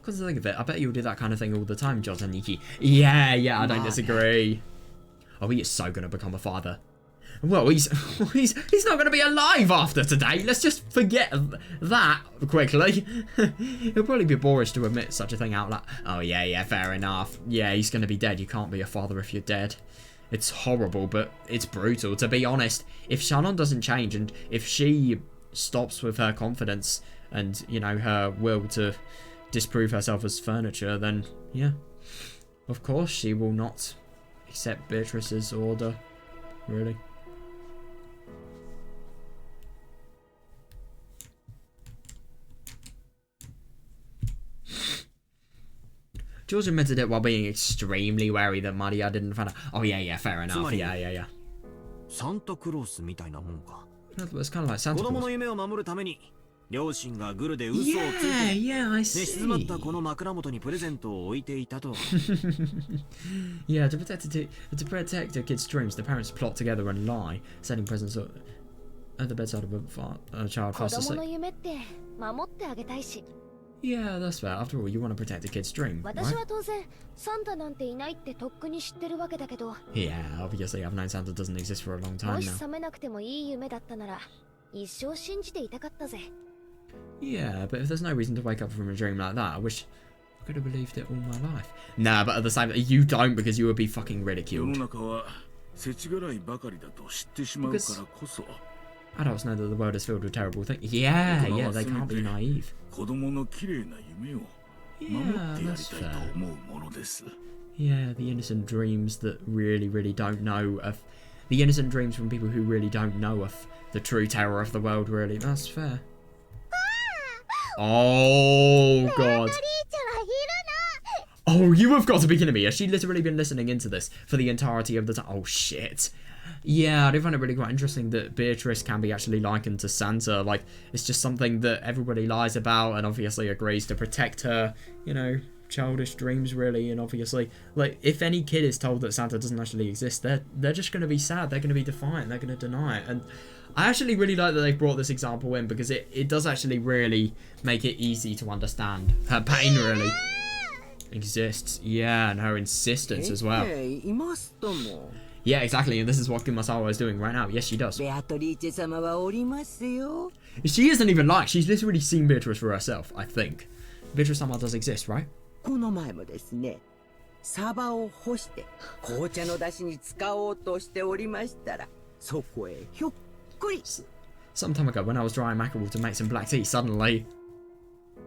Because the thing of it, I bet you'll do that kind of thing all the time, Jotaniki. Yeah, I don't disagree. Oh, he is so going to become a father. Well, he's not going to be alive after today. Let's just forget that quickly. It'll probably be boorish to admit such a thing out loud. Oh, yeah, fair enough. Yeah, he's going to be dead. You can't be a father if you're dead. It's horrible, but it's brutal. To be honest, if Shannon doesn't change and if she stops with her confidence and, you know, her will to disprove herself as furniture, then, yeah, of course she will not accept Beatrice's order, really. George admitted it while being extremely wary that Maria didn't find out. Oh, yeah, fair enough. Yeah. Santa Claus みたいなもんか。 It's kind of like Santa Claus. 子供の夢を守るために両親がグルで嘘をついて Yeah, I 寝 see. 静まったこの枕元にプレゼントを置いていたと。 Yeah, to protect a kid's dreams, the parents plot together and lie, setting presents at the bedside of a child fast 子供 asleep. の夢って守ってあげたいし、 Yeah, that's fair. After all, you want to protect a kid's dream, 私 right? は当然サンタなんていないってとっくに知ってるわけだけど、 Yeah, obviously I've known Santa doesn't exist for a long も time し now. 覚めなくてもいい夢だったなら一生信じていたかったぜ。 Yeah, but if there's no reason to wake up from a dream like that, I wish I could have believed it all my life. Nah, but at the same time, you don't because you would be fucking ridiculed. Because adults know that the world is filled with terrible things. Yeah, they can't be naive. Yeah, that's fair. Yeah, the innocent dreams that really don't know of... The innocent dreams from people who really don't know of the true terror of the world, really. That's fair. Oh, God. Oh, you have got to be kidding me. Has she literally been listening into this for the entirety of the time? Oh, shit. Yeah, I do find it really quite interesting that Beatrice can be actually likened to Santa. Like, it's just something that everybody lies about and obviously agrees to protect her, you know, childish dreams, really. And obviously, like, if any kid is told that Santa doesn't actually exist, they're just going to be sad. They're going to be defiant. They're going to deny it. And I actually really like that they brought this example in because it does actually really make it easy to understand. Her pain, really exists. Yeah, and her insistence as well. Yeah, exactly, and this is what Kumasawa is doing right now. Yes, she does. She isn't even like, she's literally seen Beatrice for herself, I think. Beatrice-sama does exist, right? この前もですね、サバを干して紅茶の出汁に使おうとしておりましたら、そこへひょっこり。 Some time ago, when I was drying mackerel to make some black tea, suddenly...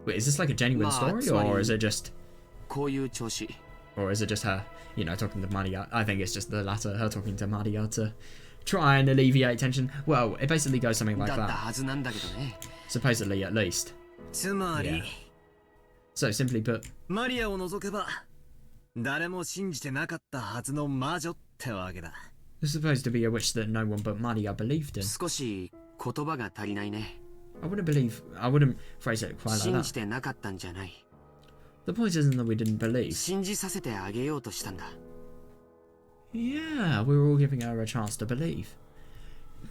Wait, is this like a genuine story, or is it just... Or is it just her, you know, talking to Maria? I think it's just the latter, her talking to Maria to try and alleviate tension. Well, it basically goes something like that. Supposedly, at least. Yeah. So, simply put... Maria を除けば誰も信じてなかったはずの魔女ってわけだ。 It's supposed to be a witch that no one but Maria believed in. 少し言葉が足りないね。 I wouldn't phrase it quite like 信 that. じてなかったんじゃない。 The point isn't that we didn't believe. 信じさせてあげようとしたんだ。 Yeah, we were all giving her a chance to believe.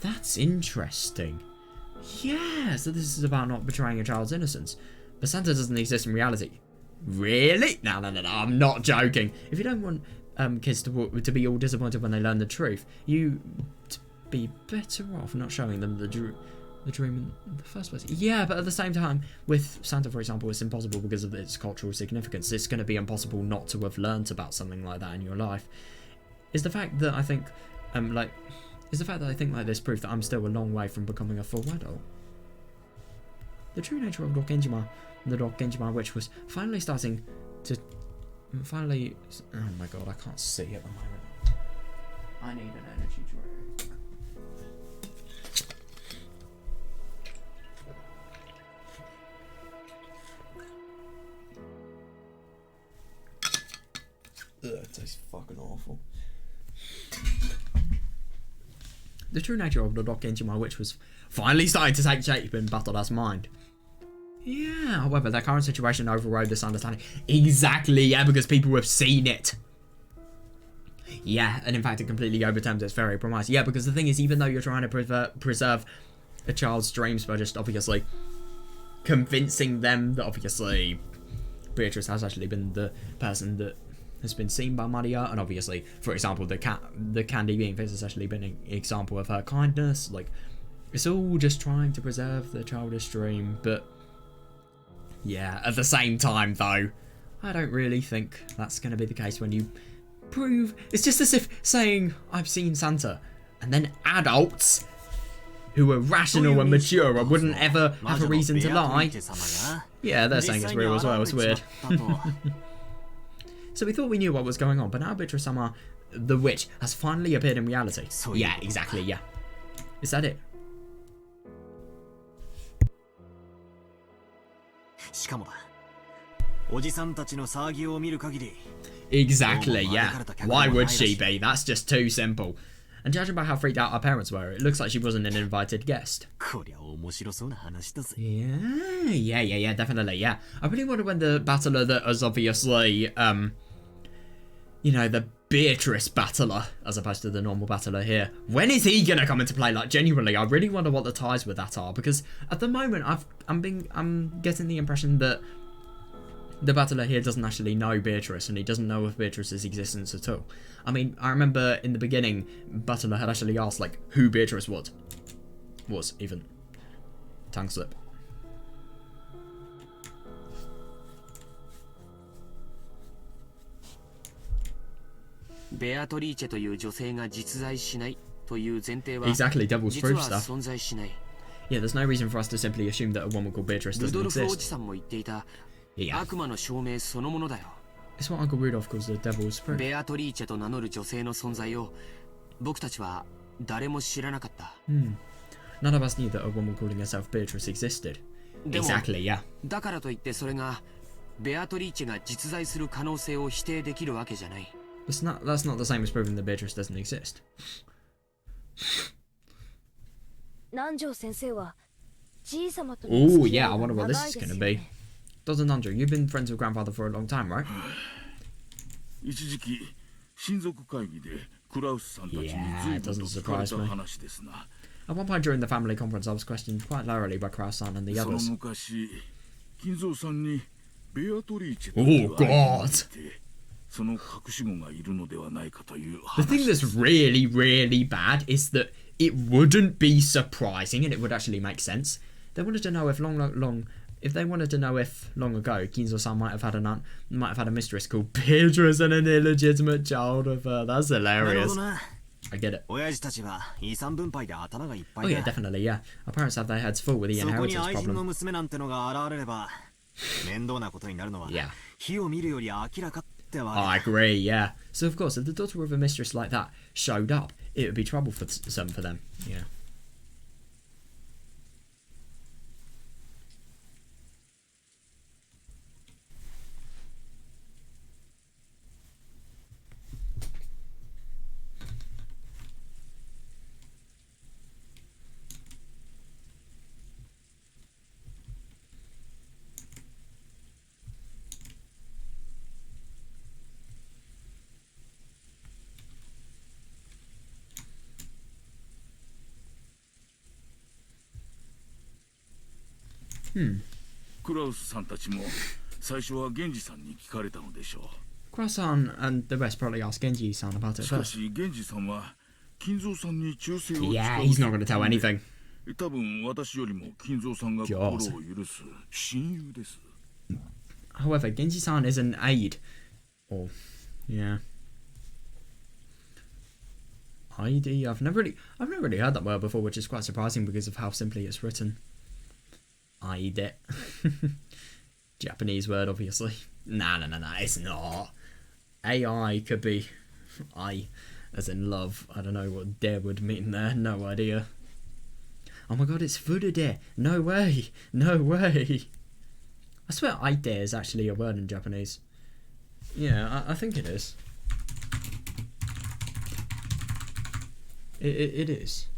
That's interesting. Yeah, so this is about not betraying a child's innocence. But Santa doesn't exist in reality. Really? No, I'm not joking. If you don't want kids to be all disappointed when they learn the truth, you'd be better off not showing them the dream in the first place. Yeah, but at the same time, with Santa, for example, it's impossible because of its cultural significance. It's going to be impossible not to have learnt about something like that in your life. Is the fact that I think, like this proof that I'm still a long way from becoming a full adult? The true nature of the Genjima witch was finally starting to... oh my god, I can't see at the moment. I need an energy drink. Ugh, it tastes fucking awful. The true nature of the Genjima witch was finally starting to take shape in Batada's mind. Yeah, however, their current situation overrode this understanding. Exactly, yeah, because people have seen it. Yeah, and in fact, it completely overturns its very premise. Yeah, because the thing is, even though you're trying to preserve a child's dreams by just obviously convincing them that obviously Beatrice has actually been the person that has been seen by Maria, and obviously, for example, the candy being face has actually been an example of her kindness. Like, it's all just trying to preserve the childish dream, but yeah, at the same time though, I don't really think that's going to be the case when you prove... It's just as if saying, I've seen Santa, and then adults who are rational and mature and wouldn't ever have a reason to lie. Yeah, they're saying it's real as well, it's weird. So we thought we knew what was going on, but now Beatrice-sama, the witch, has finally appeared in reality. Yeah, exactly, yeah. Is that it? Exactly, yeah. Why would she be? That's just too simple. And judging by how freaked out her parents were, it looks like she wasn't an invited guest. Yeah, definitely, yeah. I really wonder when the battler that is obviously, you know, the Beatrice battler, as opposed to the normal battler here, when is he gonna come into play? Like, genuinely, I really wonder what the ties with that are, because at the moment, I'm getting the impression that the battler here doesn't actually know Beatrice, and he doesn't know of Beatrice's existence at all. I mean, I remember in the beginning, Butler had actually asked, like, who Beatrice was even. Tongue slip. Exactly, devil's proof stuff. Yeah, there's no reason for us to simply assume that a woman called Beatrice doesn't exist. Yeah. It's what Uncle Rudolph calls the devil's proof. None of us knew that a woman calling herself Beatrice existed. Exactly, yeah. That's not the same as proving that Beatrice doesn't exist. Oh, yeah, I wonder what this is going to be. Doesn't Andrew, you've been friends with grandfather for a long time, right? Yeah, it doesn't surprise me. At one point during the family conference, I was questioned quite loudly by Kraus-san and the others. Oh, God! The thing that's really, really bad is that it wouldn't be surprising, and it would actually make sense. They wanted to know if long ago, Ginzo-san might have had a mistress called Beatrice and an illegitimate child of her. That's hilarious. I get it. Oh yeah, definitely, yeah. Our parents have their heads full with the inheritance problem. Yeah. I agree, yeah. So of course, if the daughter of a mistress like that showed up, it would be trouble for them. Yeah. Kraus-san and the rest probably asked Genji-san about it first. Yeah, he's not going to tell anything. God. However, Genji-san is an aide. Or, yeah. ID. I've never really heard that word before, which is quite surprising because of how simply it's written. Aide. Japanese word, obviously. Nah, it's not. AI could be I, as in love. I don't know what de would mean there. No idea. Oh my god, it's Furude. No way. I swear aide is actually a word in Japanese. Yeah, I think it is. It is.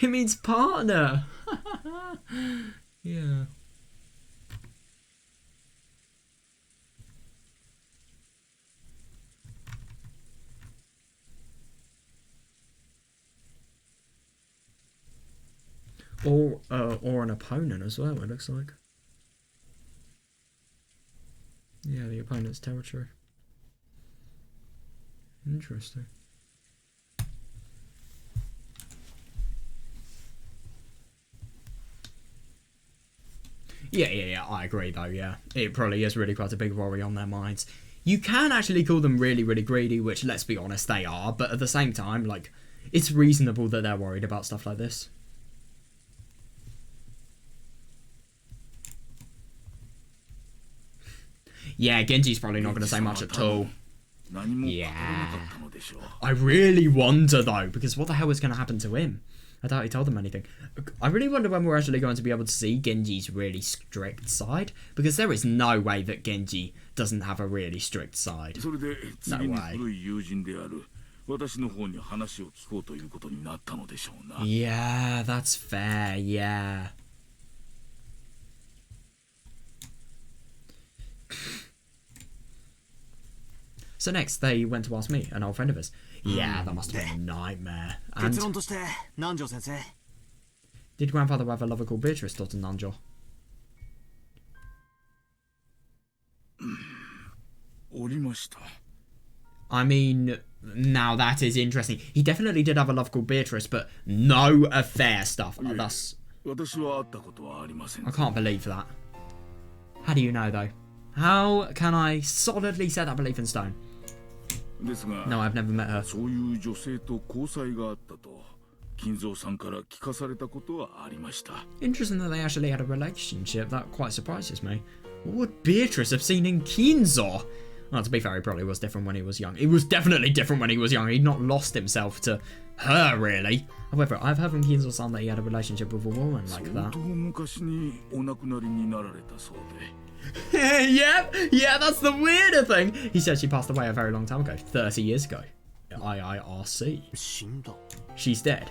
It means partner. Yeah. Or an opponent as well, it looks like. Yeah, the opponent's territory. Interesting. Yeah, I agree though, yeah. It probably is really quite a big worry on their minds. You can actually call them really, really greedy, which, let's be honest, they are, but at the same time, like, it's reasonable that they're worried about stuff like this. Yeah, Genji's probably not going to say much at all. Yeah. I really wonder, though, because what the hell is going to happen to him? I doubt he told them anything. I really wonder when we're actually going to be able to see Genji's really strict side, because there is no way that Genji doesn't have a really strict side. No way. Yeah, that's fair, yeah. So next, they went to ask me, an old friend of his. Yeah, that must have been a nightmare. And did grandfather have a lover called Beatrice, Dr. Nanjo? I mean, now that is interesting. He definitely did have a love called Beatrice, but no affair stuff. That's... I can't believe that. How do you know, though? How can I solidly set that belief in stone? No, I've never met her. Interesting that they actually had a relationship. That quite surprises me. What would Beatrice have seen in Kinzo? Well, to be fair, he probably was different when he was young. He was definitely different when he was young. He'd not lost himself to her, really. However, I've heard from Kinzo-san that he had a relationship with a woman like that. Yeah, that's the weirder thing. He said she passed away a very long time ago, 30 years ago. IIRC. She's dead.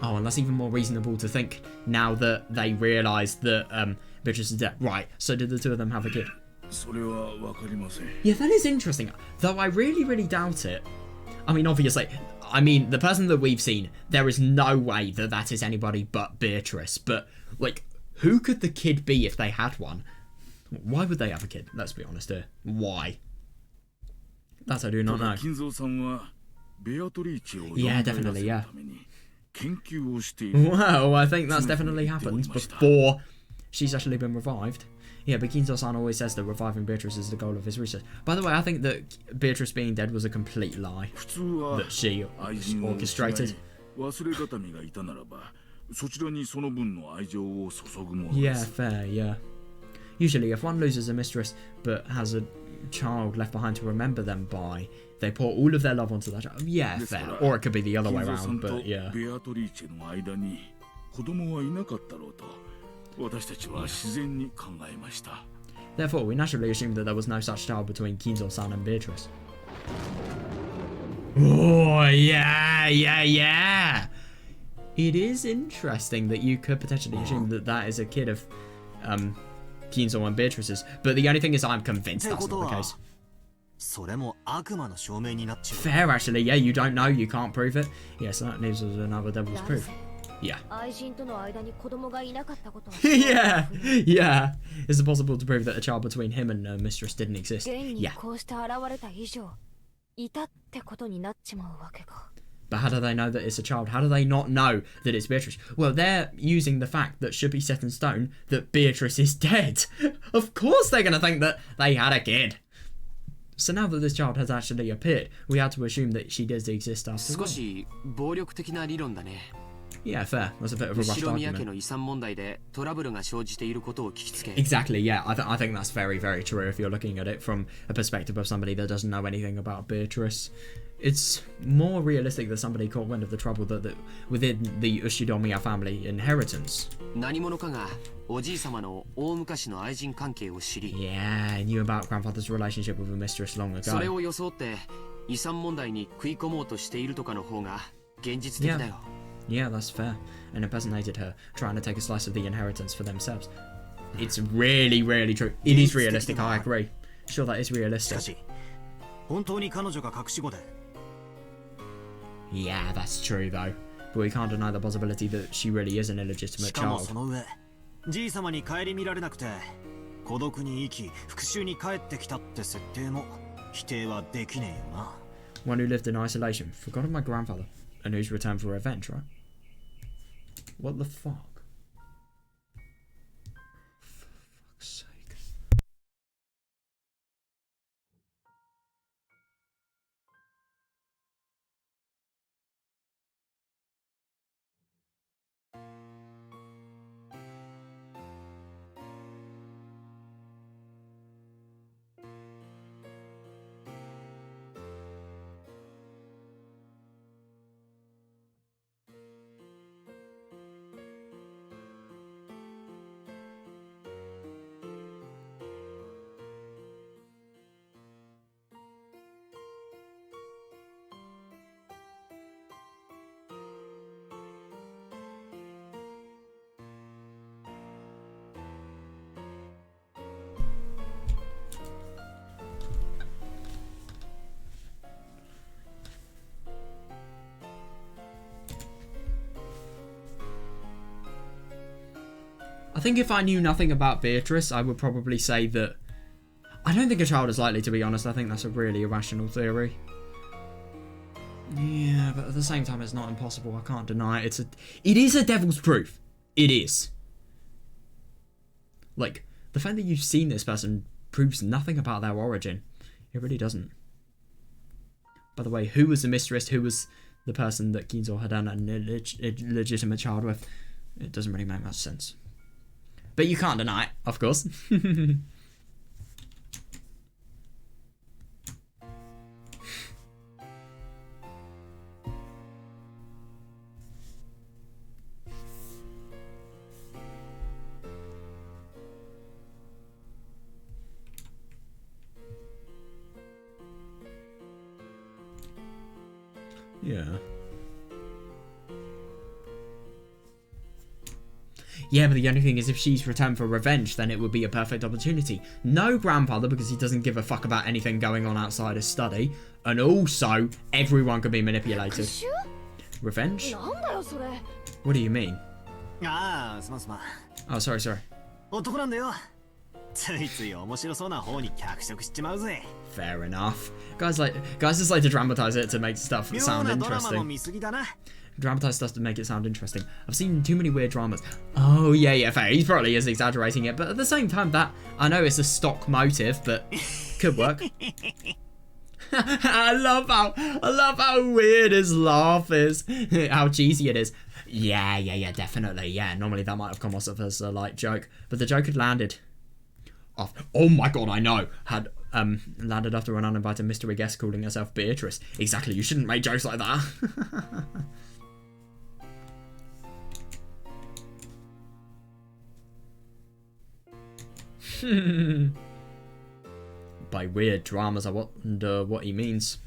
Oh, and that's even more reasonable to think now that they realise that Beatrice is dead. Right, so did the two of them have a kid? Yeah, that is interesting. Though I really, really doubt it. I mean, obviously, the person that we've seen, there is no way that that is anybody but Beatrice. But, like, who could the kid be if they had one? Why would they have a kid? Let's be honest here. Why? That I do not know. Yeah, definitely, yeah. Well, I think that's definitely happened before she's actually been revived. Yeah, but Kinzo-san always says that reviving Beatrice is the goal of his research. By the way, I think that Beatrice being dead was a complete lie that she orchestrated. Yeah, fair, yeah. Usually, if one loses a mistress but has a child left behind to remember them by, they pour all of their love onto that child. Yeah, fair. Or it could be the other way around, but yeah. Therefore, we naturally assumed that there was no such child between Kinzo-san and Beatrice. Oh, yeah. It is interesting that you could potentially assume that that is a kid of Kinzo and Beatrice's, but the only thing is I'm convinced that's not the case. Fair, actually, yeah, you don't know, you can't prove it. Yes, that needs another devil's proof. Yeah. yeah. Is it possible to prove that a child between him and mistress didn't exist? Yeah. But how do they know that it's a child? How do they not know that it's Beatrice? Well, they're using the fact that should be set in stone that Beatrice is dead. Of course they're going to think that they had a kid. So now that this child has actually appeared, we had to assume that she does exist after all. Yeah, fair. That's a bit of a rushed argument. Exactly, yeah. I think that's very, very true if you're looking at it from a perspective of somebody that doesn't know anything about Beatrice. It's more realistic that somebody caught wind of the trouble that within the Ushidomiya family inheritance. Yeah, knew about grandfather's relationship with a mistress long ago. Yeah, that's fair. And impersonated her, trying to take a slice of the inheritance for themselves. It's really, really true. It is realistic, I agree. Sure, that is realistic. Yeah, that's true though. but we can't deny the possibility that she really is an illegitimate しかも child. その上、じい様に顧みられなくて孤独に生き復讐に帰ってきたって設定も否定はできねえよな。 One who lived in isolation, forgot of my grandfather, and who's returned for revenge, right? What the fuck? For fuck's sake. I think if I knew nothing about Beatrice, I would probably say that I don't think a child is likely, to be honest. I think that's a really irrational theory. Yeah, but at the same time, it's not impossible. I can't deny it. It is a devil's proof. It is. Like, the fact that you've seen this person proves nothing about their origin. It really doesn't. By the way, who was the mistress? Who was the person that Ginzo had done an illegitimate child with? It doesn't really make much sense. But you can't deny it, of course. Yeah. Yeah, but the only thing is, if she's returned for revenge, then it would be a perfect opportunity. No grandfather, because he doesn't give a fuck about anything going on outside his study. And also, everyone could be manipulated. Revenge? What do you mean? Ah, すまんすまん。 Oh, sorry, sorry. 男なんだよ。ついつい面白そうな方に脚色しちまうぜ。 Fair enough. Guys just like to dramatize it to make stuff sound interesting. Dramatize stuff to make it sound interesting. I've seen too many weird dramas. Oh, yeah, fair. He probably is exaggerating it, but at the same time, that I know it's a stock motive, but could work. I love how weird his laugh is. How cheesy it is. Yeah, definitely. Yeah, normally that might have come off as a light joke, but the joke had landed off. Oh my god, I know. Had landed after an uninvited mystery guest calling herself Beatrice. Exactly, you shouldn't make jokes like that. By weird dramas, I wonder what he means.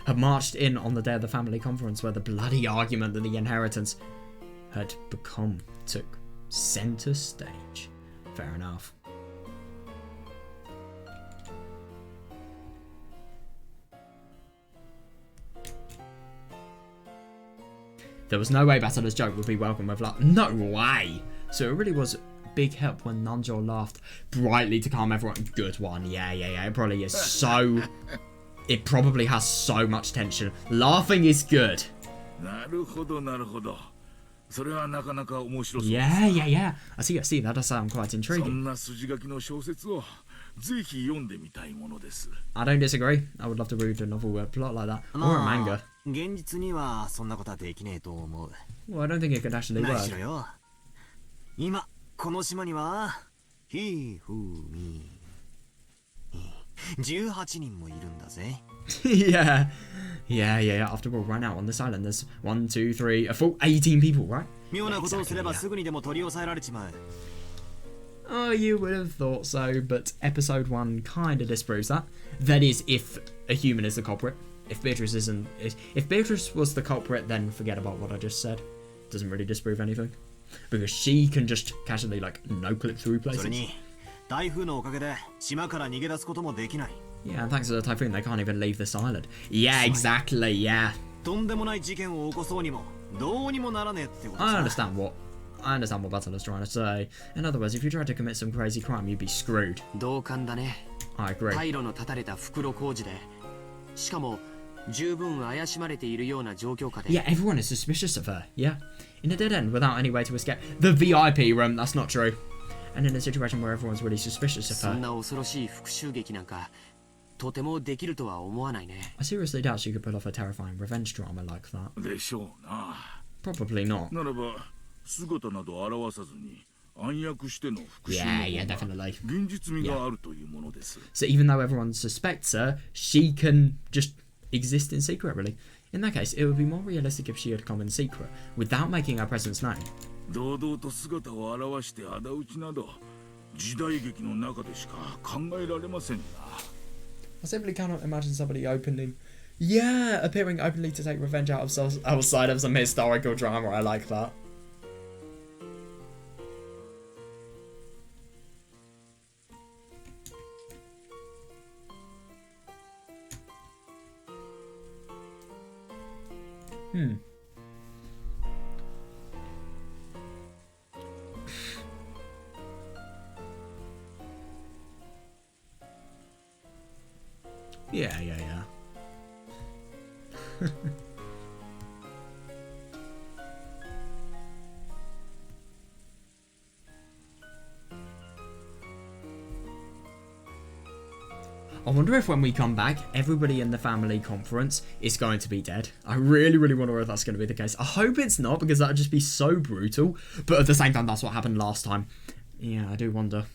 Had marched in on the day of the family conference where the bloody argument that the inheritance had become took center stage. Fair enough. There was no way Batalla's joke would be welcome with laughter. No way! So it really was a big help when Nanjo laughed brightly to calm everyone. Good one. Yeah. It probably is so... It probably has so much tension. Laughing is good. Yeah. I see. That does sound quite intriguing. I don't disagree. I would love to read a novel with a plot like that. Or a manga. Well, I don't think it could actually work. Yeah. After all, right now on this island, there's 1, 2, 3, a full 18 people, right? Exactly, yeah. Oh, you would have thought so, but episode 1 kind of disproves that. That is, if a human is the culprit. If Beatrice isn't... If Beatrice was the culprit, then forget about what I just said. Doesn't really disprove anything. because she can just casually like no clip through それ places. に台風のおかげで島から逃げ出すこともできない。 Yeah, and thanks to the typhoon, they can't even leave this island. Yeah, exactly. Yeah. とんでもない事件を起こそうにもどうにもならねえってこと I さ。 understand what Battle is trying to say. In other words, if you tried to commit some crazy crime, you'd be screwed. 同感だね。 I agree. 退路の断たれた袋小路で、しかも十分怪しまれているような状況下で。 Yeah, everyone is suspicious of her. Yeah. In a dead end without any way to escape. The VIP room, that's not true. And in a situation where everyone's really suspicious of そん her. な恐ろしい復讐劇なんかとてもできるとは思わないね。 I seriously doubt she could pull off a terrifying revenge drama like that. でしょうな。 Probably not. ならば姿など表さずに暗躍しての復讐の Yeah, yeah, 方が definitely. 現実味があるというものです。 So even though everyone suspects her, she can just exist in secret, really. In that case, it would be more realistic if she had come in secret, without making her presence known. 堂々と姿を現して仇討ちなど時代劇の中でしか考えられませんな。 I simply cannot imagine somebody appearing openly to take revenge outside of some historical drama. I like that. Yeah. I wonder if when we come back, everybody in the family conference is going to be dead. I really, really wonder if that's going to be the case. I hope it's not, because that would just be so brutal. But at the same time, that's what happened last time. Yeah, I do wonder.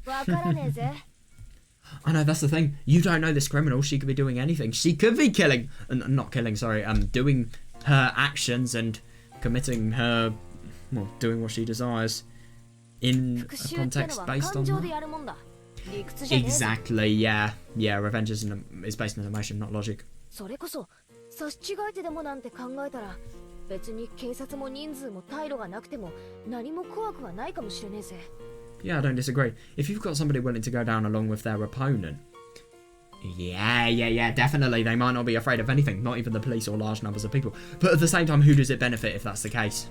I know, that's the thing. You don't know this criminal. She could be doing anything. She could be doing her actions and committing her, well, doing what she desires in a context based on that. Exactly, yeah. Yeah, revenge is based on emotion, not logic. それこそ差し違えてでもなんて考えたら別に警察も人数も退路がなくても何も怖くはないかもしれねえぜ。 Yeah, I don't disagree. If you've got somebody willing to go down along with their opponent, yeah, definitely. They might not be afraid of anything, not even the police or large numbers of people. But at the same time, who does it benefit if that's the case?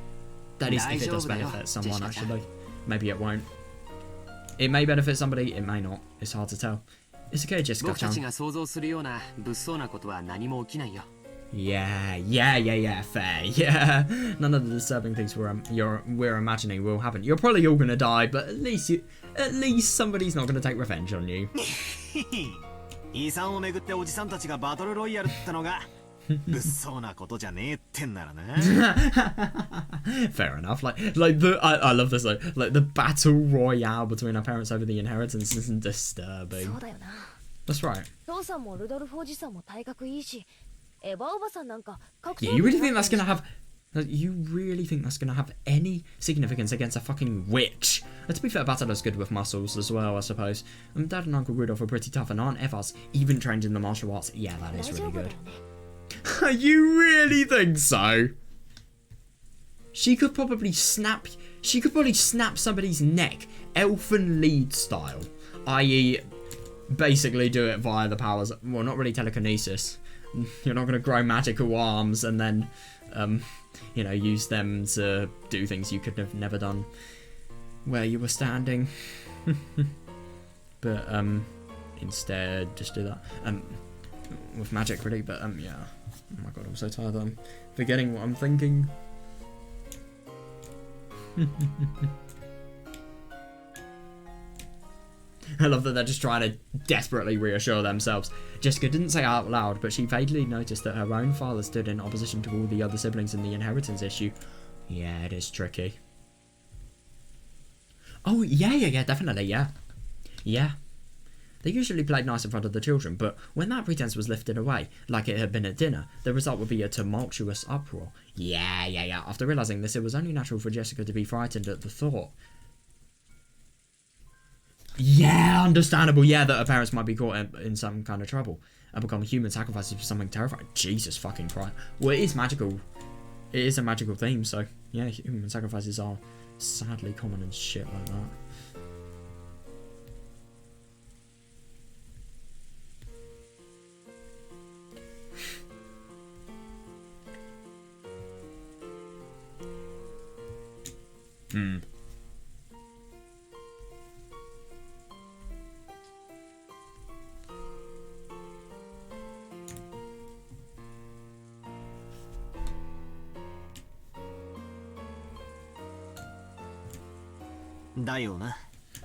That is, if it does benefit someone, actually. Maybe it won't. It may benefit somebody, it may not. It's hard to tell. It's okay, Jessica-chan. 僕たちが想像するような物騒なことは何も起きないよ。 Yeah, fair, yeah. None of the disturbing things we're imagining will happen. You're probably all gonna die, but at least somebody's not gonna take revenge on you. 遺産をめぐっておじさんたちがバトルロイヤルってのが物騒なことじゃねえってんならな。Fair enough. I love this though. Like the battle royale between our parents over the inheritance isn't disturbing. そうだよな。 That's right. 父さんもルドルフおじさんも体格いいし、エヴァおばさんなんか格闘 Yeah, you really think that's gonna have? You really think that's gonna have any significance against a fucking witch? To be fair, Battler's good with muscles as well, I suppose. Dad and Uncle Rudolph are pretty tough, and Aunt Eva's even trained in the martial arts. Yeah, that is really good. You really think so? She could probably snap somebody's neck, elfin lead style, i.e., basically do it via the powers. Well, not really telekinesis. You're not going to grow magical arms and then, use them to do things you could have never done where you were standing. But instead, just do that with magic, really. But yeah. Oh my god, I'm so tired that I'm forgetting what I'm thinking. I love that they're just trying to desperately reassure themselves. Jessica didn't say out loud, but she vaguely noticed that her own father stood in opposition to all the other siblings in the inheritance issue. Yeah, it is tricky. Oh, yeah, definitely, yeah. Yeah. They usually played nice in front of the children, but when that pretense was lifted away, like it had been at dinner, the result would be a tumultuous uproar. Yeah. After realising this, it was only natural for Jessica to be frightened at the thought. Yeah, understandable. Yeah, that her parents might be caught in some kind of trouble and become human sacrifices for something terrifying. Jesus fucking Christ. Well, it is magical. It is a magical theme, so yeah, human sacrifices are sadly common and shit like that. Hmm.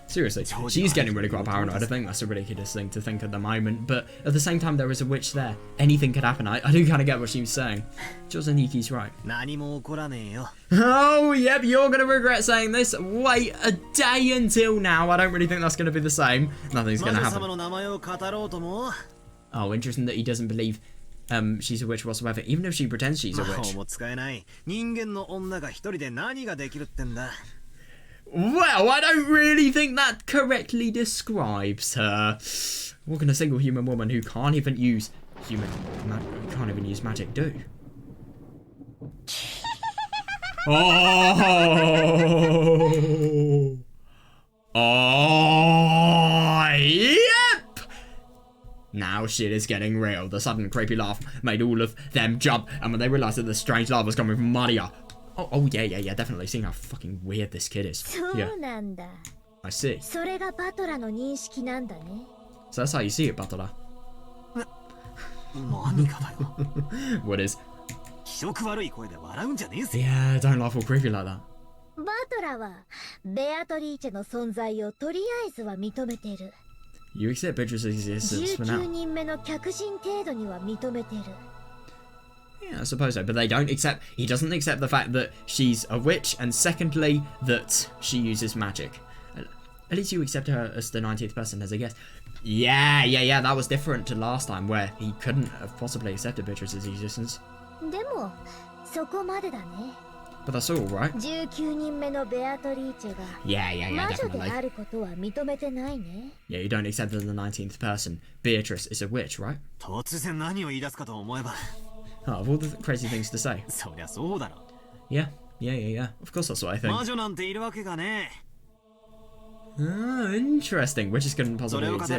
Seriously, she's getting really quite paranoid. I think that's a ridiculous thing to think at the moment, but at the same time, there is a witch there. Anything could happen. I do kind of get what she was saying. Josaniki's right. Oh, yep, you're going to regret saying this. Wait a day until now. I don't really think that's going to be the same. Nothing's going to happen. Oh, interesting that he doesn't believe she's a witch whatsoever, even if she pretends she's a witch. Well, I don't really think that correctly describes her. What can a single human woman who can't even use magic do? Oh! Oh! Yep! Now shit is getting real. The sudden creepy laugh made all of them jump, and when they realised that the strange laugh was coming from Maria. Oh, yeah, definitely. Seeing how fucking weird this kid is. Yeah. I see. So that's how you see it, Butler. What is? Yeah, don't laugh all creepy like that. You accept Beatrice's existence for now. Yeah, I suppose so, but they don't accept. He doesn't accept the fact that she's a witch, and secondly, that she uses magic. At least you accept her as the 19th person as a guest. Yeah, that was different to last time, where he couldn't have possibly accepted Beatrice's existence. But that's all, right? Yeah, definitely. Yeah, you don't accept that the 19th person, Beatrice, is a witch, right? Oh, of all the crazy things to say. Yeah. Of course that's what I think. Oh, interesting. Witches couldn't possibly exist.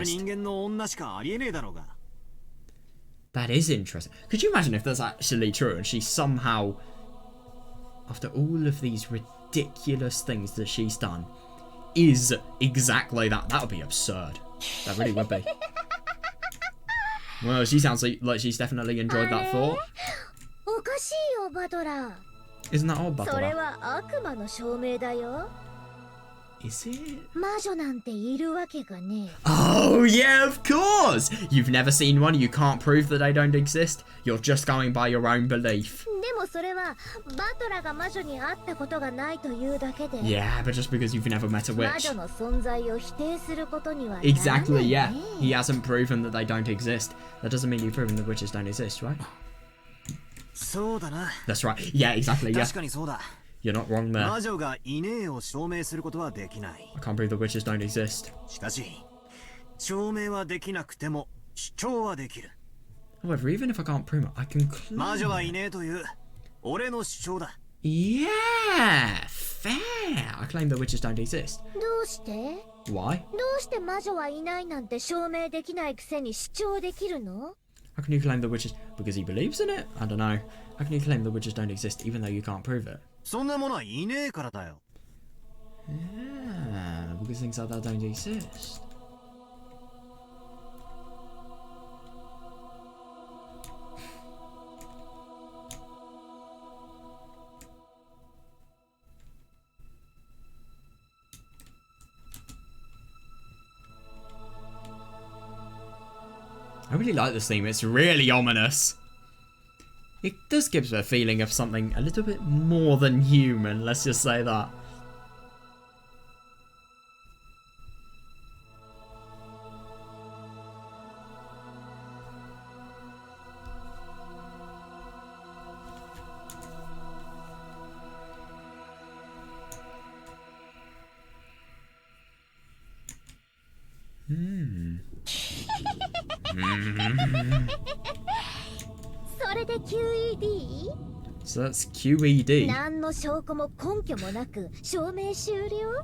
That is interesting. Could you imagine if that's actually true and she somehow, after all of these ridiculous things that she's done, is exactly that? That would be absurd. That really would be. Well, she sounds like she's definitely enjoyed that thought. Isn't that odd, Butler? Is it? Oh, yeah, of course! You've never seen one, you can't prove that they don't exist. You're just going by your own belief. Yeah, but just because you've never met a witch. Exactly, yeah. He hasn't proven that they don't exist. That doesn't mean you've proven that witches don't exist, right? That's right. Yeah, exactly, yeah. You're not wrong there. I can't prove that witches don't exist. However, even if I can't prove it, I can claim it. Yeah, fair. I claim that witches don't exist. Why? How can you claim the witches? Because he believes in it? I don't know. How can you claim the witches don't exist even though you can't prove it? Yeah, because things like that don't exist. I really like this theme, it's really ominous. It does give a feeling of something a little bit more than human, let's just say that. それで QED? So that's QED. 何の証拠も根拠もなく証明終了?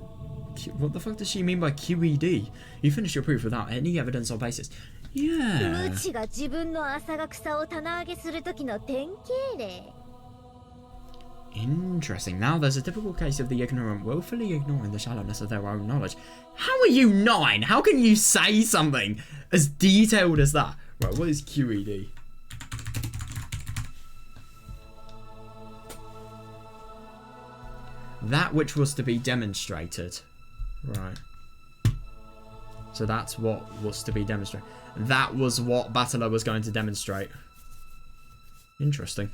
What the fuck does she mean by QED? You finished your proof without any evidence or basis. Yeah. 無知が自分の浅が草を棚上げする時の典型例。Interesting. Now there's a typical case of the ignorant willfully ignoring the shallowness of their own knowledge. How are you 9? How can you say something as detailed as that? Right, what is QED? That which was to be demonstrated. Right. So that's what was to be demonstrated. That was what Battler was going to demonstrate. Interesting.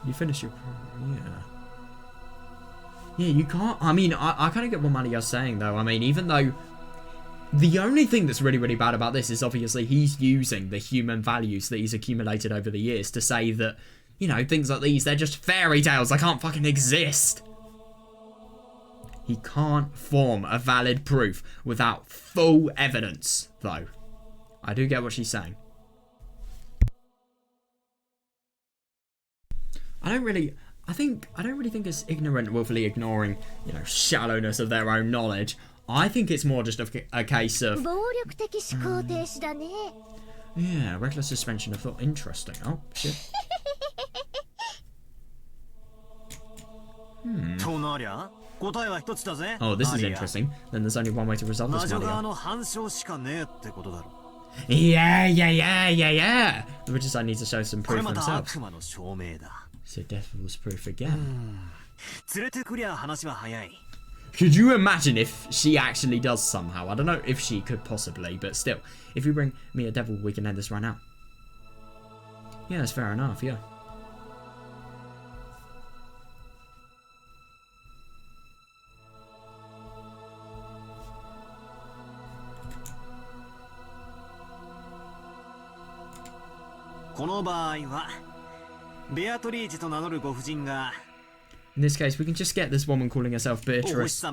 You finish your... Yeah. Yeah, you can't... I mean, I kind of get what Maria's saying, though. I mean, even though... The only thing that's really, really bad about this is obviously he's using the human values that he's accumulated over the years to say that, you know, things like these, they're just fairy tales. They can't fucking exist. He can't form a valid proof without full evidence, though. I do get what she's saying. I don't really think it's ignorant willfully ignoring, you know, shallowness of their own knowledge. I think it's more just a case of... yeah, reckless suspension of thought. Interesting. Oh, shit. Oh, this is interesting. Then there's only one way to resolve this, Maria. Yeah. The witches I need to show some proof themselves. So devil's proof again. Could you imagine if she actually does somehow? I don't know if she could possibly, but still. If you bring me a devil, we can end this right now. Yeah, that's fair enough, yeah. In this case, we can just get this woman calling herself Beatrice. I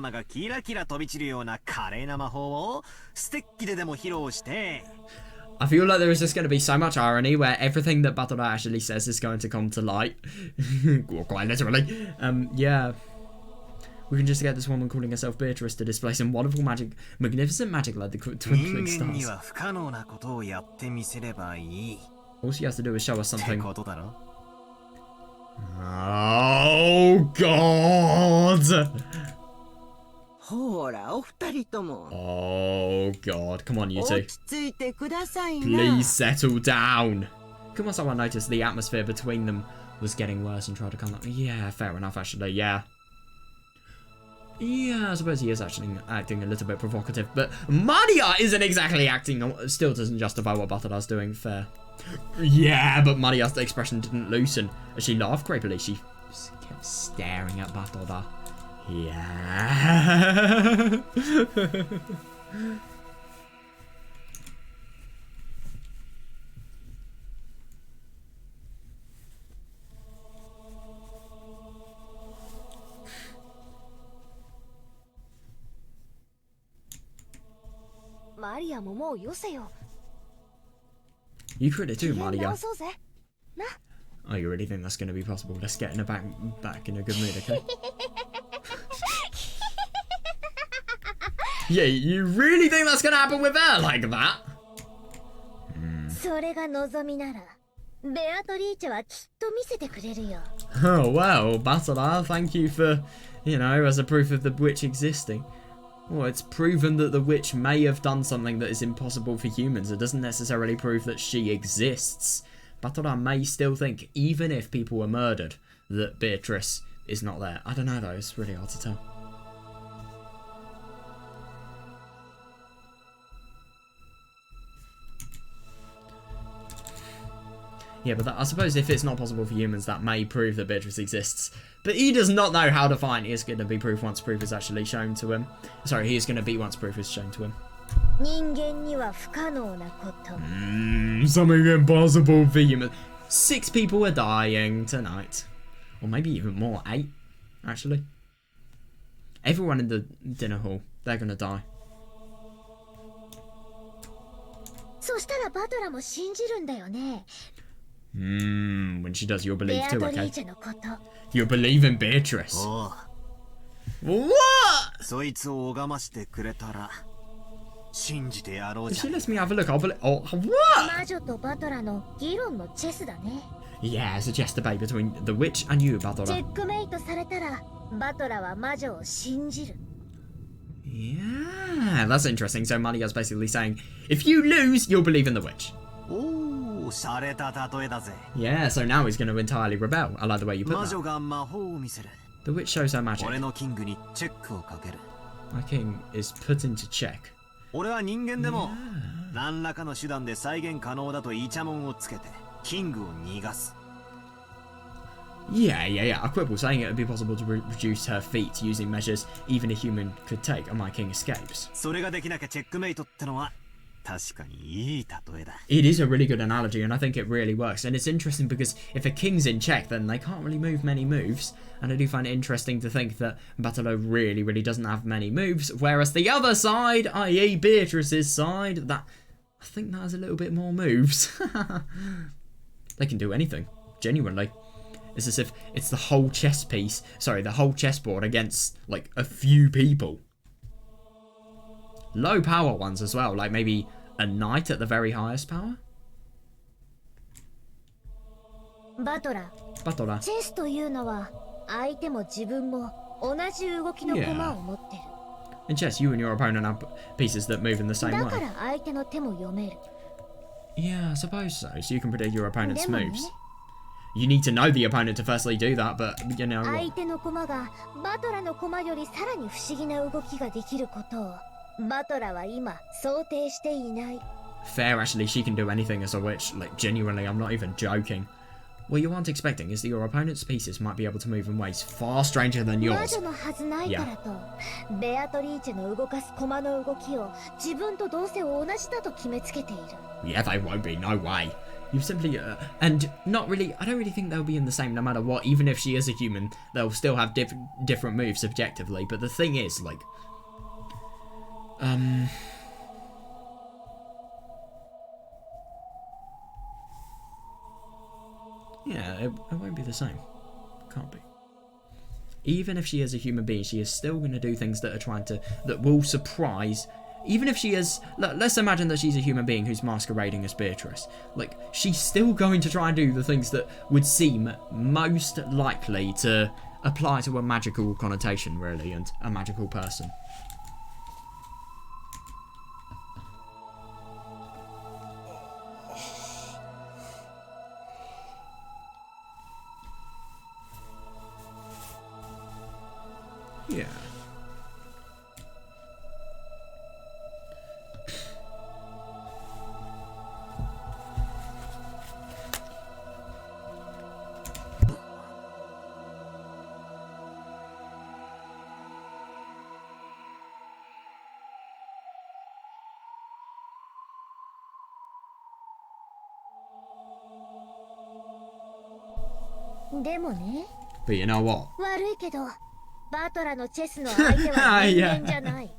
feel like there is just going to be so much irony where everything that Batora actually says is going to come to light. Quite literally. Yeah. We can just get this woman calling herself Beatrice to display some wonderful magic, magnificent magic like the twinkling stars. All she has to do is show us something. Oh, God! Oh, God. Come on, you two. Please settle down. Come on, someone noticed the atmosphere between them was getting worse and tried to come up. Yeah, fair enough, actually, yeah. Yeah, I suppose he is actually acting a little bit provocative, but Maria isn't exactly acting, still doesn't justify what Batada's doing, fair. Yeah, but Maria's expression didn't loosen. As she laughed creepily, she kept staring at Batada. Yeah. You could it too, Maria. Oh, you really think that's going to be possible? Let's get in her back in a good mood, okay? Yeah, you really think that's going to happen with her like that? Oh, well, Batala, thank you for, you know, as a proof of the witch existing. Well, it's proven that the witch may have done something that is impossible for humans. It doesn't necessarily prove that she exists. Batora may still think, even if people were murdered, that Beatrice is not there. I don't know though, it's really hard to tell. Yeah, but I suppose if it's not possible for humans, that may prove that Beatrice exists. But he does not know how to find. He is going to be proof once proof is actually shown to him. Sorry, he is going to be once proof is shown to him. Something impossible for humans. 6 people are dying tonight. Or maybe even more. 8, actually. Everyone in the dinner hall, they're going to die. そしたらバトラも信じるんだよね。When she does, you'll ベ believe ア too, トリー okay? チェのこと。You'll believe in Beatrice. おう What? そいつを拝ましてくれたら信じてやろう If じゃ she ん。 lets me have a look, I'll believe. Oh, what? 魔女とバトラの議論のチェスだね。 Yeah, it's a chess debate between the witch and you, チ Badora. ェックメイトされたらバトラは魔女を信じる。 Yeah, that's interesting. So Malia's basically saying, if you lose, you'll believe in the witch. おお、洒落た例えだぜ。 Yeah, so now he's going to entirely rebel. I like the way you put 魔 that. 女が魔法を見せる。 The witch shows her magic. 俺のキングにチェックをかける。 My king is put into check. 俺は人間でも何らかの手段で再現可能だとイチャモンをつけてキングを逃がす。 Yeah. A quibble saying it would be possible to reduce her feat using measures even a human could take, and my king escapes. それができなきゃチェックメイトってのは確かにいい例えだ。 It is a really good analogy, and I think it really works. And it's interesting because if a king's in check, then they can't really move many moves. And I do find it interesting to think that Batalo really doesn't have many moves, whereas the other side, i.e. Beatrice's side, I think that has a little bit more moves. They can do anything, genuinely. It's as if it's the whole the whole chessboard against, like, a few people. Low power ones as well, like maybe a knight at the very highest power? バトラ、 Batola. チェスというのは相手も自分も同じ動きの駒を持ってる。 In chess, you and your opponent have pieces that move in the same だ way. から相手の手も読める。 Yeah, I suppose so. So you can predict your opponent's でもね、 moves. You need to know the opponent to firstly do that, but you know 相 what? 手の駒がバトラの駒よりさらに不思議な動きができることをバトラは今想定していない。 Fair, actually, she can do anything as a witch. Like, genuinely, I'm not even joking. What you aren't expecting is that your opponent's pieces might be able to move in ways far stranger than 魔 yours. 女のはずないからと、ベアトリーチェの動かす駒の動きを自分とどうせ同じだと決めつけている。 Yeah, they won't be, no way. You simply, and not really, I don't really think they'll be in the same no matter what. Even if she is a human, they'll still have different moves subjectively. But the thing is, like, yeah, it won't be the same. Can't be. Even if she is a human being, she is still going to do things that will surprise. Even if she is, let's imagine that she's a human being who's masquerading as Beatrice. Like, she's still going to try and do the things that would seem most likely to apply to a magical connotation, really, and a magical person. Yeah. But you know what? 悪いけど、バトラのチェスの相手は人間じゃない。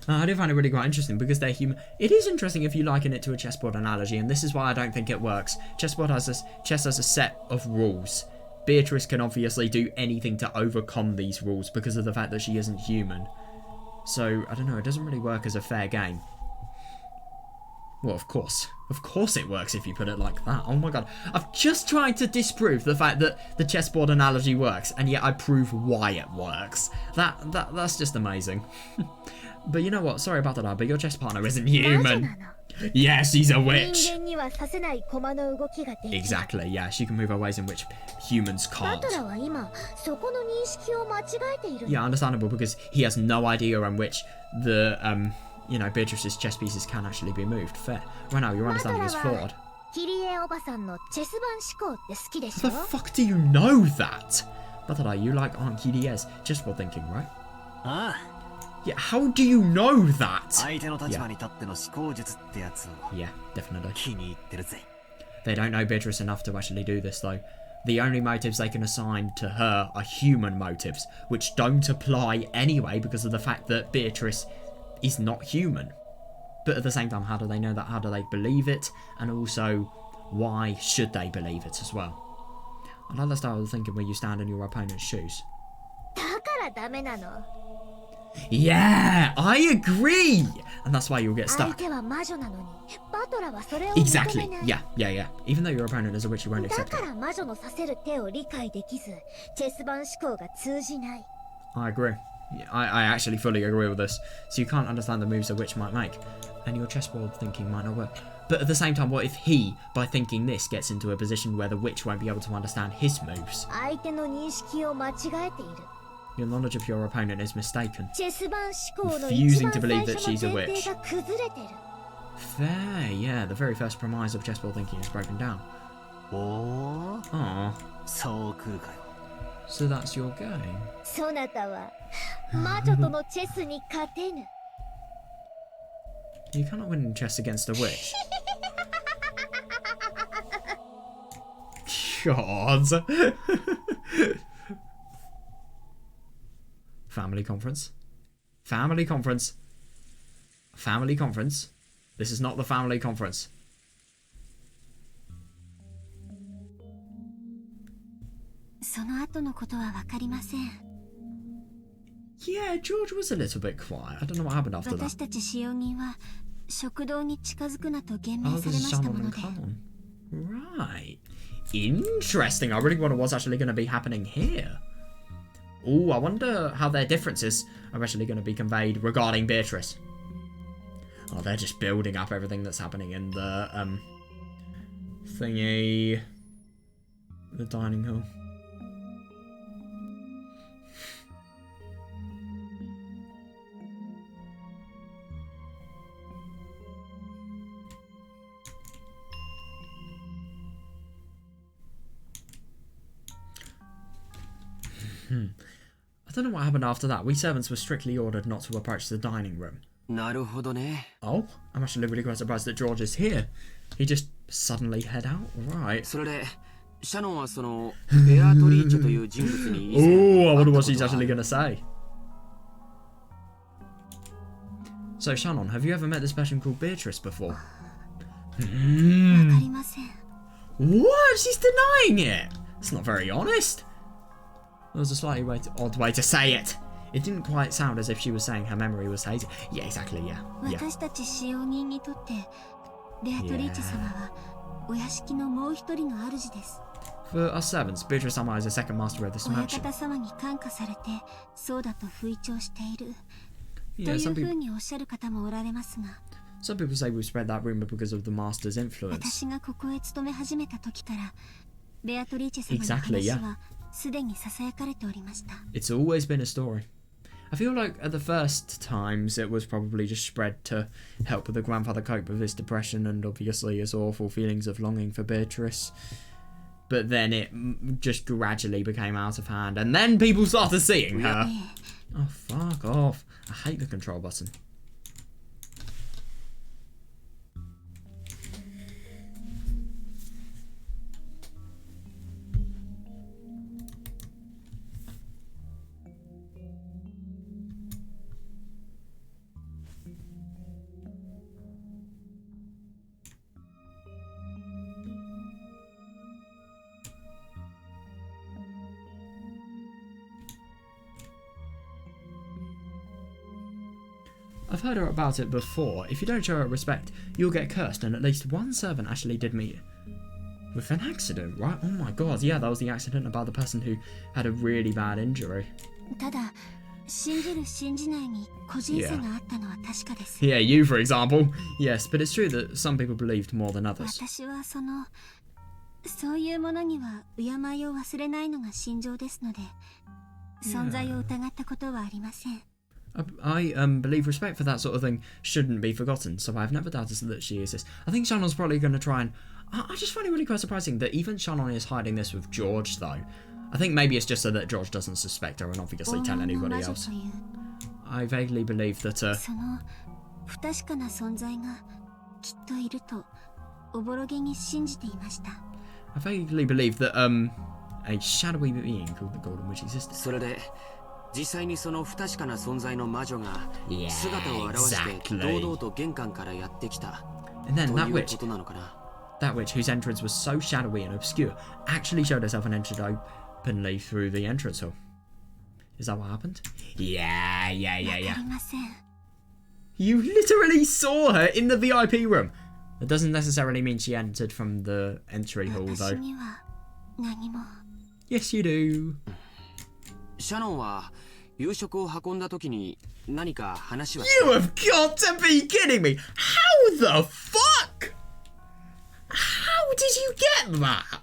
I do find it really quite interesting because they're human. It is interesting if you liken it to a chessboard analogy, and this is why I don't think it works. Chess has a set of rules. Beatrice can obviously do anything to overcome these rules because of the fact that she isn't human. So, I don't know, it doesn't really work as a fair game. Well, of course it works if you put it like that. Oh my god, I've just tried to disprove the fact that the chessboard analogy works, and yet I prove why it works. That's just amazing. But you know what, sorry about that, but your chess partner isn't human. Yeah, she's a witch. Exactly, yeah, she can move her ways in which humans can't. Yeah, understandable, because he has no idea in which the, you know, Beatrice's chess pieces can actually be moved. Fair. Right now, your understanding is flawed. How the fuck do you know that? Batara, you like Aunt Kirie's chessboard thinking, right? Yeah, how do you know that? Yeah, definitely. They don't know Beatrice enough to actually do this, though. The only motives they can assign to her are human motives, which don't apply anyway because of the fact that Beatrice is not human. But at the same time, how do they know that? How do they believe it? And also, why should they believe it as well? I like the style of thinking where you stand in your opponent's shoes. Yeah, I agree! And that's why you'll get stuck. Exactly, yeah. Even though your opponent is a witch, you won't accept it. I agree. I actually fully agree with this. So you can't understand the moves a witch might make, and your chessboard thinking might not work. But at the same time, what if he, by thinking this, gets into a position where the witch won't be able to understand his moves? Your knowledge of your opponent is mistaken, refusing to believe that she's a witch. Fair, yeah, the very first premise of chessboard thinking is broken down. Aww. So that's your game. You cannot win in chess against a witch. God. Family conference. Family conference. Family conference. This is not the family conference. Yeah, George was a little bit quiet. I don't know what happened after that. Oh, this is Shannon and Khan. Right. Interesting. I really wonder what's actually going to be happening here. Oh, I wonder how their differences are actually going to be conveyed regarding Beatrice. Oh, they're just building up everything that's happening in the, thingy. The dining hall. I don't know what happened after that. We servants were strictly ordered not to approach the dining room. Oh, I'm actually really quite surprised that George is here. He just suddenly head out? Right. Oh, I wonder what she's actually going to say. So, Shannon, have you ever met this person called Beatrice before? What? She's denying it! That's not very honest. There was a slightly odd way to say it. It didn't quite sound as if she was saying her memory was hazy. Yeah, exactly, yeah. For us servants, Beatrice-sama is a second master of this mansion. Yeah, some people say we spread that rumour because of the master's influence. Exactly, yeah. It's always been a story. I feel like at the first times it was probably just spread to help the grandfather cope with his depression and obviously his awful feelings of longing for Beatrice. But then it just gradually became out of hand and then people started seeing her. Oh, fuck off. I hate the control button. I've heard about it before. If you don't show her respect, you'll get cursed, and at least one servant actually did meet with an accident, right? Oh my god, yeah, that was the accident about the person who had a really bad injury. Yeah, you for example. Yes, but it's true that some people believed more than others. I believe respect for that sort of thing shouldn't be forgotten, so I've never doubted that she exists. I think Shannon's probably going to try and... I just find it really quite surprising that even Shannon is hiding this with George, though. I think maybe it's just so that George doesn't suspect her and obviously tell anybody else. I vaguely believe that, I vaguely believe that, a shadowy being called the Golden Witch existed. 実際にその不確かな存在の魔女が姿を現して堂々と玄関からやってきたということなのかな。That witch, whose entrance was so shadowy and obscure, actually showed herself and entered openly through the entrance hall. Is that what happened? Yeah. You literally saw her in the VIP room. That doesn't necessarily mean she entered from the entry hall, though. Yes, you do. シャノンは夕食を運んだ時に何か話は。You have got to be kidding me! How the fuck? How did you get that?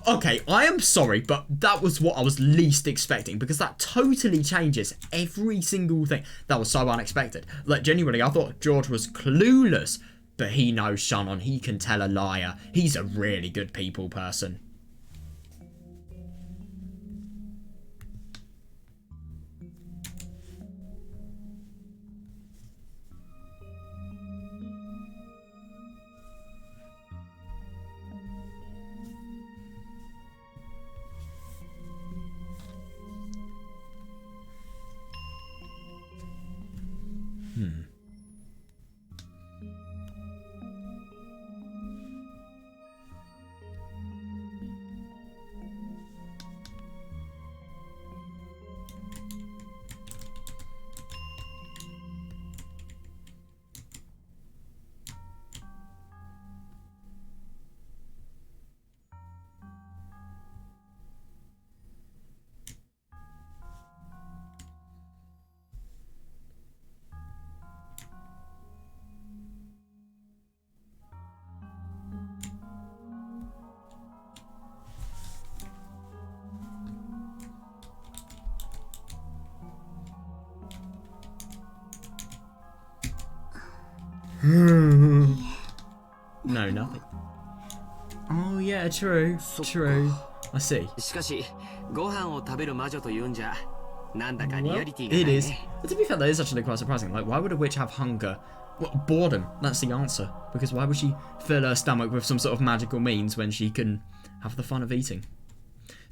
Okay, I am sorry, but that was what I was least expecting, because that totally changes every single thing. That was so unexpected. Like, genuinely, I thought George was clueless, but he knows Shannon. He can tell a liar. He's a really good people person. No, nothing. Oh yeah, true. I see. しかしご飯を食べる魔女というんじゃなんだかリアリティが It ない is. ね。 But to be fair, that is actually quite surprising. Like, why would a witch have hunger? Well, boredom. That's the answer. Because why would she fill her stomach with some sort of magical means when she can have the fun of eating?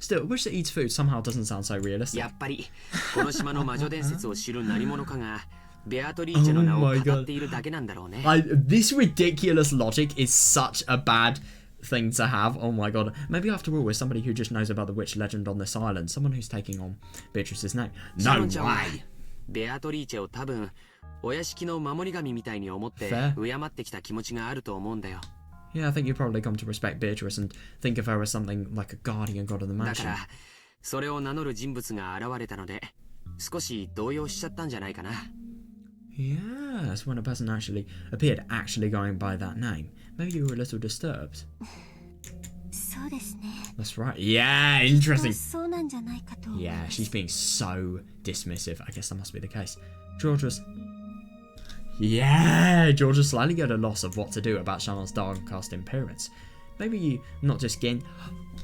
Still, a witch that eats food somehow doesn't sound so realistic. やっぱりこの島の魔女伝説を知る何者かがベアトリーチェの名を語っているだけなんだろうね。This ridiculous logic is such a bad thing to have. Oh my god. Maybe after all, we're somebody who just knows about the witch legend on this island. Someone who's taking on Beatrice's name. No way. ベアトリーチェを多分お屋敷の守り神みたいに思って敬ってきた気持ちがあると思うんだよ。Yeah, I think you probably come to respect Beatrice and think of her as something like a guardian god of the だ mansion. からそれを名乗る人物が現れたので少し動揺しちゃったんじゃないかな。Yes, when a person actually appeared actually going by that name. Maybe you were a little disturbed. そうですね。 That's right. Yeah, interesting. そうなんじゃないかと思います。 Yeah, she's being so dismissive. I guess that must be the case. George was... Yeah, George was slightly at a loss of what to do about Shannon's downcast appearance. Maybe you not just gain...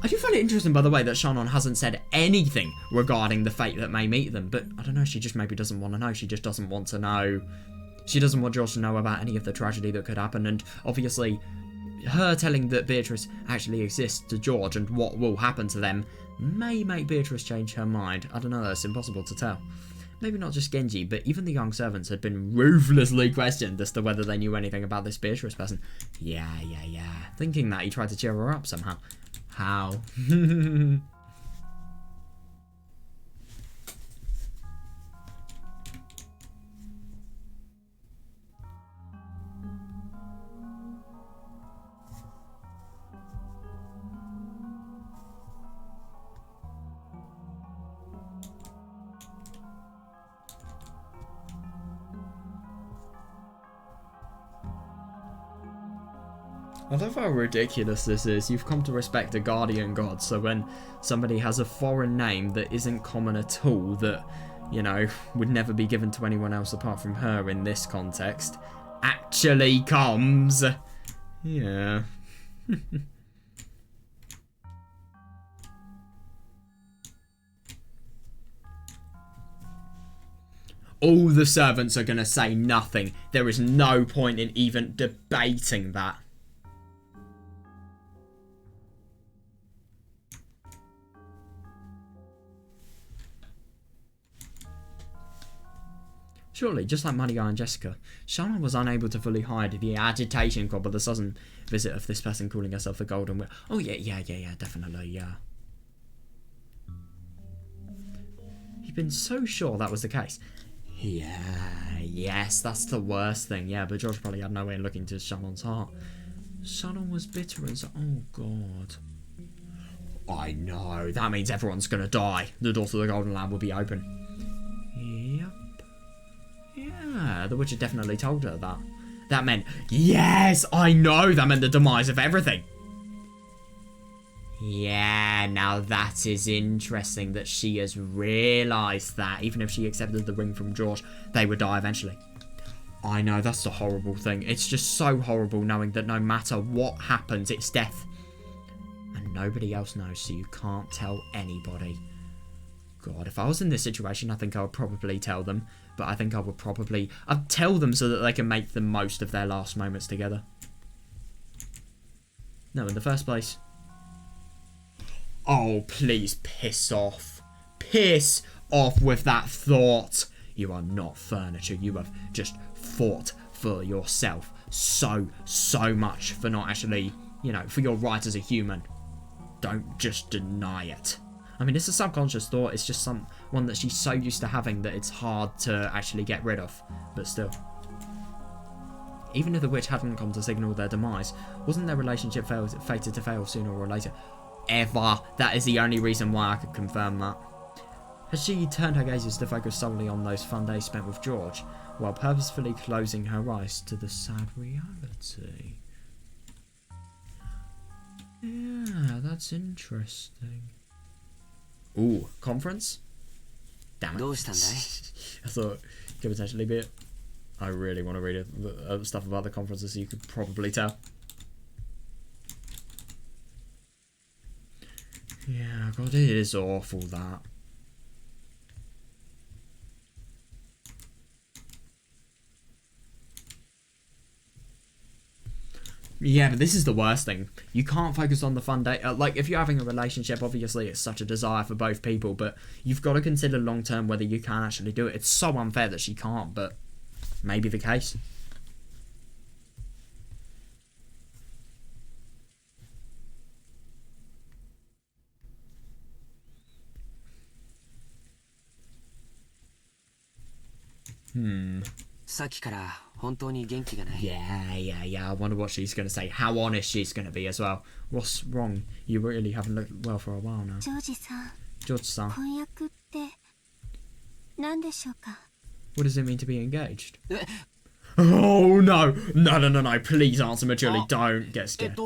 I do find it interesting, by the way, that Shannon hasn't said anything regarding the fate that may meet them, but I don't know, she just maybe doesn't want to know. She just doesn't want to know. She doesn't want George to know about any of the tragedy that could happen, and obviously her telling that Beatrice actually exists to George and what will happen to them may make Beatrice change her mind. I don't know, that's impossible to tell. Maybe not just Genji, but even the young servants had been ruthlessly questioned as to whether they knew anything about this Beatrice person. Yeah. Thinking that, he tried to cheer her up somehow. How? I love how ridiculous this is. You've come to respect a guardian god, so when somebody has a foreign name that isn't common at all, that, you know, would never be given to anyone else apart from her in this context, actually comes. Yeah. All the servants are going to say nothing. There is no point in even debating that. Surely, just like Money Guy and Jessica, Shannon was unable to fully hide the agitation caused by the sudden visit of this person calling herself the Golden Witch. Oh yeah, definitely, yeah. You've been so sure that was the case. Yeah, yes, that's the worst thing. Yeah, but George probably had no way of looking into Shannon's heart. Shannon was bitter and so... Oh, God. I know. That means everyone's going to die. The door to the Golden Land will be open. Yep. Yeah, the witch had definitely told her that. That meant... Yes, I know. That meant the demise of everything. Yeah, now that is interesting that she has realised that even if she accepted the ring from George, they would die eventually. I know, that's the horrible thing. It's just so horrible knowing that no matter what happens, it's death. And nobody else knows, so you can't tell anybody. God, if I was in this situation, I think I would probably tell them. But I think I would probably... I'd tell them so that they can make the most of their last moments together. No, in the first place... Oh, please piss off. Piss off with that thought. You are not furniture. You have just fought for yourself so much for not actually, you know, for your right as a human. Don't just deny it. I mean, it's a subconscious thought. It's just one that she's so used to having that it's hard to actually get rid of. But still. Even if the witch hadn't come to signal their demise, wasn't their relationship fated to fail sooner or later? Ever. That is the only reason why I could confirm that. Has she turned her gazes to focus solely on those fun days spent with George, while purposefully closing her eyes to the sad reality? Yeah, that's interesting. Ooh, conference? Damn it. I thought it could potentially be it. I really want to read stuff about the conferences, so you could probably tell. Yeah, God, it is awful, that. Yeah, but this is the worst thing. You can't focus on the fun day. Like, if you're having a relationship, obviously it's such a desire for both people, but you've got to consider long term whether you can actually do it. It's so unfair that she can't, but maybe the case. Yeah. I wonder what she's going to say. How honest she's going to be as well. What's wrong? You really haven't looked well for a while now. George-san. What does it mean to be engaged? Oh, no. No. Please answer maturely. Don't get scared.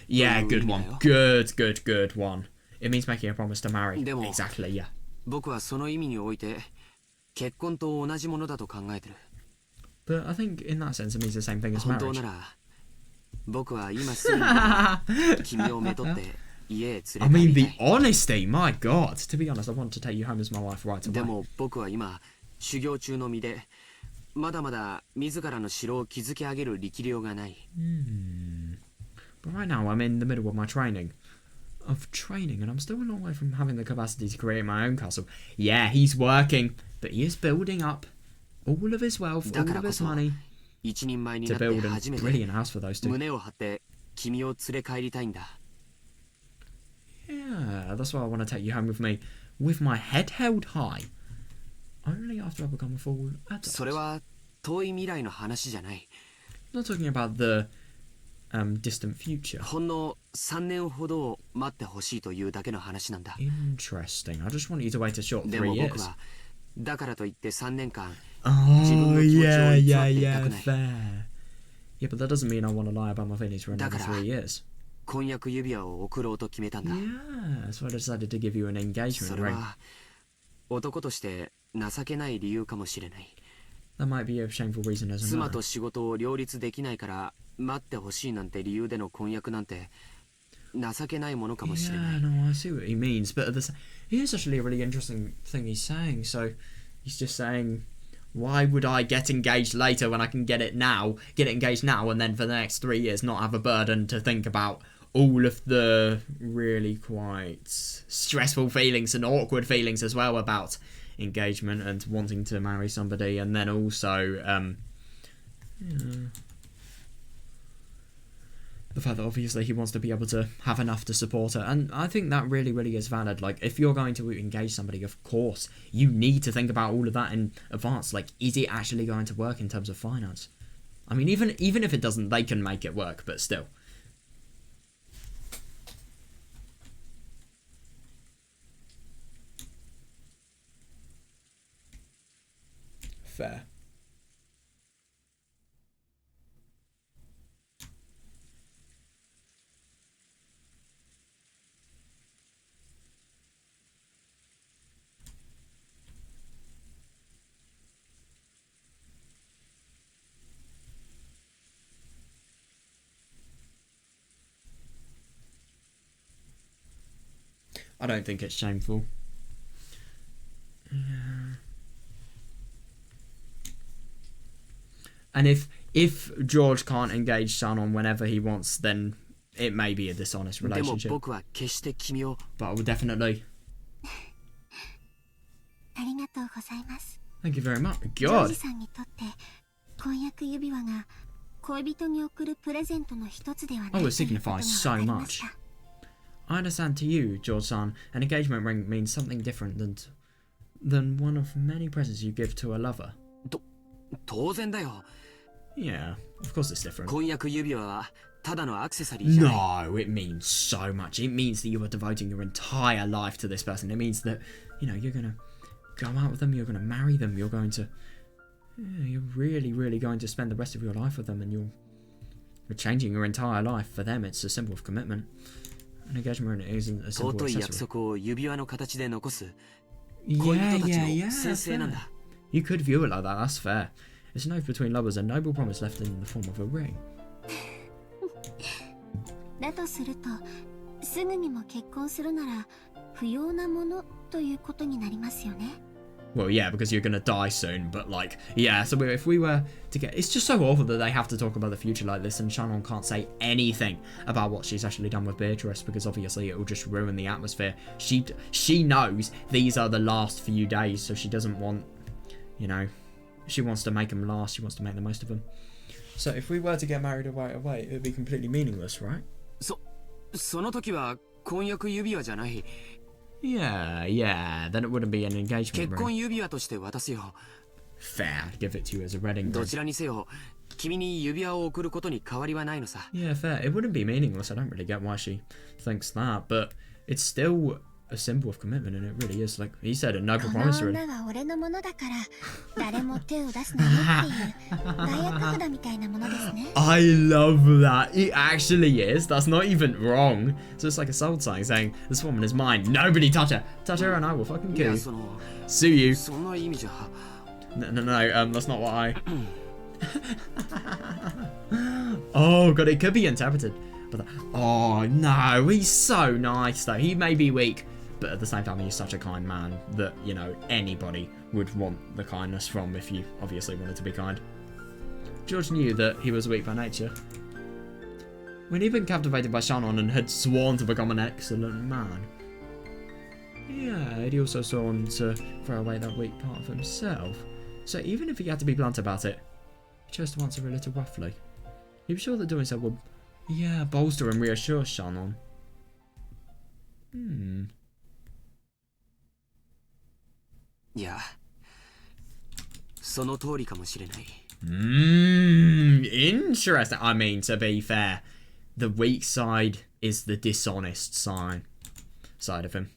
Yeah, good one. Good one. It means making a promise to marry. Exactly, yeah. But I think in that sense it means the same thing as marriage. I mean, the honesty, my God. To be honest, I want to take you home as my wife right away. But right now I'm in the middle of my training. And I'm still a long way from having the capacity to create my own castle. Yeah, he's working, but he is building up all of his wealth, all of his money to build a brilliant house for those two. Yeah, that's why I want to take you home with me, with my head held high. Only after I become a full adult. Not talking about the distant future. Interesting. I just want you to wait a short 3 years. Oh, yeah, fair. Yeah, but that doesn't mean I want to lie about my feelings for another 3 years. Yeah, so I decided to give you an engagement ring. That might be a shameful reason as a man. Yeah, no, I see what he means, but here's actually a really interesting thing he's saying. So he's just saying, why would I get engaged later when I can get engaged now, and then for the next 3 years not have a burden to think about all of the really quite stressful feelings and awkward feelings as well about engagement and wanting to marry somebody, and then also the fact that obviously he wants to be able to have enough to support her. And I think that really, really is valid. Like, if you're going to engage somebody, of course, you need to think about all of that in advance. Like, is it actually going to work in terms of finance? I mean, even if it doesn't, they can make it work, but still. Fair. I don't think it's shameful. Yeah. And if George can't engage Shannon whenever he wants, then it may be a dishonest relationship. But I will definitely. Thank you very much. God. Oh, it signifies so much. I understand to you, George-san, an engagement ring means something different than one of many presents you give to a lover. Yeah, of course it's different. No, it means so much. It means that you are devoting your entire life to this person. It means that, you know, you're going to go out with them, you're going to marry them, you're going to... Yeah, you're really, really going to spend the rest of your life with them, and you're changing your entire life. For them, it's a symbol of commitment. An engagement ring isn't a symbol of accessory. Yeah. Fair. You could view it like that, that's fair. It's an oath between lovers, a noble promise left in the form of a ring. Well, yeah, because you're gonna die soon, but like, yeah, so if we were to get... It's just so awful that they have to talk about the future like this, and Shannon can't say anything about what she's actually done with Beatrice, because obviously it will just ruin the atmosphere. She knows these are the last few days, so she doesn't want, you know, she wants to make them last, she wants to make the most of them. So if we were to get married right away, it would be completely meaningless, right? Yeah, then it wouldn't be an engagement ring. Fair, give it to you as a wedding ring. Yeah, fair. It wouldn't be meaningless. I don't really get why she thinks that, but it's still a symbol of commitment, and it really is. Like he said, a noble promise. Really. I love that. It actually is. That's not even wrong. So it's like a soul sign saying, "This woman is mine. Nobody touch her. Touch her, and I will fucking kill you. Sue you." No. That's not what I. Oh god, it could be interpreted. But oh no, he's so nice though. He may be weak, but at the same time he's such a kind man that, you know, anybody would want the kindness from if you obviously wanted to be kind. George knew that he was weak by nature. When he'd been captivated by Shannon and had sworn to become an excellent man, yeah, he'd also sworn to throw away that weak part of himself. So even if he had to be blunt about it, he chose to answer a little roughly. He was sure that doing so would, yeah, bolster and reassure Shannon. Yeah. Interesting. I mean, to be fair, the weak side is the dishonest side of him.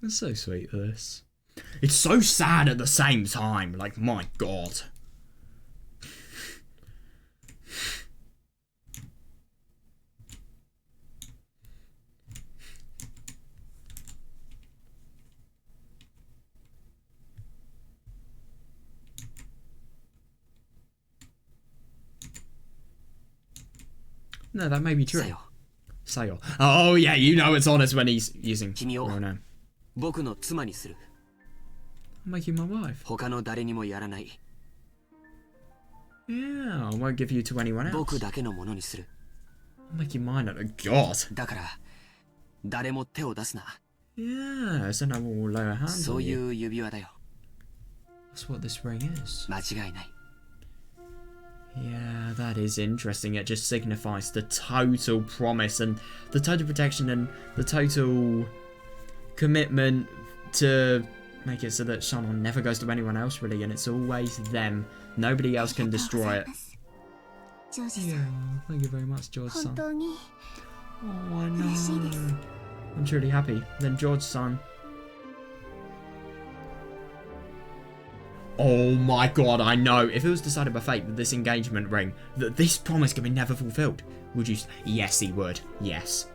It's so sweet, this. It's so sad at the same time. Like, my god. No, that may be true. Sayo. Oh, yeah, you know it's honest when he's using real name. 僕の妻にする。 I'll make you my wife. 他の誰にもやらない。 Yeah, I won't give you to anyone else. 僕だけのものにする。 I'll make you mine. God. だから誰も手を出すな。 Yeah, so no one will lay a hand on you. そういう指輪だよ。 That's what this ring is. 間違いない。 Yeah, that is interesting. It just signifies the total promise and the total protection and the total commitment to make it so that Shannon never goes to anyone else, really, and it's always them. Nobody else can destroy it. Yeah, thank you very much, George-san. Oh, I know. I'm truly happy. Then George-san. Oh my god, I know. If it was decided by fate that this engagement ring, that this promise could be never fulfilled, would you? Yes, he would. Yes.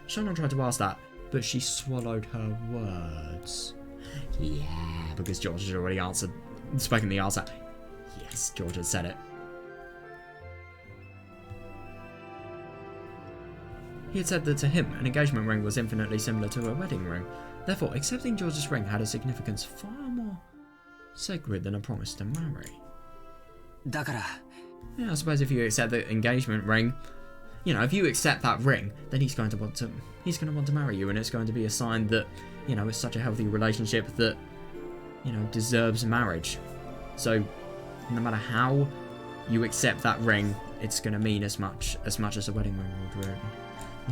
Shannon tried to ask that, but she swallowed her words. Yeah, because George had already spoken the answer. Yes, George had said it. He had said that to him, an engagement ring was infinitely similar to a wedding ring. Therefore, accepting George's ring had a significance far more sacred than a promise to marry. だから Yeah, I suppose if you accept the engagement ring, you know, if you accept that ring, then he's going to want to marry you, and it's going to be a sign that, you know, it's such a healthy relationship that, you know, deserves marriage. So, no matter how you accept that ring, it's going to mean as much as a wedding ring would really.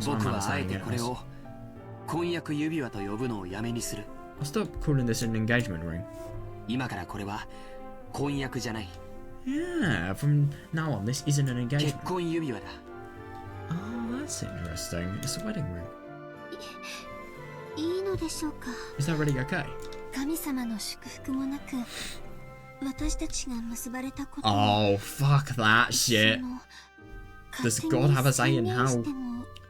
僕はあえてこれを婚約指輪と呼ぶのをやめにする。 I'll stop calling this an engagement ring. 今からこれは婚約じゃない。 Yeah, from now on, this isn't an engagement. 結婚指輪だ。 Oh, that's interesting. It's a wedding ring. いいのでしょうか。 Is that really okay? 神様の祝福もなく、私たちが結ばれたこと。 Oh, fuck that shit. Does God have a say in how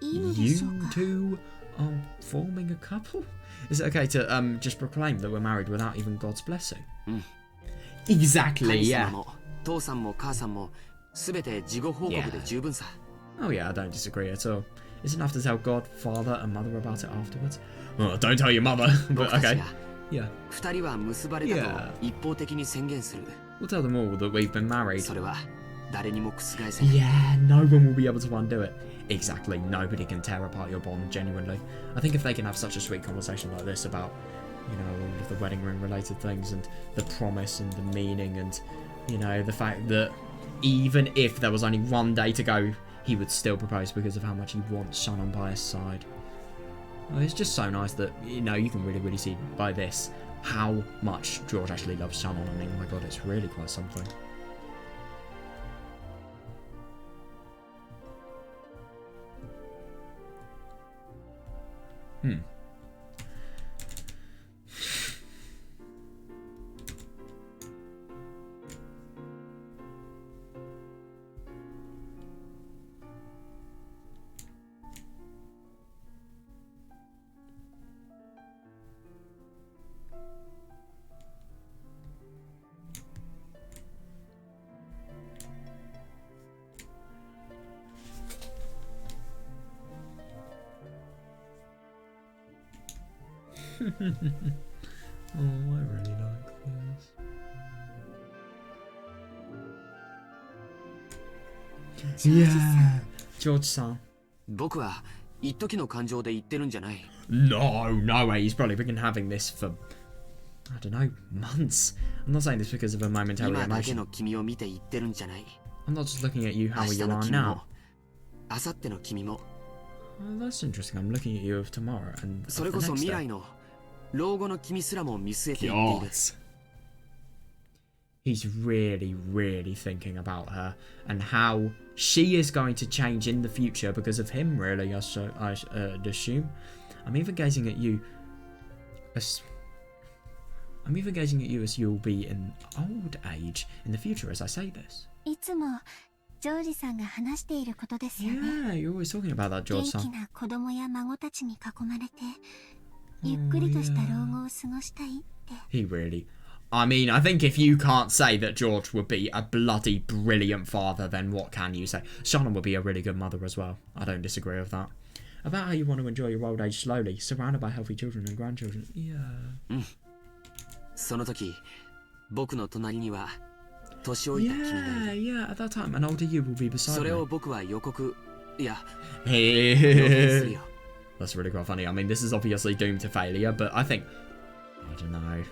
you two are forming a couple? Is it okay to just proclaim that we're married without even God's blessing? Exactly, yeah. 父さんも母さんも全て事後報告で十分さ。 Oh yeah, I don't disagree at all. It's enough to tell God, father, and mother about it afterwards. Oh, don't tell your mother, but okay. Yeah. 二人は結ばれたと一方的に宣言する。 We'll tell them all that we've been married. それは誰にも覆せない。 Yeah, no one will be able to undo it. Exactly, nobody can tear apart your bond, genuinely. I think if they can have such a sweet conversation like this about, you know, all of the wedding ring related things and the promise and the meaning and, you know, the fact that even if there was only one day to go, he would still propose because of how much he wants Shannon by his side. Well, it's just so nice that, you know, you can really see by this how much George actually loves Shannon. I mean, oh my god, it's really quite something. Oh, I really like this. Yeah, George-san. 僕は一時の感情で言ってるんじゃない。 No way. He's probably been having this for, I don't know, months. I'm not saying this because of a momentary 今だけ emotion. の君を見て言ってるんじゃない。 I'm not just looking at you how 明 you 日の are 君 now. も、明後日の君も、 Oh, that's interesting. I'm looking at you of tomorrow and それ of こ the そ next 未 day. 来の老後の君すらも見据えて言っている。 God. He's really thinking about her and how she is going to change in the future because of him, really, I assume. I'm even gazing at you I'm even gazing at you as you'll be in old age in the future as I say this. いつもジョージさんが話していることですよね。 Yeah, you're always talking about that, George 元 son. 気な子供や孫たちに囲まれてゆっくりとした老後を過ごしたいって。 He really... I mean, I think if you can't say that George would be a bloody brilliant father, then what can you say? Shannon would be a really good mother as well. I don't disagree with that. About how you want to enjoy your old age slowly, surrounded by healthy children and grandchildren. Yeah. その時、僕の隣には年老いた君がいる。Yeah, at that time, an older you will be beside me. それを僕は予告、いや、 That's really quite funny. I mean, this is obviously doomed to failure, but I think... I don't know.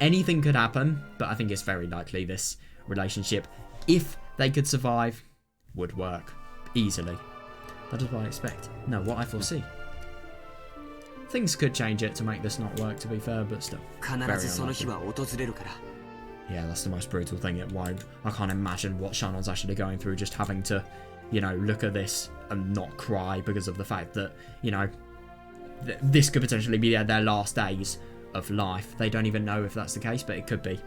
Anything could happen, but I think it's very likely this relationship, if they could survive, would work. Easily. That is what I expect. No, what I foresee. Things could change it to make this not work, to be fair, but still. Very unlikely. Yeah, that's the most brutal thing. I can't imagine what Shannon's actually going through, just having to, you know, look at this and not cry because of the fact that, you know, this could potentially be their last days of life. They don't even know if that's the case, but it could be.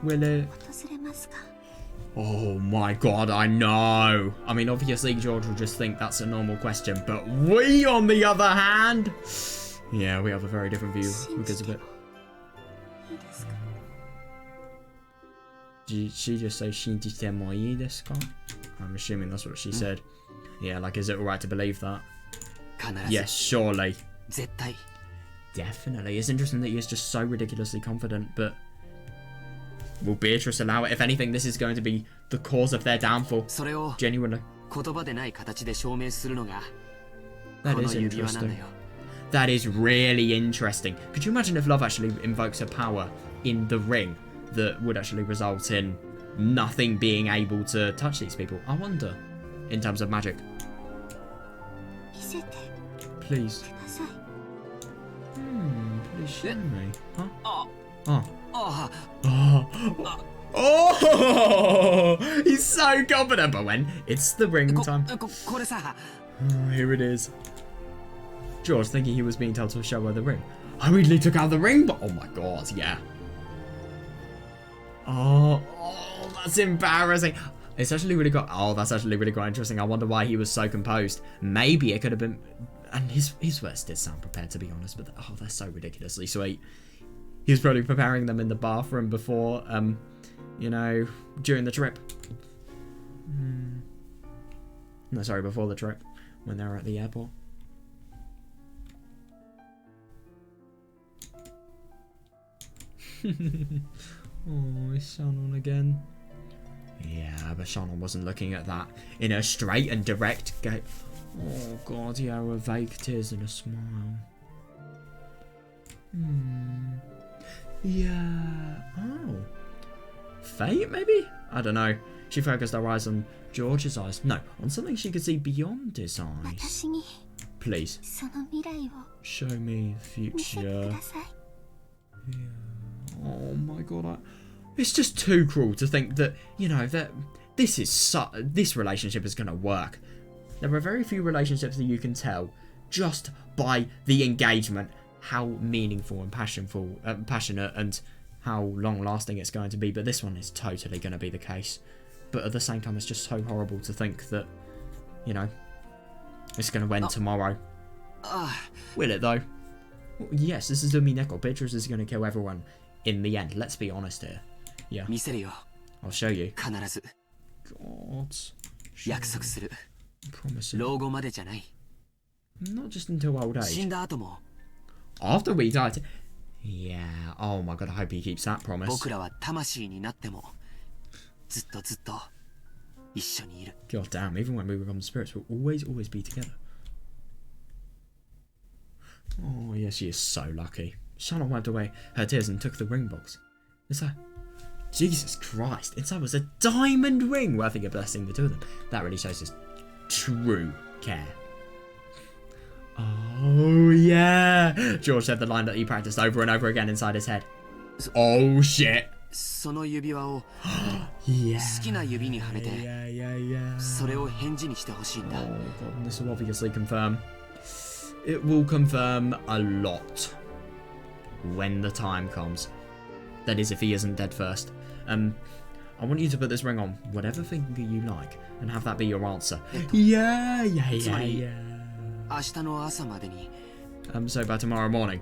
Will it? Oh my god, I know. I mean, obviously George will just think that's a normal question, but we, on the other hand, yeah, we have a very different view because of it. Did she just say "shinjite mo ii desu ka"? I'm assuming that's what she said. Yeah, like, is it alright to believe that? Yes, surely. Definitely. It's interesting that he is just so ridiculously confident, but will Beatrice allow it? If anything, this is going to be the cause of their downfall. Genuinely. That is interesting. That is really interesting. Could you imagine if love actually invokes a power in the ring that would actually result in nothing being able to touch these people? I wonder, in terms of magic. Please. Please show me. Huh? Oh, he's so confident, but when it's the ring time. Here it is. George thinking he was being told to show her the ring. I immediately took out the ring, but oh my god, yeah. Oh, that's embarrassing. It's actually really got. Oh, that's actually really quite interesting. I wonder why he was so composed. Maybe it could have been. And his words did sound prepared, to be honest, but oh, they're so ridiculously sweet. He was probably preparing them in the bathroom before, you know, during the trip. No, sorry, before the trip, when they were at the airport. Oh, it's Shannon again. Yeah, but Shannon wasn't looking at that in a straight and direct gaze. Oh god, yeah, with vague tears and a smile. Yeah. Oh. Fate, maybe? I don't know. She focused her eyes on George's eyes. No, on something she could see beyond his eyes. Please. Show me the future. Yeah. Oh my god, it's just too cruel to think that, you know, that this relationship is going to work. There are very few relationships that you can tell just by the engagement how meaningful and passionate and how long-lasting it's going to be, but this one is totally going to be the case. But at the same time, it's just so horrible to think that, you know, it's going to end tomorrow. Will it, though? Well, yes, this is Umineko. Beatrice is going to kill everyone in the end. Let's be honest here. Yeah. I'll show you. God. Promise. Not just until old age. After we die. Yeah. Oh my god, I hope he keeps that promise. 僕らは魂になってもずっとずっと一緒にいる。 God damn, even when we become spirits, we'll always be together. Oh, yeah, she is so lucky. Shannon wiped away her tears and took the ring box. Inside, Jesus Christ, inside was a diamond ring worthy of blessing the two of them. That really shows his true care. Oh, yeah. George said the line that he practiced over and over again inside his head. Oh, shit. その指輪を Yeah. 好きな指にはめて Yeah. それを返事にしてほしいんだ。 Oh, God, this will obviously confirm. It will confirm a lot when the time comes. That is, if he isn't dead first. I want you to put this ring on whatever finger you like and have that be your answer. Yeah. つまり明日の朝までに So by tomorrow morning.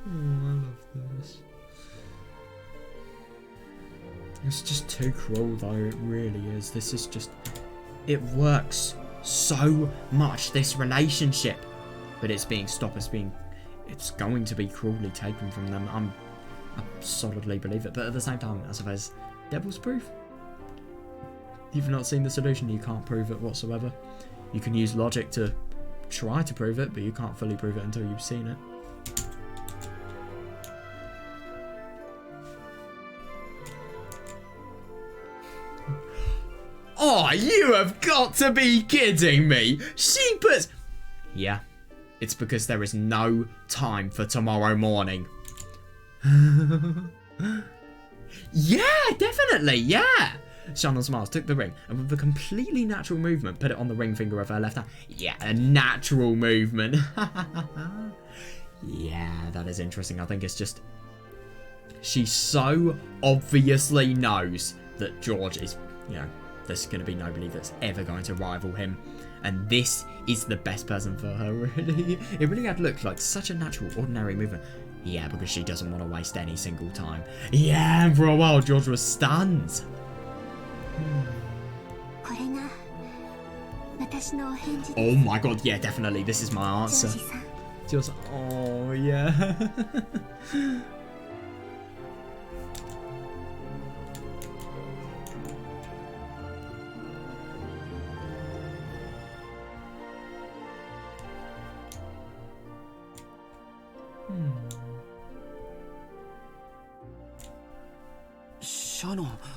Oh, I love this. It's just too cruel though, it really is. This is just... It works so much, this relationship. But it's being stopped, it's going to be cruelly taken from them. I solidly believe it. But at the same time, I suppose, devil's proof. You've not seen the solution, you can't prove it whatsoever. You can use logic to try to prove it, but you can't fully prove it until you've seen it. Oh, you have got to be kidding me! She puts... Yeah, it's because there is no time for tomorrow morning. Yeah, definitely, yeah! Shannon smiles, took the ring, and with a completely natural movement, put it on the ring finger of her left hand. Yeah, a natural movement. Yeah, that is interesting. I think it's just... She so obviously knows that George is, you know, there's going to be nobody that's ever going to rival him. And this is the best person for her, really. It really had looked like such a natural, ordinary movement. Yeah, because she doesn't want to waste any single time. Yeah, and for a while, George was stunned. Oh my god, yeah, definitely. This is my answer. Just, oh, yeah.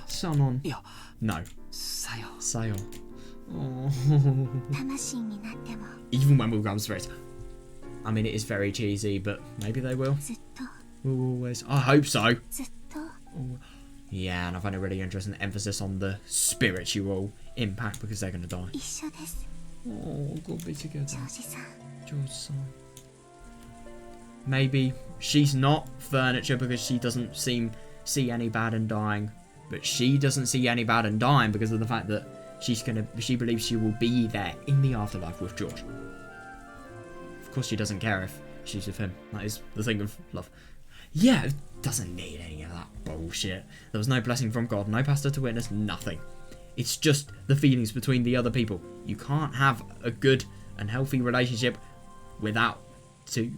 Shannon. Yeah. No. Sayo. Oh. Even when we become spirits. I mean, it is very cheesy, but maybe they will. We'll always. I hope so. Oh. Yeah, and I find it really interesting the emphasis on the spiritual impact because they're going to die. Oh, God, be together. George-san. Maybe she's not furniture because she doesn't see any bad in dying, but she doesn't see any bad in dying because of the fact that she believes she will be there in the afterlife with George. Of course she doesn't care if she's with him. That is the thing of love. Yeah, it doesn't need any of that bullshit. There was no blessing from God, no pastor to witness, nothing. It's just the feelings between the other people. You can't have a good and healthy relationship without two.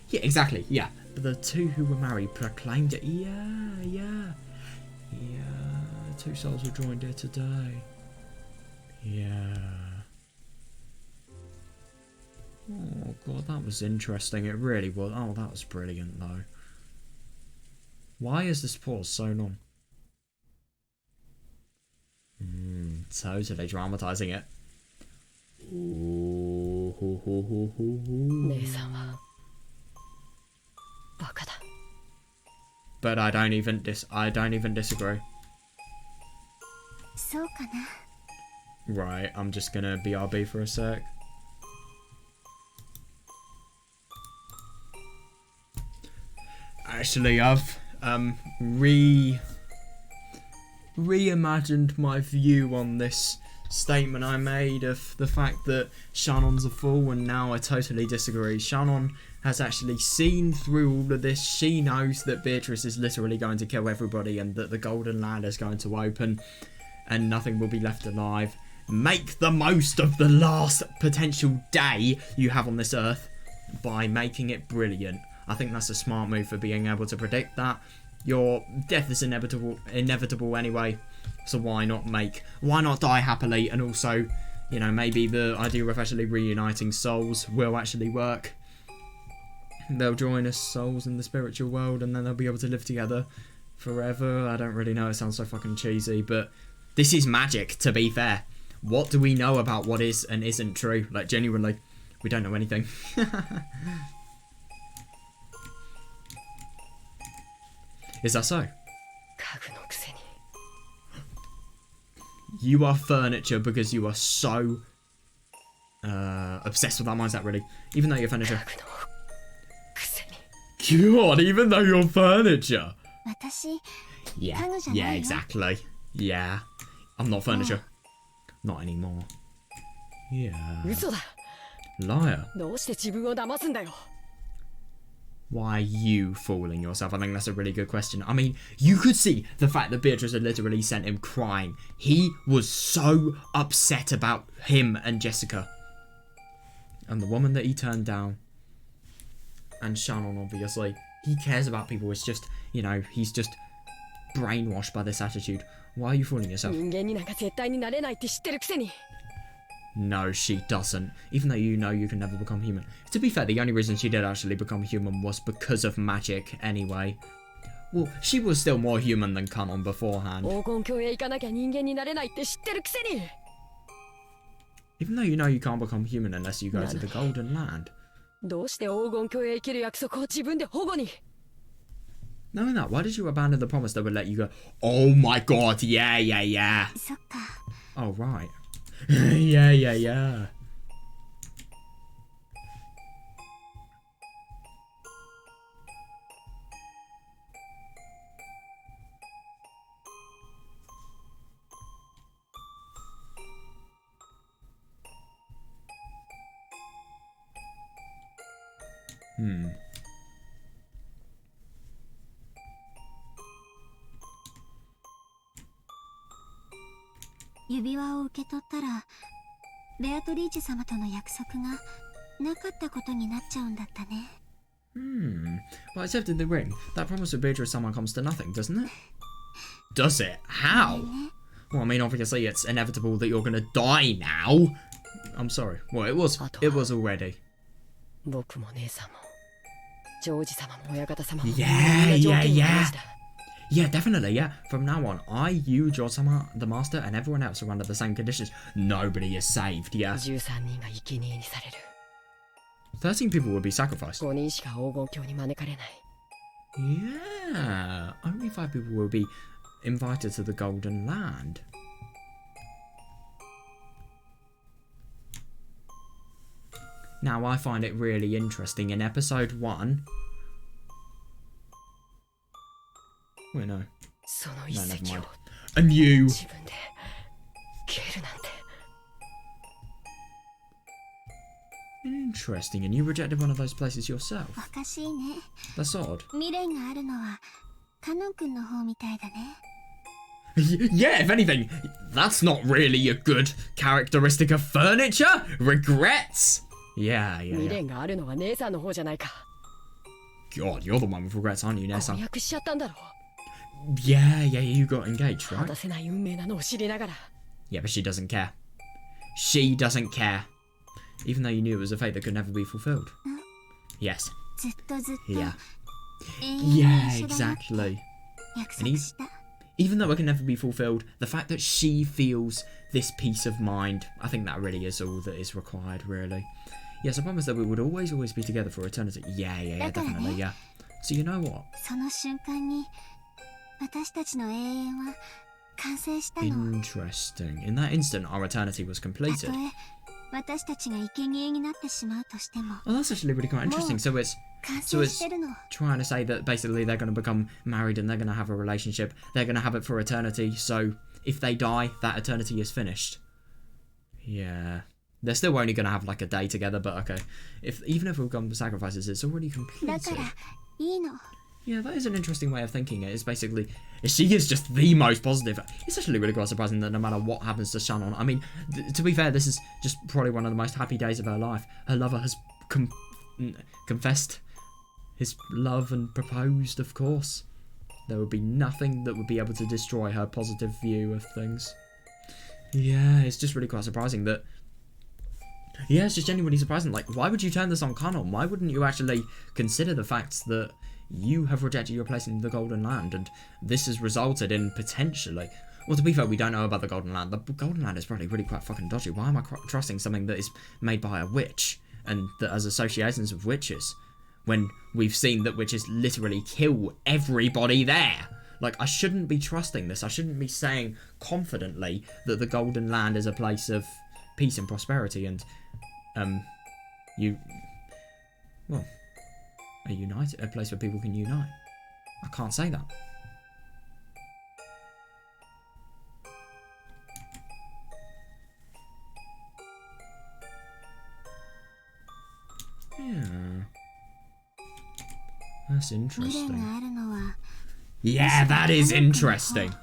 Yeah, exactly, yeah. But the two who were married proclaimed it. Yeah. Two souls were joined here today. Yeah. Oh, God, that was interesting. It really was. Oh, that was brilliant, though. Why is this pause so long? Totally dramatizing it. Ooh. But I don't even disagree. Right, I'm just gonna BRB for a sec. Actually, I've reimagined my view on this statement I made of the fact that Shannon's a fool, and now I totally disagree. Shannon has actually seen through all of this. She knows that Beatrice is literally going to kill everybody and that the Golden Land is going to open and nothing will be left alive. Make the most of the last potential day you have on this earth by making it brilliant. I think that's a smart move for being able to predict that. Your death is inevitable anyway, so why not die happily? And also, you know, maybe the idea of actually reuniting souls will actually work. They'll join us souls in the spiritual world and then they'll be able to live together forever. I don't really know, it sounds so fucking cheesy, but this is magic, to be fair. What do we know about what is and isn't true? Like, genuinely, we don't know anything. Is that so? You are furniture because you are so obsessed with that mindset, really. Even though you're furniture. God, even though you're furniture. Yeah, exactly. Yeah. I'm not furniture. Not anymore. Yeah. Liar. Why are you fooling yourself? I think that's a really good question. I mean, you could see the fact that Beatrice had literally sent him crying. He was so upset about him and Jessica. And the woman that he turned down. And Shannon, obviously. He cares about people. It's just, you know, he's just brainwashed by this attitude. Why are you fooling yourself? No, she doesn't. Even though you know you can never become human. To be fair, the only reason she did actually become human was because of magic anyway. Well, she was still more human than Kanon beforehand. Even though you know you can't become human unless you go to the Golden Land. Knowing that, why did you abandon the promise that would let you go? Oh my god, yeah. Oh, right. yeah. Well, accepting the ring. That promise with Beatrice-sama comes to nothing, doesn't it? Does it? How? Well, I mean, obviously it's inevitable that you're gonna die now. I'm sorry. Well, it was already. Yeah, definitely, yeah. From now on, you, George-sama, the Master, and everyone else are under the same conditions. Nobody is saved, yeah. 13 people will be sacrificed. Yeah, only 5 people will be invited to the Golden Land. Now, I find it really interesting. In episode 1... Wait, no. No, never mind. A new... Interesting, and you rejected one of those places yourself. That's odd. Yeah, if anything, that's not really a good characteristic of furniture. Regrets. Yeah. God, you're the one with regrets, aren't you, Nessa? Yeah, you got engaged, right? Yeah, but she doesn't care. She doesn't care. Even though you knew it was a fate that could never be fulfilled. Yes. Yeah. Yeah, exactly. And even though it can never be fulfilled, the fact that she feels this peace of mind, I think that really is all that is required, really. Yes, I promise that we would always be together for eternity. Yeah, definitely, yeah. So you know what? Interesting. In that instant, our eternity was completed. Oh, that's actually really quite interesting. So it's trying to say that basically they're going to become married and they're going to have a relationship. They're going to have it for eternity. So if they die, that eternity is finished. Yeah. They're still only going to have like a day together, but okay. Even if we've gone sacrifices, it's already completed. Yeah, that is an interesting way of thinking it. It's basically, she is just the most positive. It's actually really quite surprising that no matter what happens to Shannon, I mean, to be fair, this is just probably one of the most happy days of her life. Her lover has confessed his love and proposed, of course. There would be nothing that would be able to destroy her positive view of things. Yeah, it's just really quite surprising that... Yeah, it's just genuinely surprising. Like, why would you turn this on Canon? Why wouldn't you actually consider the fact that you have rejected your place in the Golden Land, and this has resulted in potentially... Well, to be fair, we don't know about the Golden Land. The Golden Land is probably really quite fucking dodgy. Why am I trusting something that is made by a witch, and that has associations with witches, when we've seen that witches literally kill everybody there? Like, I shouldn't be trusting this. I shouldn't be saying confidently that the Golden Land is a place of peace and prosperity, and, well, a place where people can unite. I can't say that. Yeah. That's interesting. Yeah, that is interesting.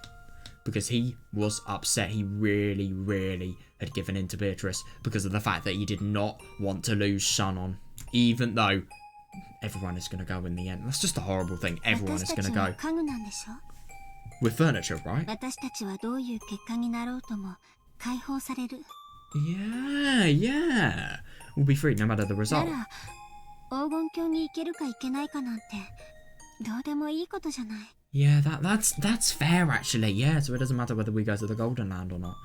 Because he was upset. He really, really had given in to Beatrice because of the fact that he did not want to lose Shannon. Even though everyone is going to go in the end. That's just a horrible thing. Everyone is going to go. With furniture, right? Yeah, yeah. We'll be free no matter the result. Yeah, that's fair actually. Yeah, so it doesn't matter whether we go to the Golden Land or not.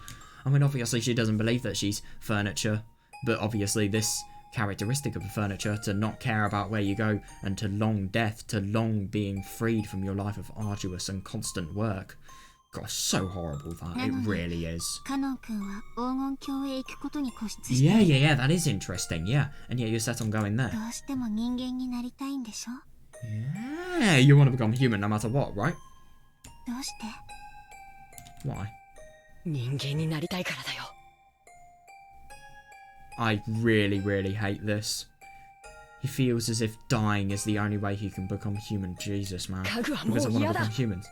I mean, obviously she doesn't believe that she's furniture, but obviously this characteristic of the furniture, to not care about where you go and to long death, to long being freed from your life of arduous and constant work. God, so horrible that. It really is. Yeah, that is interesting, yeah. And yet you're set on going there. Yeah, you want to become human no matter what, right? Why? I really, really hate this. He feels as if dying is the only way he can become human. Jesus, man. Because I want to become humans.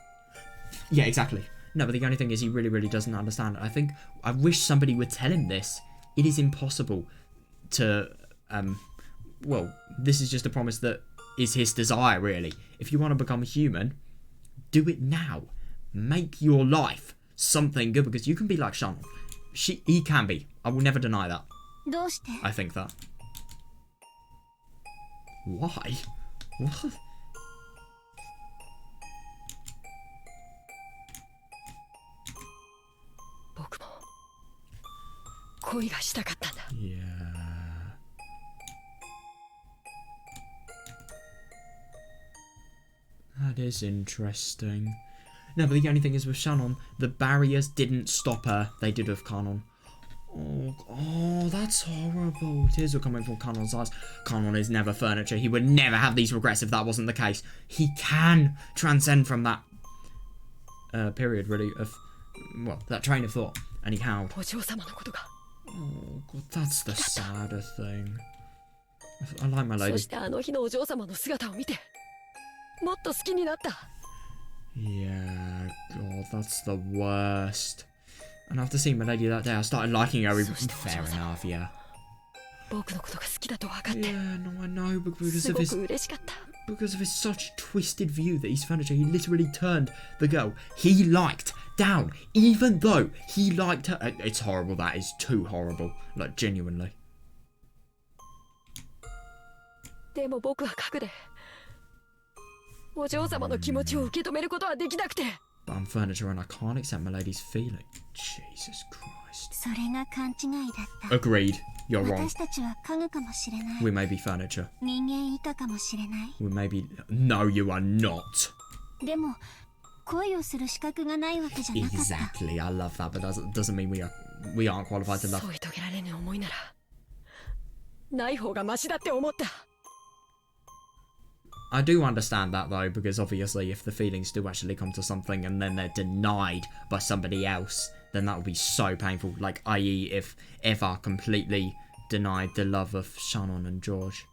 Yeah, exactly. No, but the only thing is he really, really doesn't understand. I wish somebody would tell him this. It is impossible to, well, this is just a promise that is his desire, really. If you want to become a human, do it now. Make your life something good, because you can be like Shannon. He can be. I will never deny that. I think that. Why? What? Yeah. That is interesting. No, but the only thing is with Shannon, the barriers didn't stop her. They did with Kanon. Oh, that's horrible. Tears were coming from Kanon's eyes. Kanon is never furniture. He would never have these regrets if that wasn't the case. He can transcend from that period, really, of, well, that train of thought. And he howled. Oh, God, that's the sadder thing. I like my lady. Yeah, God, that's the worst. And after seeing my lady that day, I started liking her. Fair enough, yeah. Yeah, no, I know, but because of his such twisted view that he's furniture, he literally turned the girl he liked down, even though he liked her. It's horrible. That is too horrible. Like, genuinely. But I'm furniture and I can't accept my lady's feeling. Jesus Christ. Agreed. You're wrong. We may be furniture. We may be... No, you are not. Exactly. I love that, but that doesn't mean we aren't qualified to love. I do understand that though, because obviously if the feelings do actually come to something and then they're denied by somebody else, then that would be so painful. Like, i.e. if Eva completely denied the love of Shannon and George.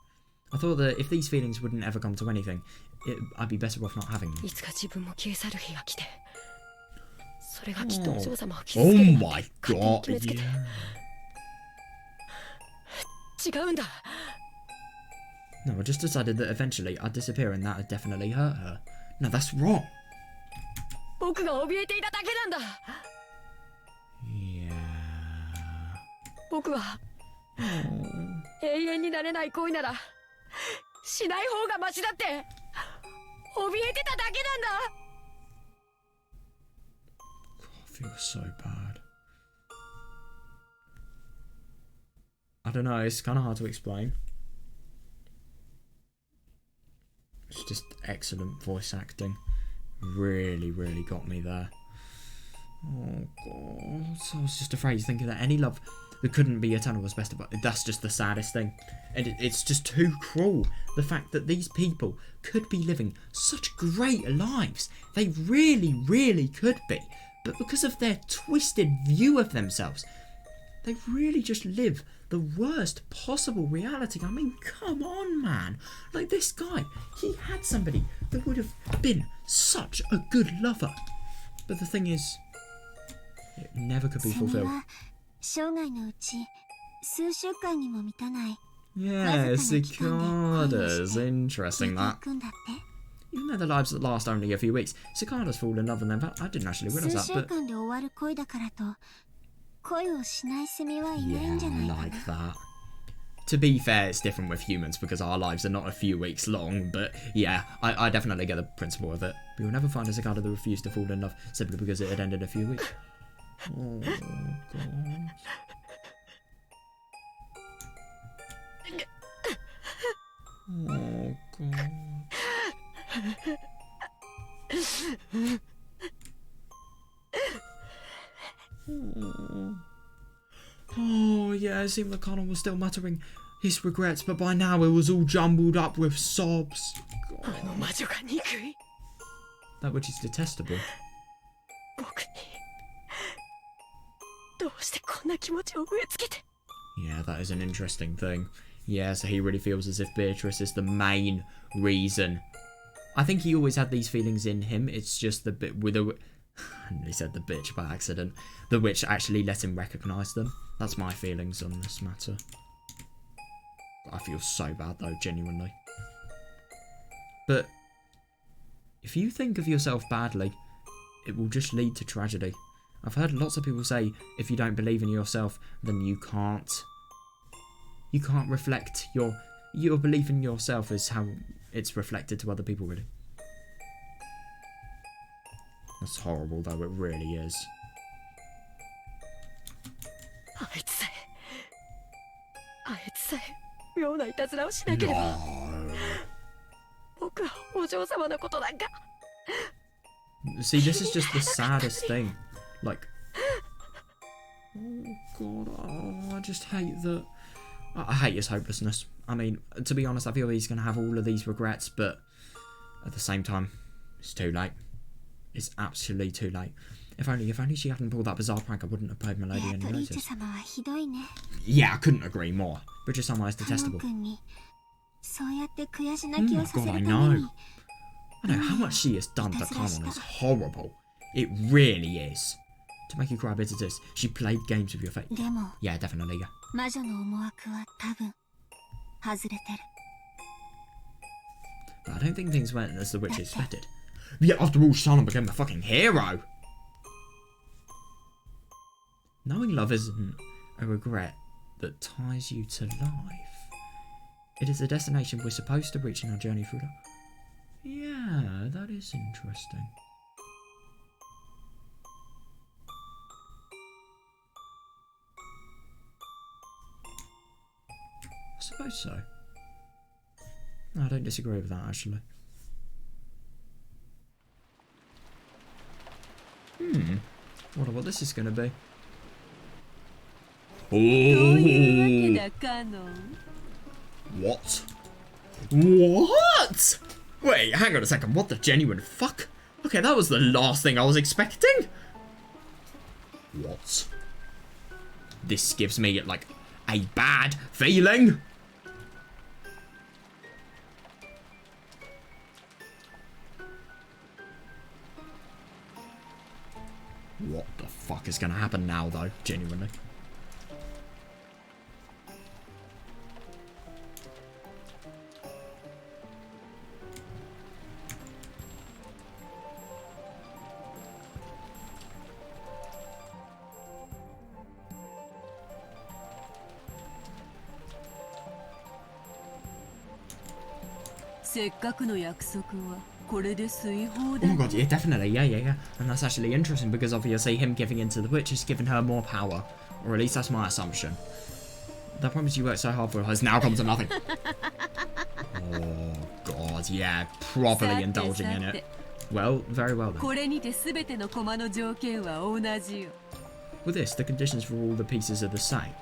I thought that if these feelings wouldn't ever come to anything, I'd be better off not having them. Oh my god, yeah. No, I just decided that eventually I'd disappear and that would definitely hurt her. No, that's wrong. Yeah. 僕は永遠になれない恋ならしない方がマシだって怯えてただけなんだ。 I feel so bad. I don't know, it's kind of hard to explain. It's just excellent voice acting. Really, really got me there. Oh god, so I was just afraid to think of that. Any love that couldn't be eternal was best, but that's just the saddest thing. And it's just too cruel. The fact that these people could be living such great lives. They really, really could be. But because of their twisted view of themselves, they really just live the worst possible reality. I mean, come on, man. Like, this guy, he had somebody that would have been such a good lover. But the thing is, it never could be fulfilled. Yeah, cicadas. Interesting, that. Even though their lives last only a few weeks, cicadas fall in love and then I didn't actually realise that, but... Yeah, like that. To be fair, it's different with humans because our lives are not a few weeks long, but yeah, I definitely get the principle of it. But you'll never find a cicada that refused to fall in love simply because it had ended a few weeks. Oh, God. Oh, God. Oh, yeah, it seemed like Connor was still muttering his regrets, but by now it was all jumbled up with sobs. God. That which is detestable. Yeah, that is an interesting thing. Yeah, so he really feels as if Beatrice is the main reason. I think he always had these feelings in him. It's just the bit with a... I nearly said the bitch by accident. The witch actually let him recognise them. That's my feelings on this matter. I feel so bad though, genuinely. But if you think of yourself badly, it will just lead to tragedy. I've heard lots of people say if you don't believe in yourself, then you can't reflect your belief in yourself is how it's reflected to other people, really. That's horrible though, it really is. See, this is just the saddest thing. Like, oh god, oh, I just hate that. I hate his hopelessness. I mean, to be honest, I feel he's going to have all of these regrets, but at the same time, it's too late. It's absolutely too late. If only she hadn't pulled that bizarre prank, I wouldn't have paid Milady any notice. Yeah, I couldn't agree more. Bridget-sama is detestable. Oh my god, I know. I know how much she has done to Kanon is horrible. It really is. To make you cry bitter tears, she played games with your fate. Yeah, definitely, yeah. But I don't think things went as the witch expected. Yeah, after all, Shannon became a fucking hero. Knowing love isn't a regret that ties you to life. It is a destination we're supposed to reach in our journey through life. Yeah, that is interesting. I suppose so. No, I don't disagree with that, actually. Wonder what this is going to be. Oh! What? What? Wait, hang on a second. What the genuine fuck? Okay, that was the last thing I was expecting. What? This gives me, like, a bad feeling. What the fuck is going to happen now, though? Genuinely. Oh my god, yeah, definitely, yeah. And that's actually interesting because obviously him giving in to the witch has given her more power. Or at least that's my assumption. That promise you worked so hard for has now come to nothing. Oh god, yeah, properly indulging in it. Well, very well then. With this, the conditions for all the pieces are the same.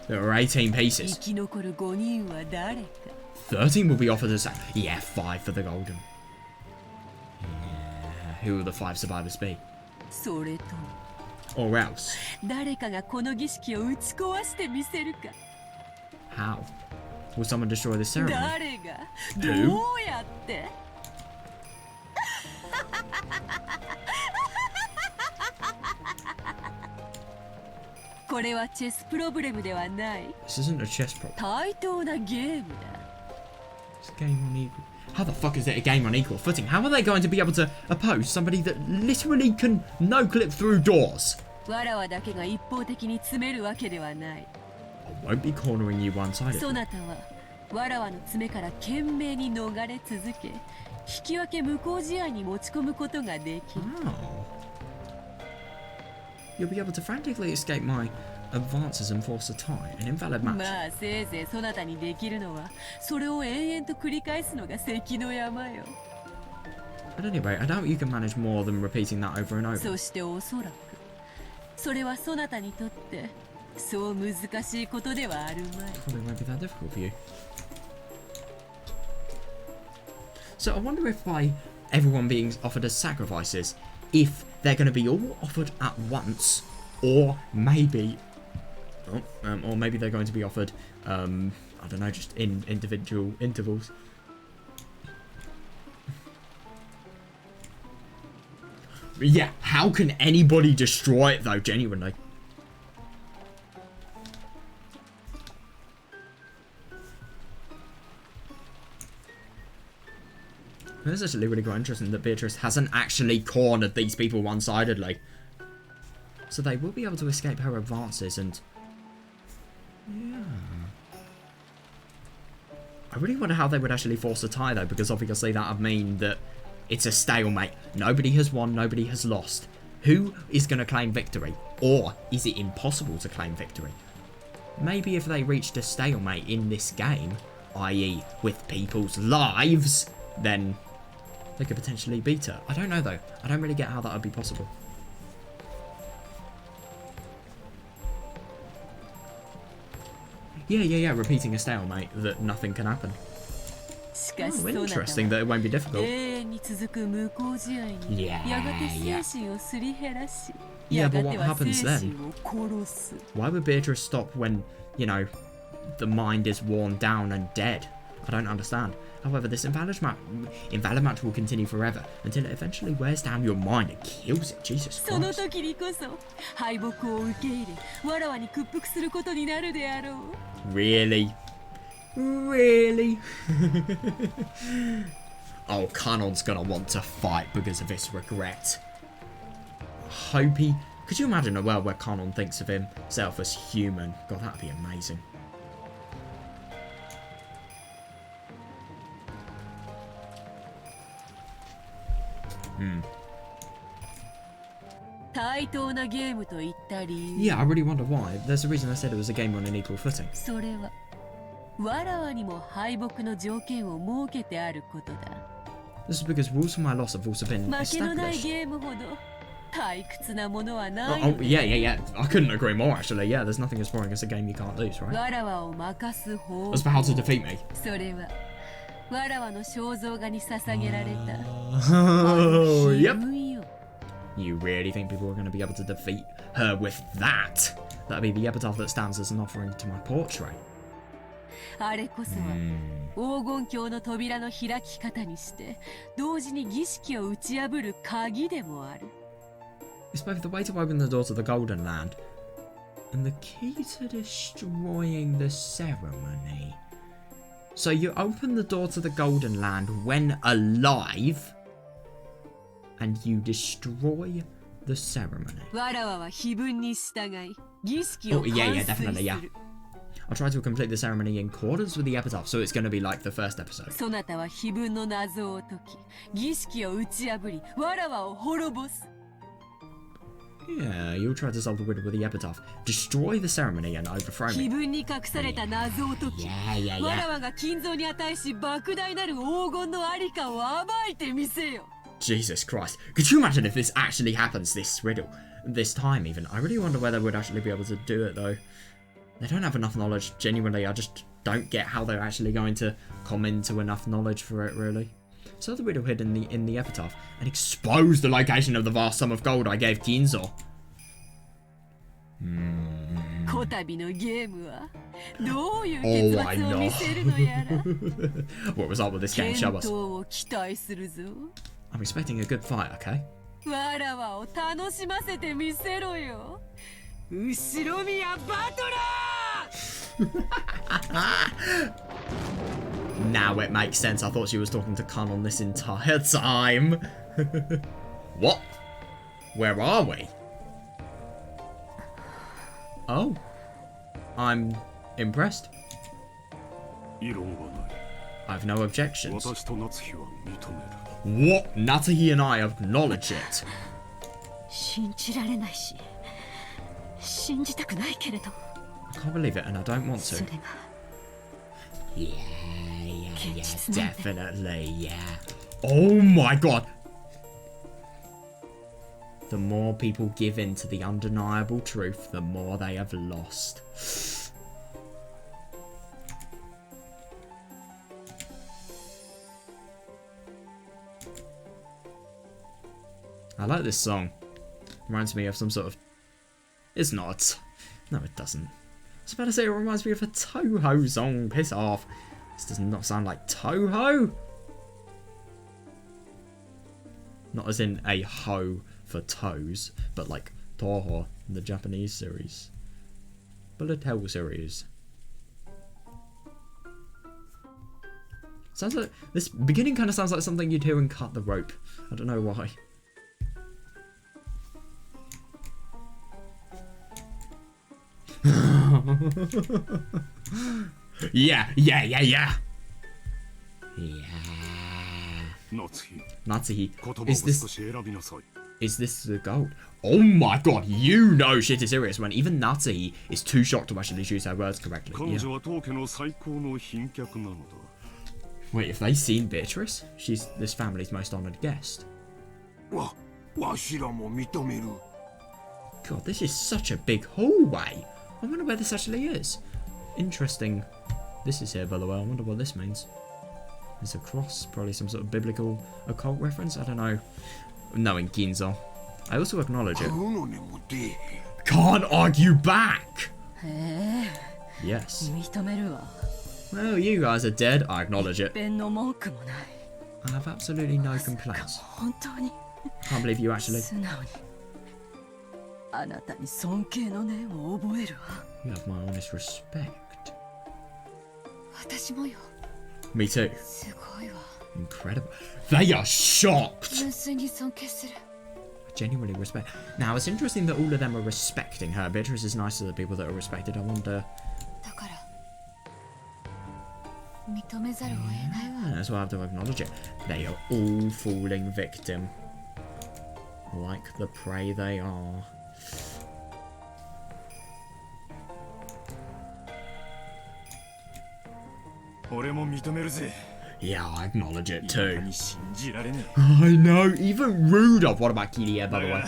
There are 18 pieces. 13 will be offered as... Yeah, 5 for the golden. Yeah, who will the 5 survivors be? Or else? How? Will someone destroy this ceremony? Who? これはチェスプロブレムではない。 This isn't a chess problem. 対等なゲームだ。 It's a game on equal. How the fuck is it a game on equal footing? How are they going to be able to oppose somebody that literally can no-clip through doors? わらわだけが一方的に詰めるわけではない。 I won't be cornering you one-sided. そなたはわらわの爪から懸命に逃れ続け、引き分け無効試合に持ち込むことができる。 You'll be able to frantically escape my advances and force a tie, an invalid match. まあせいぜいそなたにできるのはそれを延々と繰り返すのが関の山よ。 At any rate, I doubt you can manage more than repeating that over and over. そしておそらくそれはそなたにとってそう難しいことではあるまい。 Probably won't be that difficult for you. So I wonder if by everyone being offered as sacrifices, if they're going to be all offered at once, or maybe, or maybe they're going to be offered, I don't know, just in individual intervals. Yeah, how can anybody destroy it though, genuinely? It's actually really quite interesting that Beatrice hasn't actually cornered these people one-sidedly. So they will be able to escape her advances and... Yeah. I really wonder how they would actually force a tie though, because obviously that would mean that it's a stalemate. Nobody has won, nobody has lost. Who is going to claim victory? Or is it impossible to claim victory? Maybe if they reached a stalemate in this game, i.e. with people's lives, then... they could potentially beat her. I don't know though. I don't really get how that would be possible. Yeah, repeating a stalemate that nothing can happen. Oh, interesting that it won't be difficult. Yeah, but what happens then? Why would Beatrice stop when, you know, the mind is worn down and dead? I don't understand. However, this invalid match will continue forever until it eventually wears down your mind and kills it. Jesus Christ. Really? Really? Oh, Kanon's gonna want to fight because of his regret. Hope he... Could you imagine a world where Kanon thinks of himself as human? God, that'd be amazing. Yeah, I really wonder why. There's a reason I said it was a game on an equal footing. This is because rules for my loss have also been established. Oh, yeah. I couldn't agree more, actually. Yeah, there's nothing as boring as a game you can't lose, right? As for how to defeat me. わらわの肖像画に捧げられた。Oh, yep. You really think people are going to be able to defeat her with that? That'd be the epitaph that stands as an offering to my portrait. あれこそは黄金鏡の扉の開き方にして同時に儀式を打ち破る鍵でもある。It's both the way to open the door to the Golden Land and the key to destroying the ceremony. So you open the door to the Golden Land when alive, and you destroy the ceremony. わらわは碑文に従い儀式を完遂する。I'll try to complete the ceremony in accordance with the epitaph, so it's going to be like the first episode. そなたは碑文の謎を解き、儀式を打ち破り、わらわを滅ぼす。Yeah, you'll try to solve the riddle with the epitaph, destroy the ceremony and overthrow me. 碑文に隠された謎を解き、わらわが金像に値し莫大なる黄金のありかを暴いてみせよ。Jesus Christ. Could you imagine if this actually happens, this riddle, this time even? I really wonder whether we'd actually be able to do it though. They don't have enough knowledge, genuinely. I just don't get how they're actually going to come into enough knowledge for it, really. So the riddle hid in the epitaph and expose the location of the vast sum of gold I gave Ginzo. こたびのゲームはどういう結末を見せるのやら。What was up with this game? Show us. 健闘を期待するぞ。I'm expecting a good fight, okay? わらわを楽しませてみせろよ。後ろ宮バトラーNow it makes sense. I thought she was talking to Kanon this entire time. What? Where are we? Oh. I'm impressed. I have no objections. What? Natsuhi and I acknowledge it. 信じられないし、信じたくないけれど。I can't believe it and I don't want to. それが。Yeah, definitely, yeah. Oh my god! The more people give in to the undeniable truth, the more they have lost. I like this song. Reminds me of some sort of... It's not. No, it doesn't. I was about to say it reminds me of a Toho song. Piss off. This does not sound like Toho. Not as in a ho for toes, but like Toho, the Japanese series. Bullet Hell series. Sounds like... This beginning kind of sounds like something you'd hear in Cut the Rope. I don't know why. Yeah. Natsuhi, is this the gold? Oh my god, you know shit is serious when even Natsuhi is too shocked to actually choose her words correctly. Yeah. Wait, if they've seen Beatrice? She's this family's most honoured guest. God, this is such a big hallway. I wonder where this actually is. Interesting. This is here, by the way. I wonder what this means. There's a cross, probably some sort of biblical occult reference. I don't know. Knowing Ginzo. I also acknowledge it. Can't argue back! Yes. Well, you guys are dead. I acknowledge it. I have absolutely no complaints. Can't believe you actually. You have my honest respect. Me too. Incredible. They are shocked! I genuinely respect. Now, it's interesting that all of them are respecting her. Beatrice is nice to the people that are respected. I wonder... Yeah, so I have to acknowledge it. They are all falling victim. Like the prey they are. Yeah, I acknowledge it too. I know, even Rudolph. What about Kiria, by the way?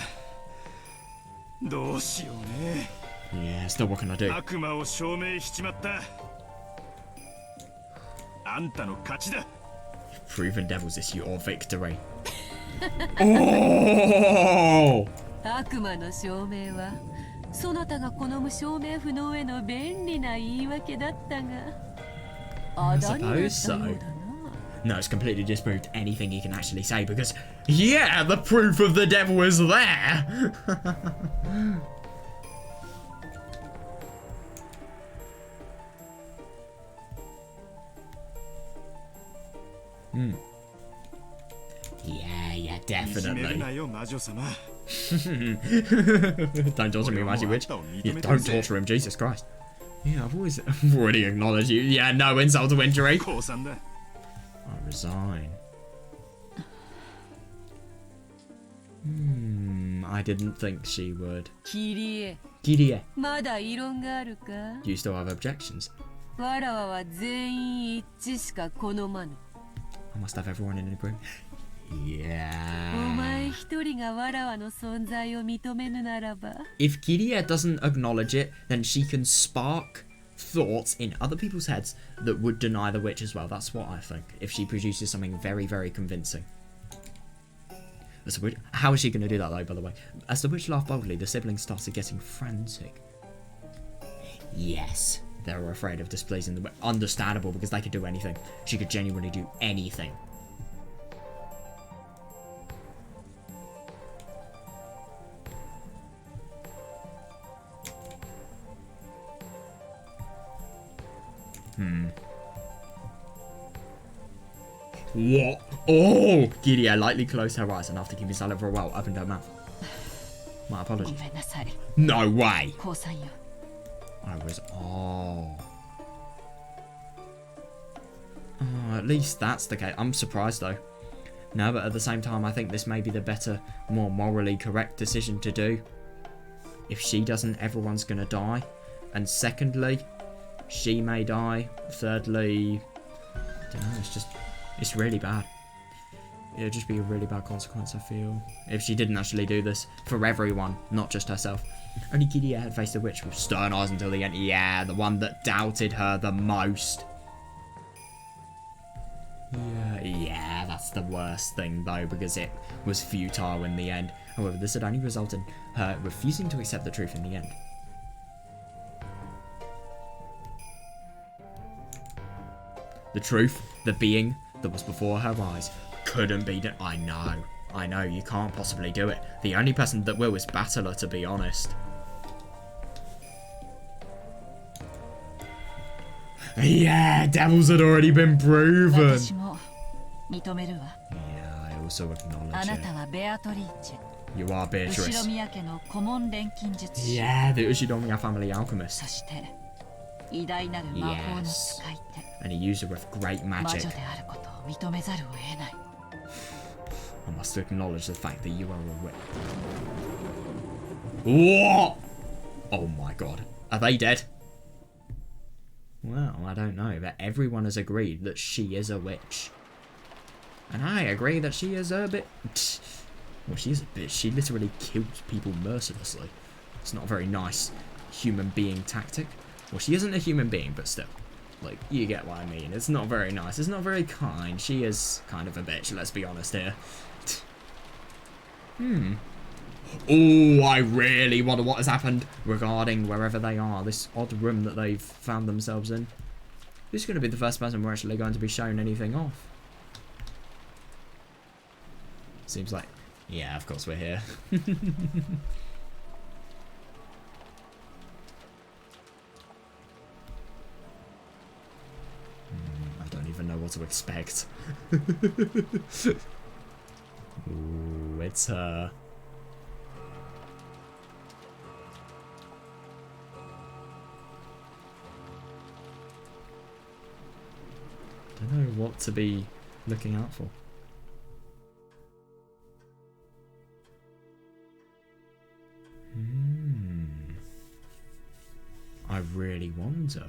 Yeah, still what can I do? Proven devils is your victory. Oh! 悪魔の証明はそなたが好む証明不能への便利な言い訳だったが、あだになったようだな。 No, it's completely disproved anything he can actually say because, yeah, the proof of the devil is there! Yeah, definitely. Don't torture me, Mighty Witch. Yeah, don't torture him, Jesus Christ. Yeah, I've already acknowledged you. Yeah, no insult to injury. I resign. I didn't think she would. Kirie. Do you still have objections? I must have everyone in agreement. Yeah. If Kirie doesn't acknowledge it, then she can spark thoughts in other people's heads that would deny the witch as well. That's what I think. If she produces something very, very convincing. How is she going to do that though, by the way? As the witch laughed boldly, the siblings started getting frantic. Yes, they were afraid of displeasing the witch. Understandable, because they could do anything. She could genuinely do anything. What? Oh! Kirie lightly closed her eyes and after keeping silent for a while, opened her mouth. My apologies. No way! I was... Oh, at least that's the case. I'm surprised though. No, but at the same time, I think this may be the better, more morally correct decision to do. If she doesn't, everyone's gonna die. And secondly, she may die. Thirdly, I don't know, it's really bad. It would just be a really bad consequence, I feel, if she didn't actually do this for everyone, not just herself. Only Kirie had faced the witch with stern eyes until the end. Yeah, the one that doubted her the most. Yeah, that's the worst thing though, because it was futile in the end. However, this had only resulted in her refusing to accept the truth in the end. The truth, the being that was before her eyes, couldn't be done. I know, you can't possibly do it. The only person that will is Battler, to be honest. Yeah, devils had already been proven. Yeah, I also acknowledge it. You are Beatrice. Yeah, the Ushinomiya family alchemist. Yes. And he used her with great magic. I must acknowledge the fact that you are a witch. What? Oh my god. Are they dead? Well, I don't know, but everyone has agreed that she is a witch. And I agree that she is a bit... Well, she is a bitch. She literally kills people mercilessly. It's not a very nice human being tactic. Well, she isn't a human being, but still. Like, you get what I mean. It's not very nice. It's not very kind. She is kind of a bitch, let's be honest here. Oh, I really wonder what has happened regarding wherever they are. This odd room that they've found themselves in. Who's going to be the first person we're actually going to be shown anything off? Seems like... Yeah, of course we're here. I don't even know what to expect. Ooh, it's her. Don't know what to be looking out for. I really wonder.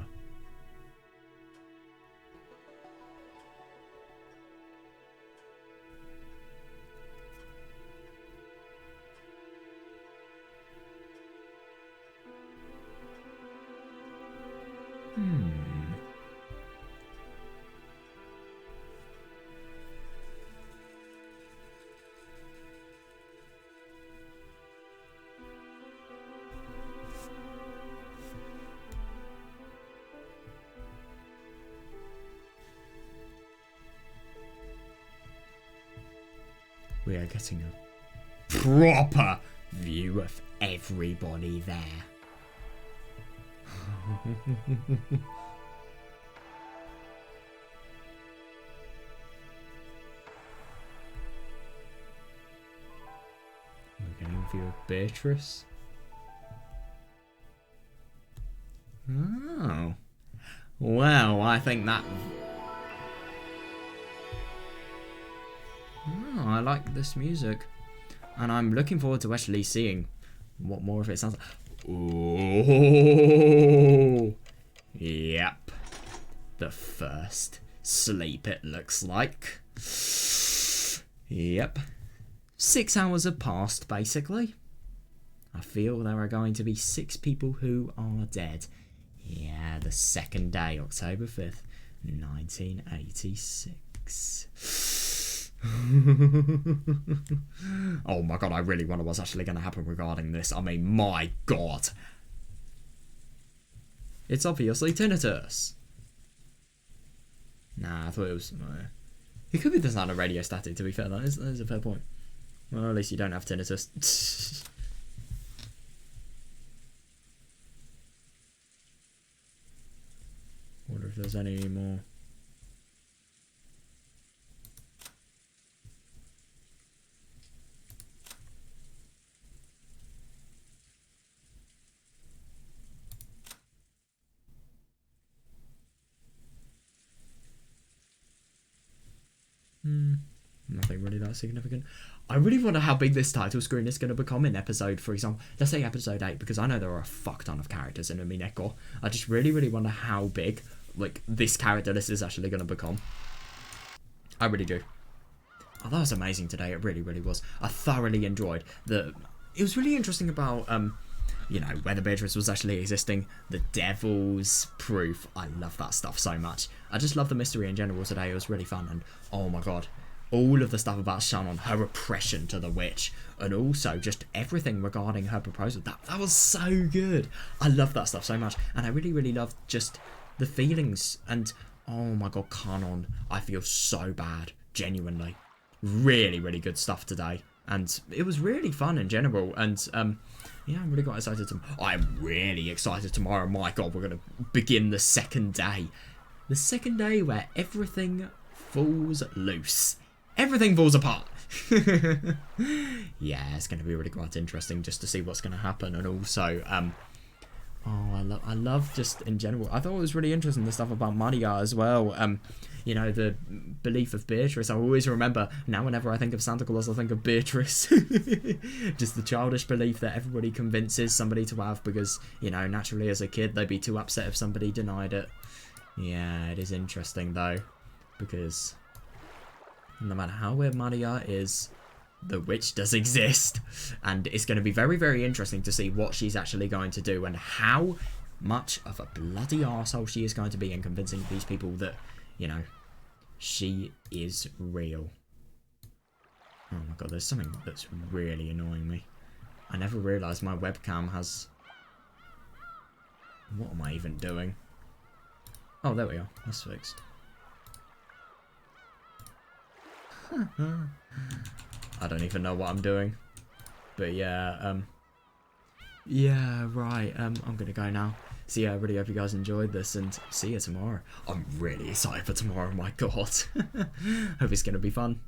We are getting a proper view of everybody there. We're getting a view of Beatrice. Oh. Well, I think that... Oh, I like this music. And I'm looking forward to actually seeing what more of it sounds like. Oh, yep. The first sleep, it looks like. Yep. 6 hours have passed, basically. I feel there are going to be 6 people who are dead. Yeah, the second day, October 5th, 1986. Oh my god, I really wonder what's actually going to happen regarding this. I mean, my god. It's obviously tinnitus. Nah, I thought it was... it could be the sound of radio static, to be fair. That is a fair point. Well, at least you don't have tinnitus. Wonder if there's any more. Nothing really that significant. I really wonder how big this title screen is going to become in episode, for example, let's say episode 8, because I know there are a fuck ton of characters in Umineko. I just really wonder how big, like, this character list is actually going to become. I really do. Oh, that was amazing today. It really was. I thoroughly enjoyed the... It was really interesting about, you know, whether Beatrice was actually existing, the devil's proof. I love that stuff so much. I just love the mystery in general today. It was really fun, and oh my god. All of the stuff about Shannon, her oppression to the witch, and also just everything regarding her proposal. That was so good. I love that stuff so much, and I really loved just the feelings. And oh my god, Kanon, I feel so bad, genuinely. Really good stuff today, and it was really fun in general. And yeah, I'm really excited. I'm really excited tomorrow. My god, we're gonna begin the second day where everything falls loose. Everything falls apart. Yeah, it's going to be really quite interesting just to see what's going to happen. And also, oh, I love just in general. I thought it was really interesting the stuff about Maria as well. You know, the belief of Beatrice. I always remember, now whenever I think of Santa Claus, I think of Beatrice. Just the childish belief that everybody convinces somebody to have because, you know, naturally as a kid, they'd be too upset if somebody denied it. Yeah, it is interesting though, because... no matter how weird Maria is, the witch does exist. And it's going to be very interesting to see what she's actually going to do and how much of a bloody arsehole she is going to be in convincing these people that, you know, she is real. Oh my god, there's something that's really annoying me. I never realised my webcam has... What am I even doing? Oh, there we are. That's fixed. I don't even know what I'm doing, but yeah, yeah, right, I'm gonna go now. So yeah, I really hope you guys enjoyed this, and see you tomorrow. I'm really excited for tomorrow, my god. Hope it's gonna be fun.